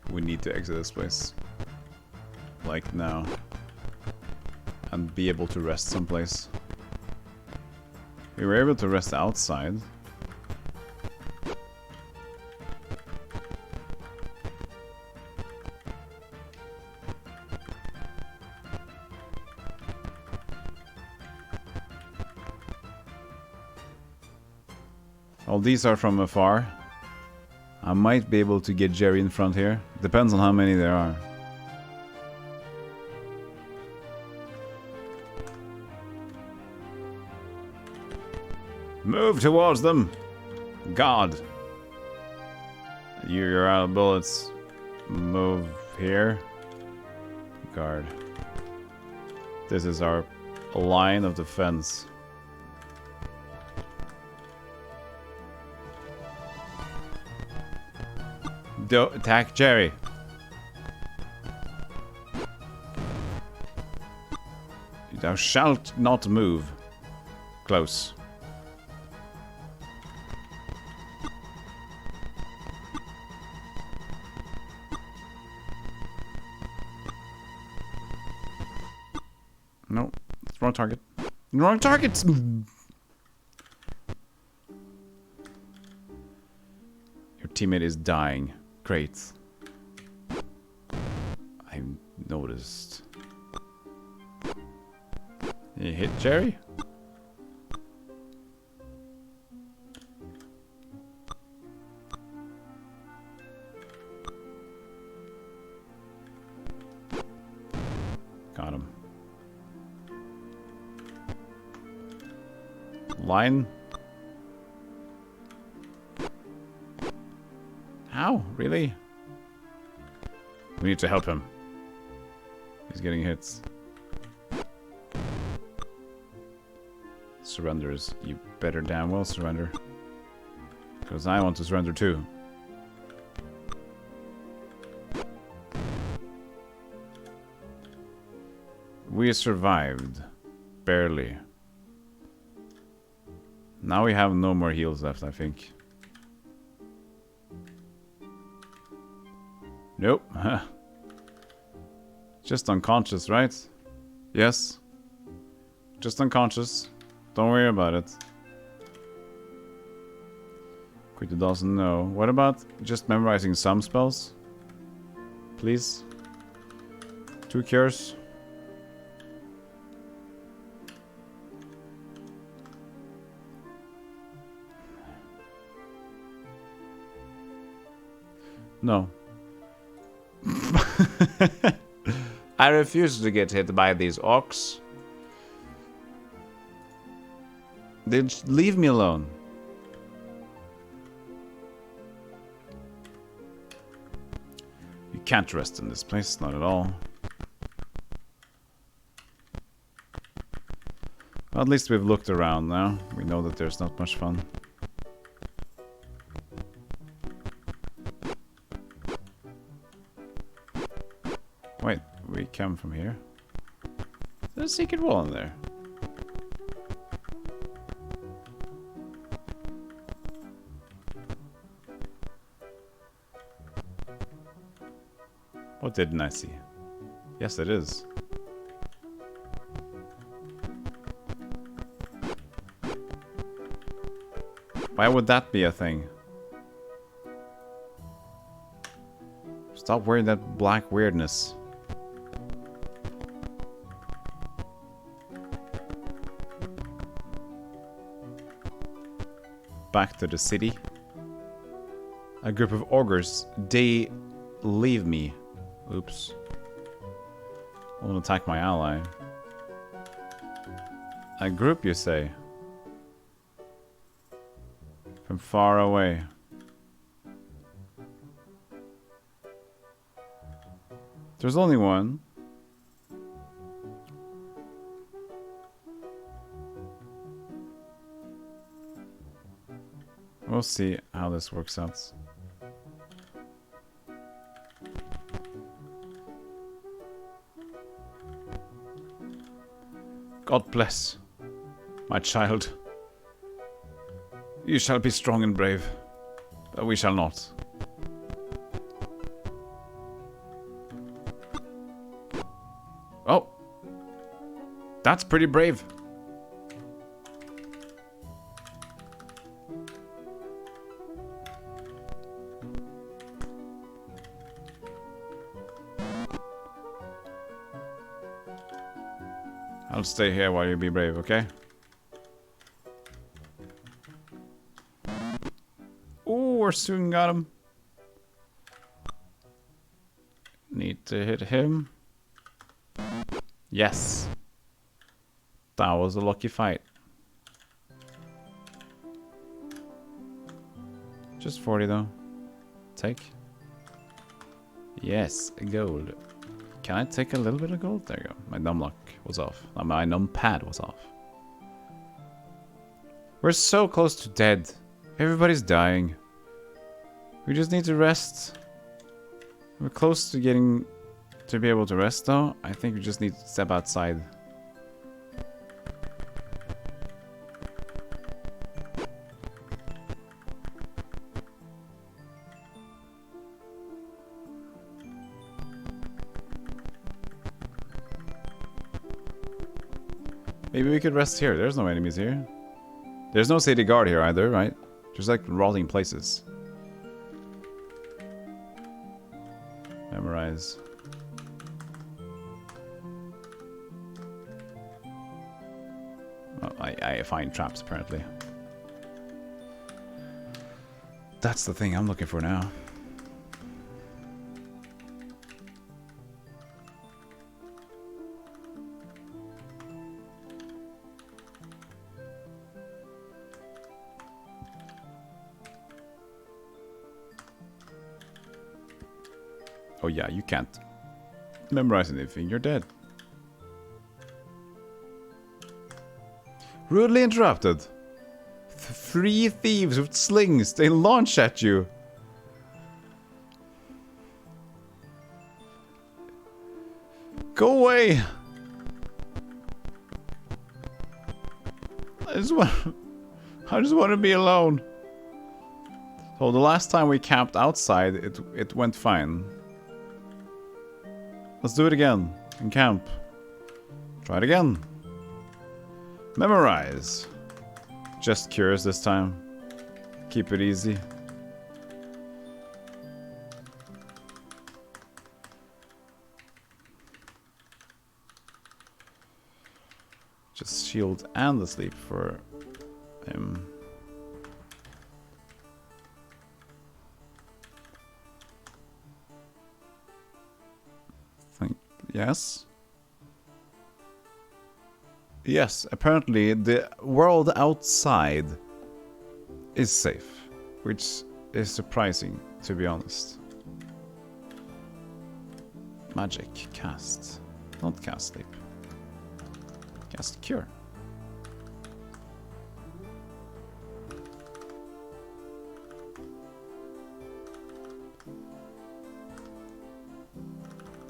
We need to exit this place. Like now. And be able to rest someplace. We were able to rest outside. All these are from afar. I might be able to get Jerry in front here. Depends on how many there are. Move towards them! God! You're out of bullets. Move here. Guard. This is our line of defense. Don't attack Jerry. Thou shalt not move. Close. No, it's wrong target. Wrong targets! Your teammate is dying. Great. I noticed. You hit Jerry? Got him. Line. How? Really? We need to help him. He's getting hits. Surrenders. You better damn well surrender. Because I want to surrender too. We survived. Barely. Now we have no more heals left, I think. Nope. Just unconscious, right? Yes. Just unconscious. Don't worry about it. Quito doesn't know. What about just memorizing some spells? Please? 2 cures. No. I refuse to get hit by these orcs. They just leave me alone. You can't rest in this place, not at all. Well, at least we've looked around now. We know that there's not much fun. Wait, we come from here? There's a secret wall in there. What didn't I see? Yes, it is. Why would that be a thing? Stop wearing that black weirdness. Back to the city. A group of ogres. They leave me. Oops. Won't attack my ally. A group, you say? From far away. There's only one. We'll see how this works out. God bless, my child. You shall be strong and brave, but we shall not. Oh, that's pretty brave. I'll stay here while you be brave, okay? Ooh, we're soon got him. Need to hit him. Yes. That was a lucky fight. Just 40 though. Take. Yes, gold. Can I take a little bit of gold? There you go. My numlock was off. My numpad was off. We're so close to dead. Everybody's dying. We just need to rest. We're close to getting to be able to rest though. I think we just need to step outside. Maybe we could rest here. There's no enemies here. There's no city guard here either, right? Just like rotting places. Memorize. Oh, I find traps apparently. That's the thing I'm looking for now. Oh yeah, you can't memorize anything. You're dead. Rudely interrupted. 3 thieves with slings. They launch at you. Go away. I just want to be alone. So the last time we camped outside, it went fine. Let's do it again. In camp. Try it again. Memorize. Just curious this time. Keep it easy. Just shield and the sleep for him. Yes? Yes, apparently the world outside is safe, which is surprising, to be honest. Magic, cast. Not cast sleep. Cast cure.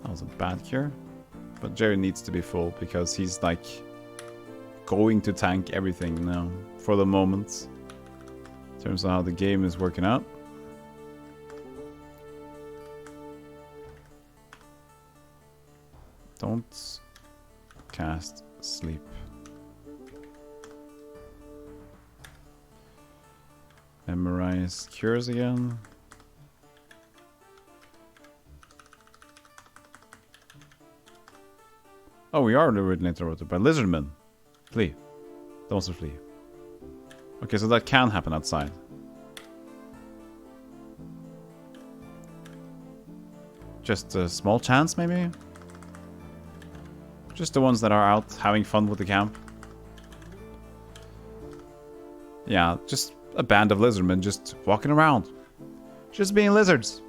That was a bad cure. But Jerry needs to be full because he's like going to tank everything now for the moment. In terms of how the game is working out. Don't cast sleep. Memorize cures again. Oh, we are originally interrupted by lizardmen. Flee. Don't also flee. Okay, so that can happen outside. Just a small chance, maybe? Just the ones that are out having fun with the camp. Yeah, just a band of lizardmen just walking around. Just being lizards.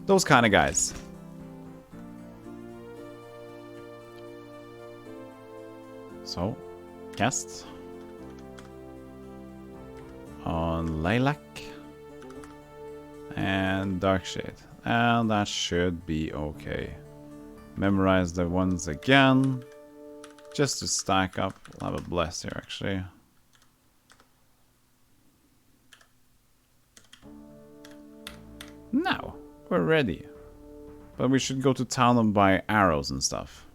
Those kind of guys. So, cast on Lilac and Darkshade, and that should be okay. Memorize the ones again, just to stack up. We'll have a bless here actually. Now we're ready, but we should go to town and buy arrows and stuff.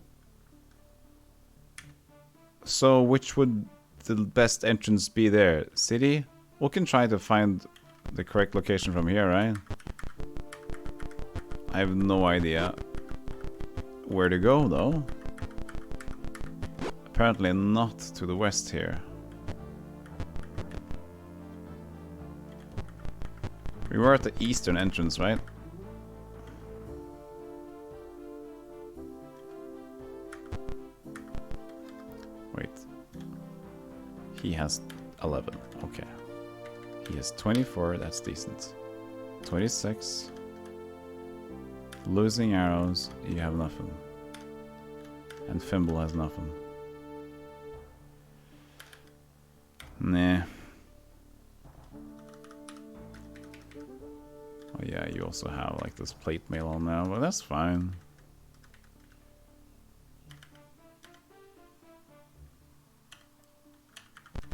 So, which would the best entrance be there? City? We can try to find the correct location from here, right? I have no idea where to go, though. Apparently not to the west here. We were at the eastern entrance, right? Wait. He has 11. Okay. He has 24. That's decent. 26. Losing arrows. You have nothing. And Fimble has nothing. Nah. Oh yeah, you also have like this plate mail on now, but that's fine.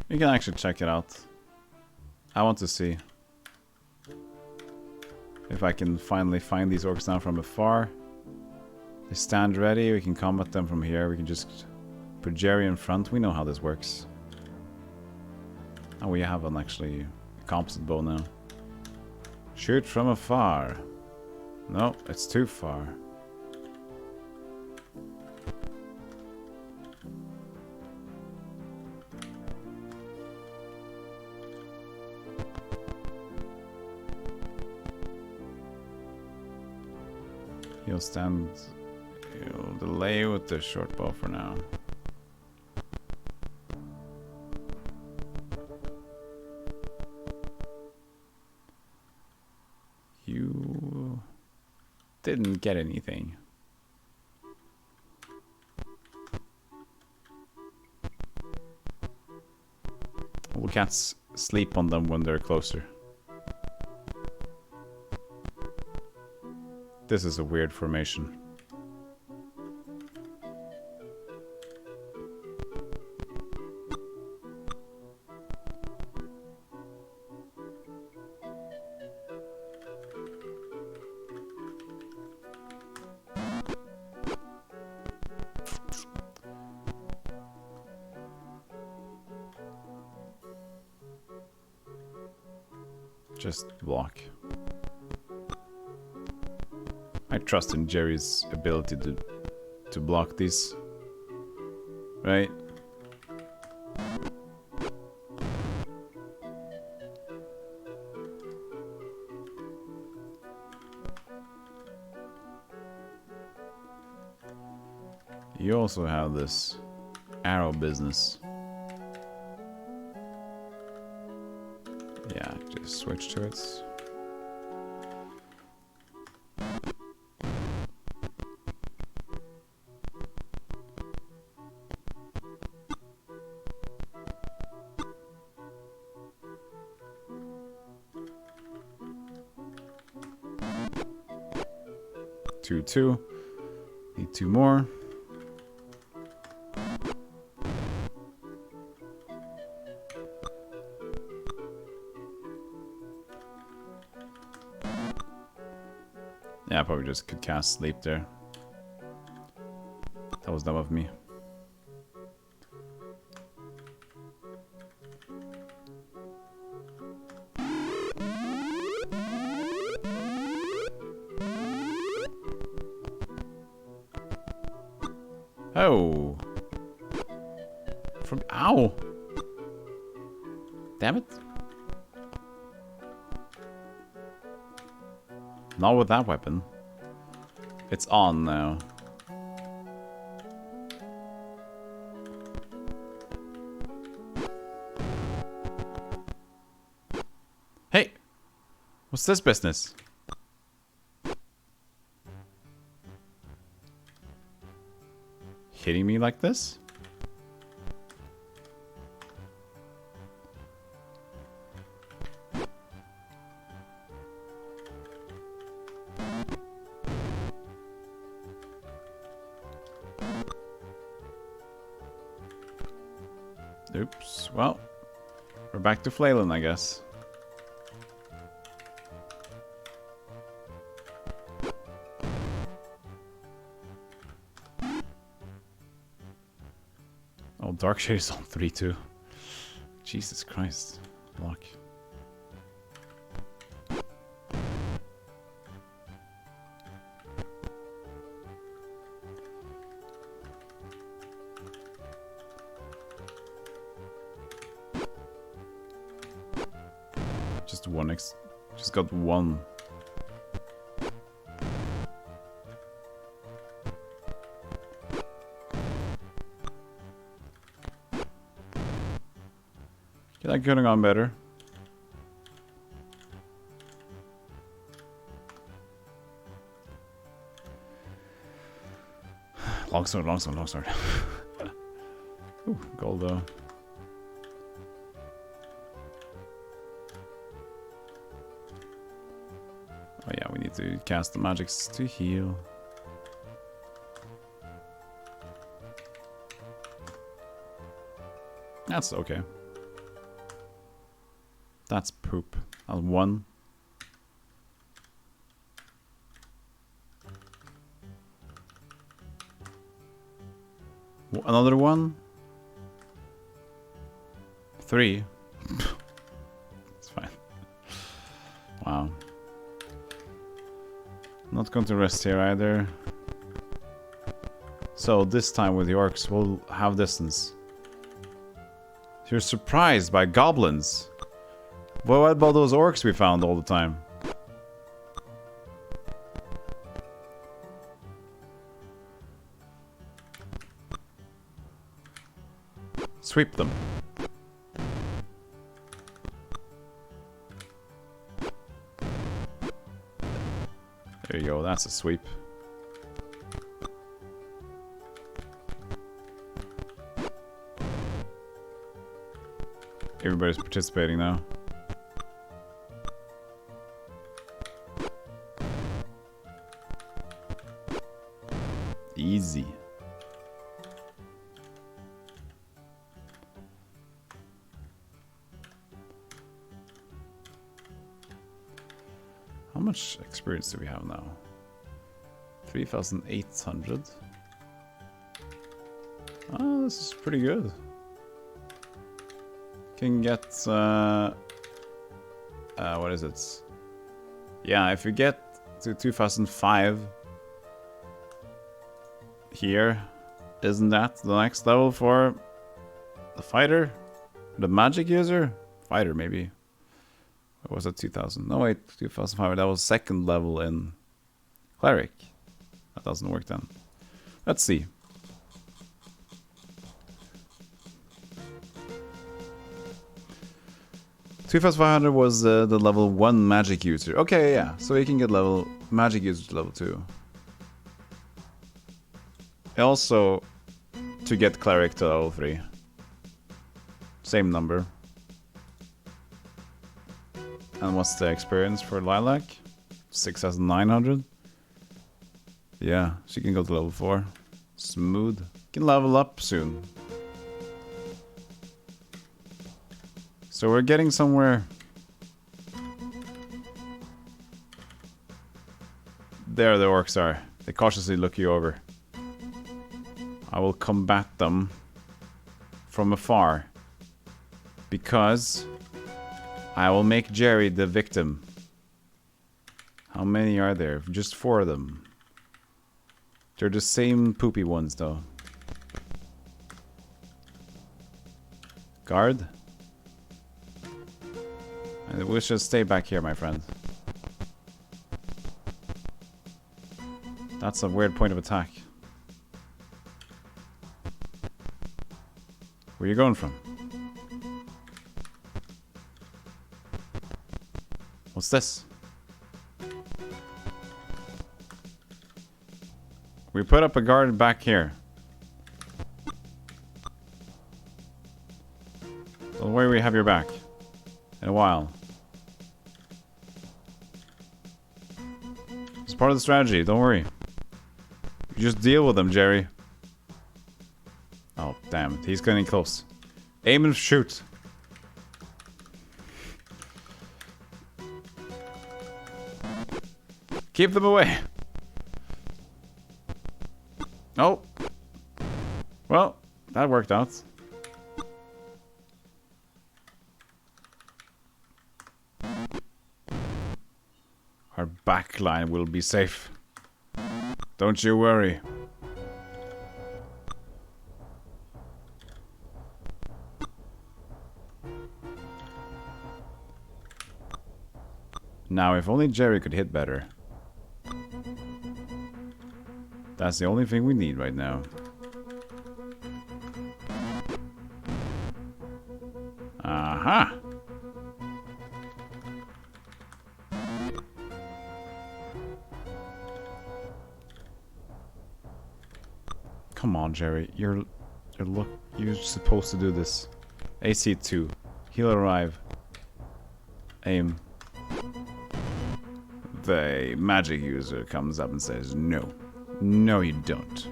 You can actually check it out. I want to see if I can finally find these orcs now from afar. They stand ready, we can combat them from here, we can just Put Jerry in front. We know how this works. Oh, we have an actually composite bow now. Shoot from afar. No, it's too far. He'll stand... He'll delay with the short bow for now. You... didn't get anything. We can't sleep on them when they're closer. This is a weird formation. Just block. I trust in Jerry's ability to block these. Right? You also have this arrow business. Yeah, just switch to it. Two. Need two more. Yeah, I probably just could cast sleep there. That was dumb of me. Oh. From ow. Damn it. Not with that weapon. It's on now. Hey! What's this business? Hitting me like this? Oops. Well, we're back to flailing, I guess. Oh, Dark Shade is on 3 too. Jesus Christ. Block. Just one just got one. Get that going on better. Longsword, longsword, longsword. Ooh, gold though. Oh yeah, we need to cast the magics to heal. That's okay. That's poop. I'll one. Another one? 3? It's fine. Wow. Not going to rest here either. So this time with the orcs, we'll have distance. You're surprised by goblins. Well, what about those orcs we found all the time? Sweep them. There you go, that's a sweep. Everybody's participating now. Easy. How much experience do we have now? 3,800. Oh, this is pretty good. Can get what is it? Yeah, if we get to 2005 here, isn't that the next level for the fighter? The magic user? Fighter, maybe. Or was that 2000? No, wait, 2005. That was second level in cleric. That doesn't work then. Let's see. 2500 was the level 1 magic user. Okay, yeah. So you can get level magic user to level 2. Also, to get cleric to level 3. Same number. And what's the experience for Lilac? 6,900. Yeah, she can go to level 4. Smooth. Can level up soon. So we're getting somewhere. There the orcs are. They cautiously look you over. I will combat them from afar. Because I will make Jerry the victim. How many are there? Just 4 of them. They're the same poopy ones though. Guard? And we should stay back here, my friend. That's a weird point of attack. Where are you going from? What's this? We put up a guard back here. Don't worry, we have your back. In a while. It's part of the strategy, don't worry. You just deal with them, Jerry. Oh, damn it. He's getting close. Aim and shoot. Keep them away. Oh. Well, that worked out. Our backline will be safe. Don't you worry. Now, if only Jerry could hit better. That's the only thing we need right now. Aha! Come on, Jerry. You're supposed to do this. AC 2. He'll arrive. Aim. The magic user comes up and says, no. No, you don't.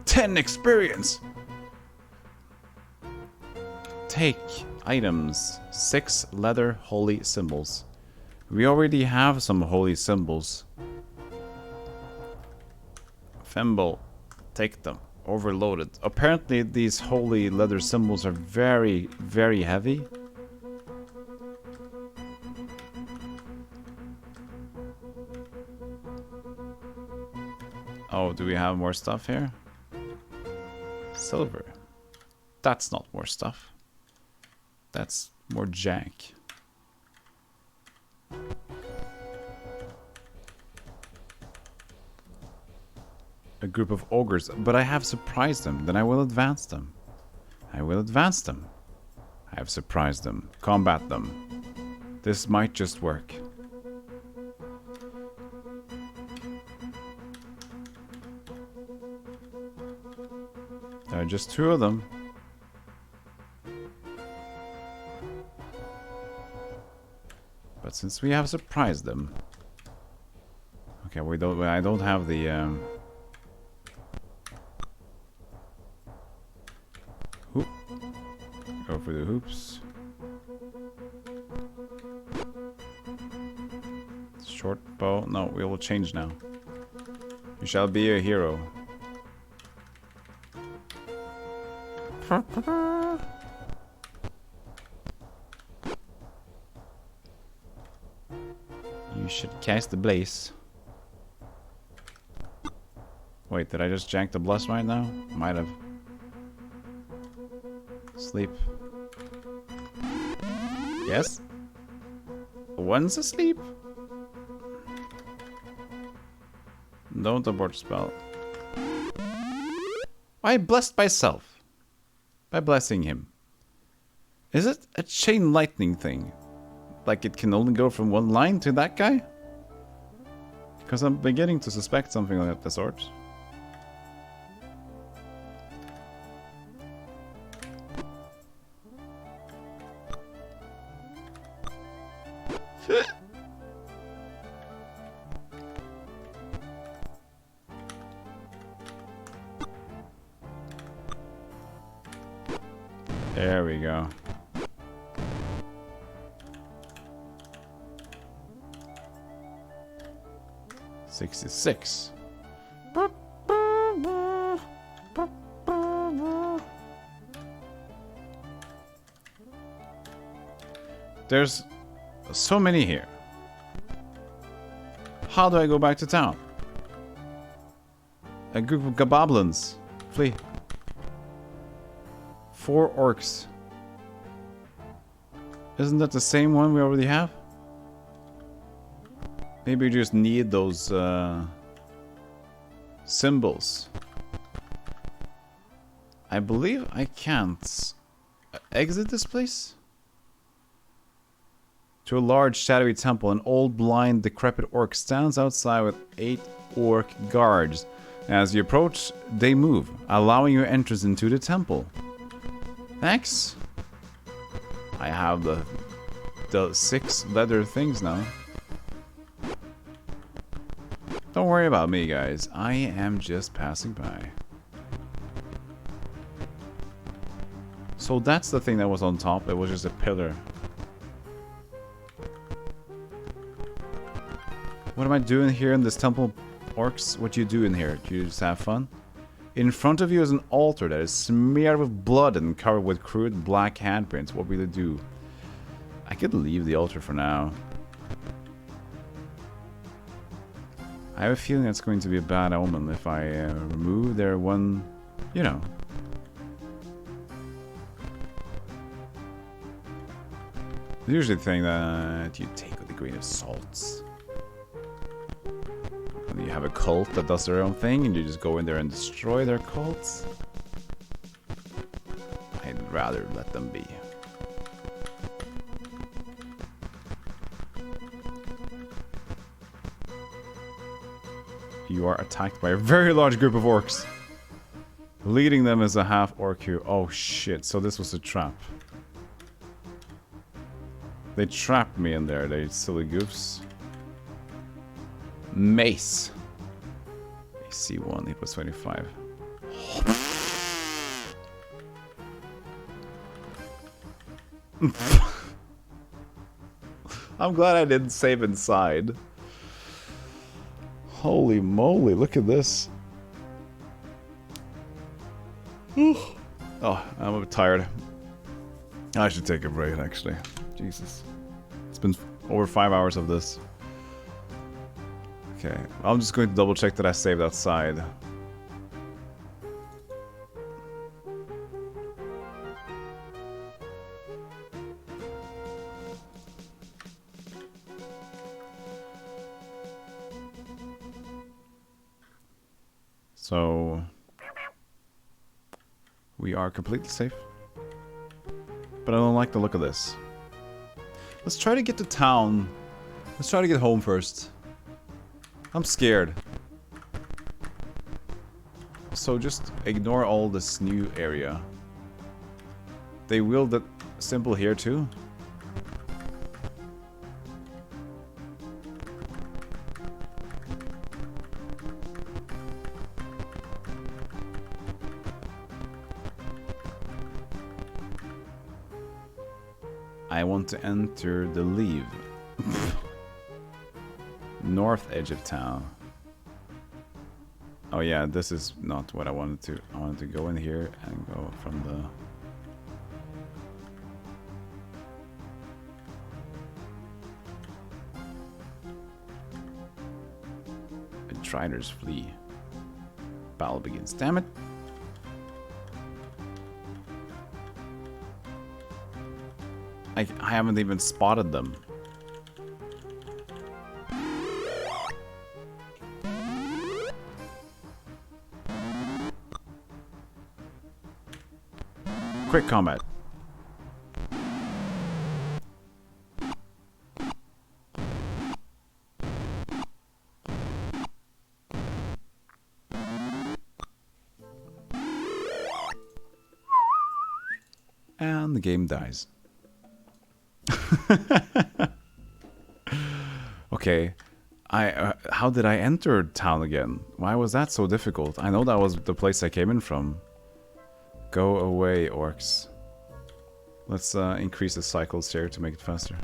10 experience! Take items. 6 leather holy symbols. We already have some holy symbols. Thimble. Take them. Overloaded. Apparently these holy leather symbols are very, very heavy. Oh, do we have more stuff here? Silver. That's not more stuff. That's more jank. A group of ogres, but I have surprised them. Then I will advance them. I will advance them. I have surprised them. Combat them. This might just work. There are just 2 of them. But since we have surprised them, okay, we don't. I don't have the. Hoop. Go for the hoops. Short bow. No, we will change now. You shall be a hero. You should cast the blaze. Wait, did I just jank the bless right now? Might have. Sleep. Yes? One's asleep. Don't abort spell. I blessed myself by blessing him. Is it a chain lightning thing? Like it can only go from one line to that guy? Because I'm beginning to suspect something like the sort. There we go. $66. There's so many here. How do I go back to town? A group of goblins. Flee. 4 orcs. Isn't that the same one we already have? Maybe we just need those symbols. I believe I can't exit this place. To a large shadowy temple, an old blind decrepit orc stands outside with 8 orc guards. As you approach, they move, allowing your entrance into the temple. Thanks. I have the 6 leather things now. Don't worry about me, guys. I am just passing by. So that's the thing that was on top. It was just a pillar. What am I doing here in this temple, orcs? What do you do in here? Do you just have fun? In front of you is an altar that is smeared with blood and covered with crude black handprints. What will it do? I could leave the altar for now. I have a feeling it's going to be a bad omen if I remove their one, you know. I usually think that you take with a grain of salt. When you have a cult that does their own thing and you just go in there and destroy their cults. I'd rather let them be. You are attacked by a very large group of orcs. Leading them is a half-orc who... Oh shit, so this was a trap. They trapped me in there, they silly goofs. Mace. AC1, hit was 25. I'm glad I didn't save inside. Holy moly, look at this. Oh, I'm a bit tired. I should take a break, actually. Jesus. It's been over 5 hours of this. Okay, I'm just going to double check that I saved outside. So we are completely safe. But I don't like the look of this. Let's try to get to town. Let's try to get home first. I'm scared. So just ignore all this new area. They will that symbol here too. I want to enter the leave. North edge of town. Oh yeah, this is not what I wanted to. I wanted to go in here and go from the Triders flee. Battle begins. Damn it. I haven't even spotted them. Quick combat. And the game dies. Okay, how did I enter town again? Why was that so difficult? I know that was the place I came in from. Go away, orcs. Let's increase the cycles here to make it faster.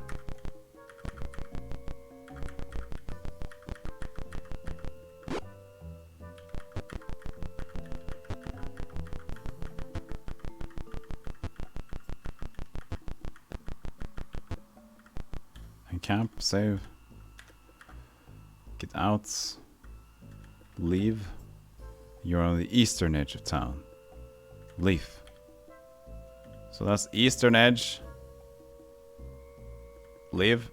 Camp, save, get out, leave. You're on the eastern edge of town. Leave. So that's eastern edge. Leave.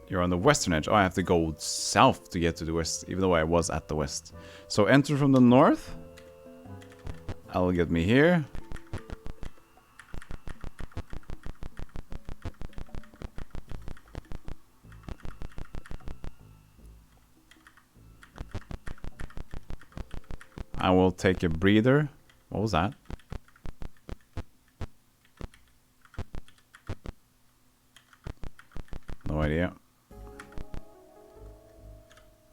You're on the western edge. Oh, I have to go south to get to the west, even though I was at the west. So enter from the north. That'll get me here. I will take a breather. What was that? No idea.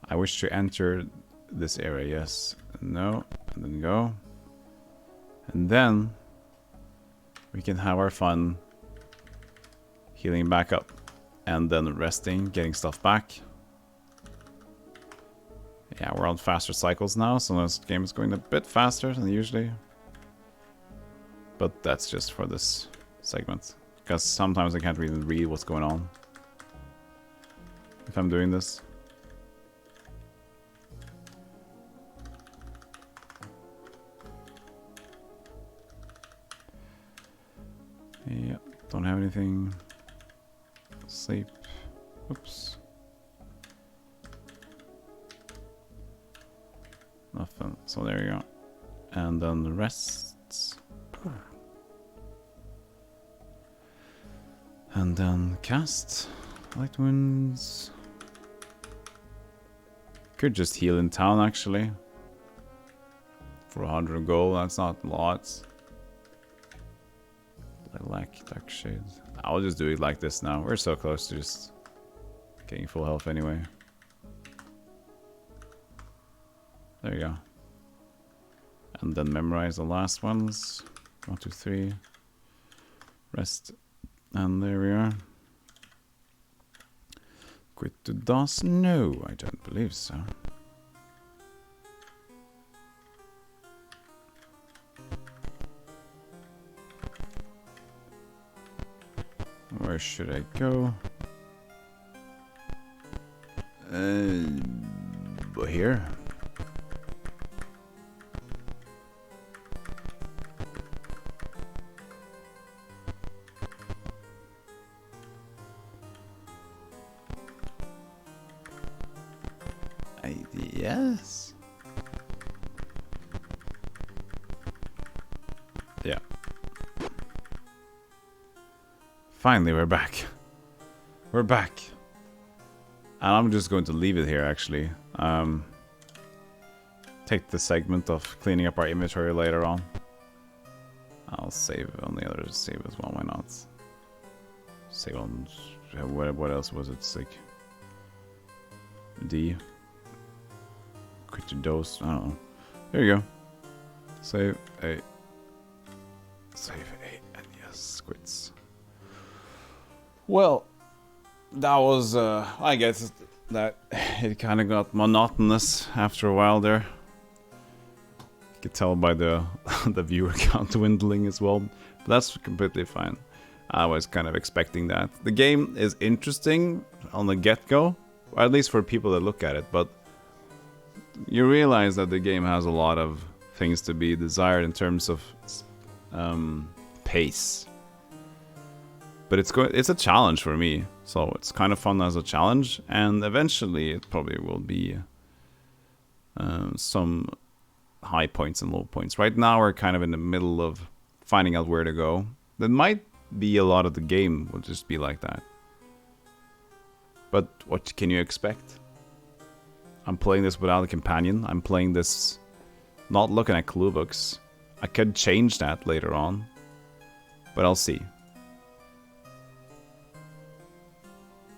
I wish to enter this area. Yes. No. And then go. And then we can have our fun healing back up. And then resting, getting stuff back. Yeah, we're on faster cycles now, so this game is going a bit faster than usually. But that's just for this segment. Because sometimes I can't really read what's going on if I'm doing this. Yeah, don't have anything. Sleep. Oops. Nothing. So there you go. And then the rests. And then cast. Light winds. Could just heal in town actually. For 100 gold, that's not lots. I lack dark shades. I'll just do it like this now. We're so close to just getting full health anyway. There you go. And then memorize the last ones. 1, 2, 3. Rest. And there we are. Quit to DOS? No, I don't believe so. Where should I go? Here. Yes. Yeah. Finally, we're back. We're back. And I'm just going to leave it here, actually. Take the segment of cleaning up our inventory later on. I'll save on the other save as well, why not? Save on... What else was it? Sick. D. Quit your dose. I don't know. There you go. Save A. Save A. And yes, quits. Well, that was, I guess that it kind of got monotonous after a while there. You could tell by the the viewer count dwindling as well. But that's completely fine. I was kind of expecting that. The game is interesting on the get-go, or at least for people that look at it, but you realize that the game has a lot of things to be desired in terms of pace. But it's a challenge for me, so it's kind of fun as a challenge, and eventually it probably will be some high points and low points. Right now we're kind of in the middle of finding out where to go. That might be a lot of the game will just be like that. But what can you expect? I'm playing this without a companion. I'm playing this not looking at clue books. I could change that later on, but I'll see.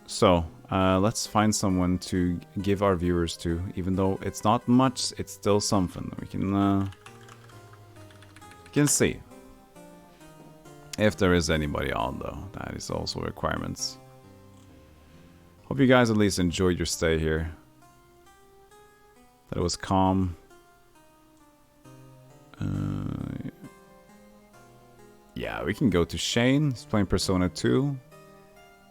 So, let's find someone to give our viewers to. Even though it's not much, it's still something. We can see. If there is anybody on, though. That is also requirements. Hope you guys at least enjoyed your stay here. That it was calm. Yeah, we can go to Shane. He's playing Persona 2.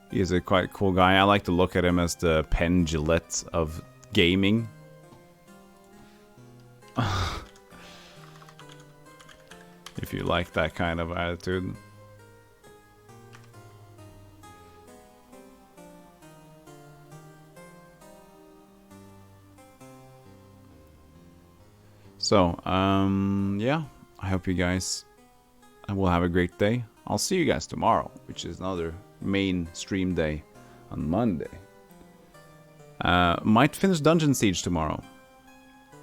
He's a quite cool guy. I like to look at him as the Penn Jillette of gaming. If you like that kind of attitude. So, yeah, I hope you guys will have a great day. I'll see you guys tomorrow, which is another main stream day on Monday. Might finish Dungeon Siege tomorrow.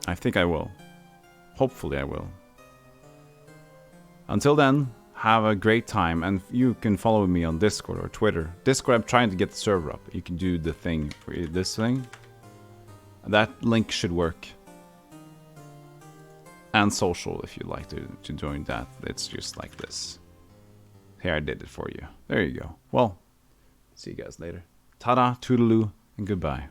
I think I will. Hopefully I will. Until then, have a great time, and you can follow me on Discord or Twitter. Discord, I'm trying to get the server up. You can do the thing, this thing. That link should work. And social, if you'd like to join that. It's just like this. Here, I did it for you. There you go. Well, see you guys later. Ta-da, toodaloo, and goodbye.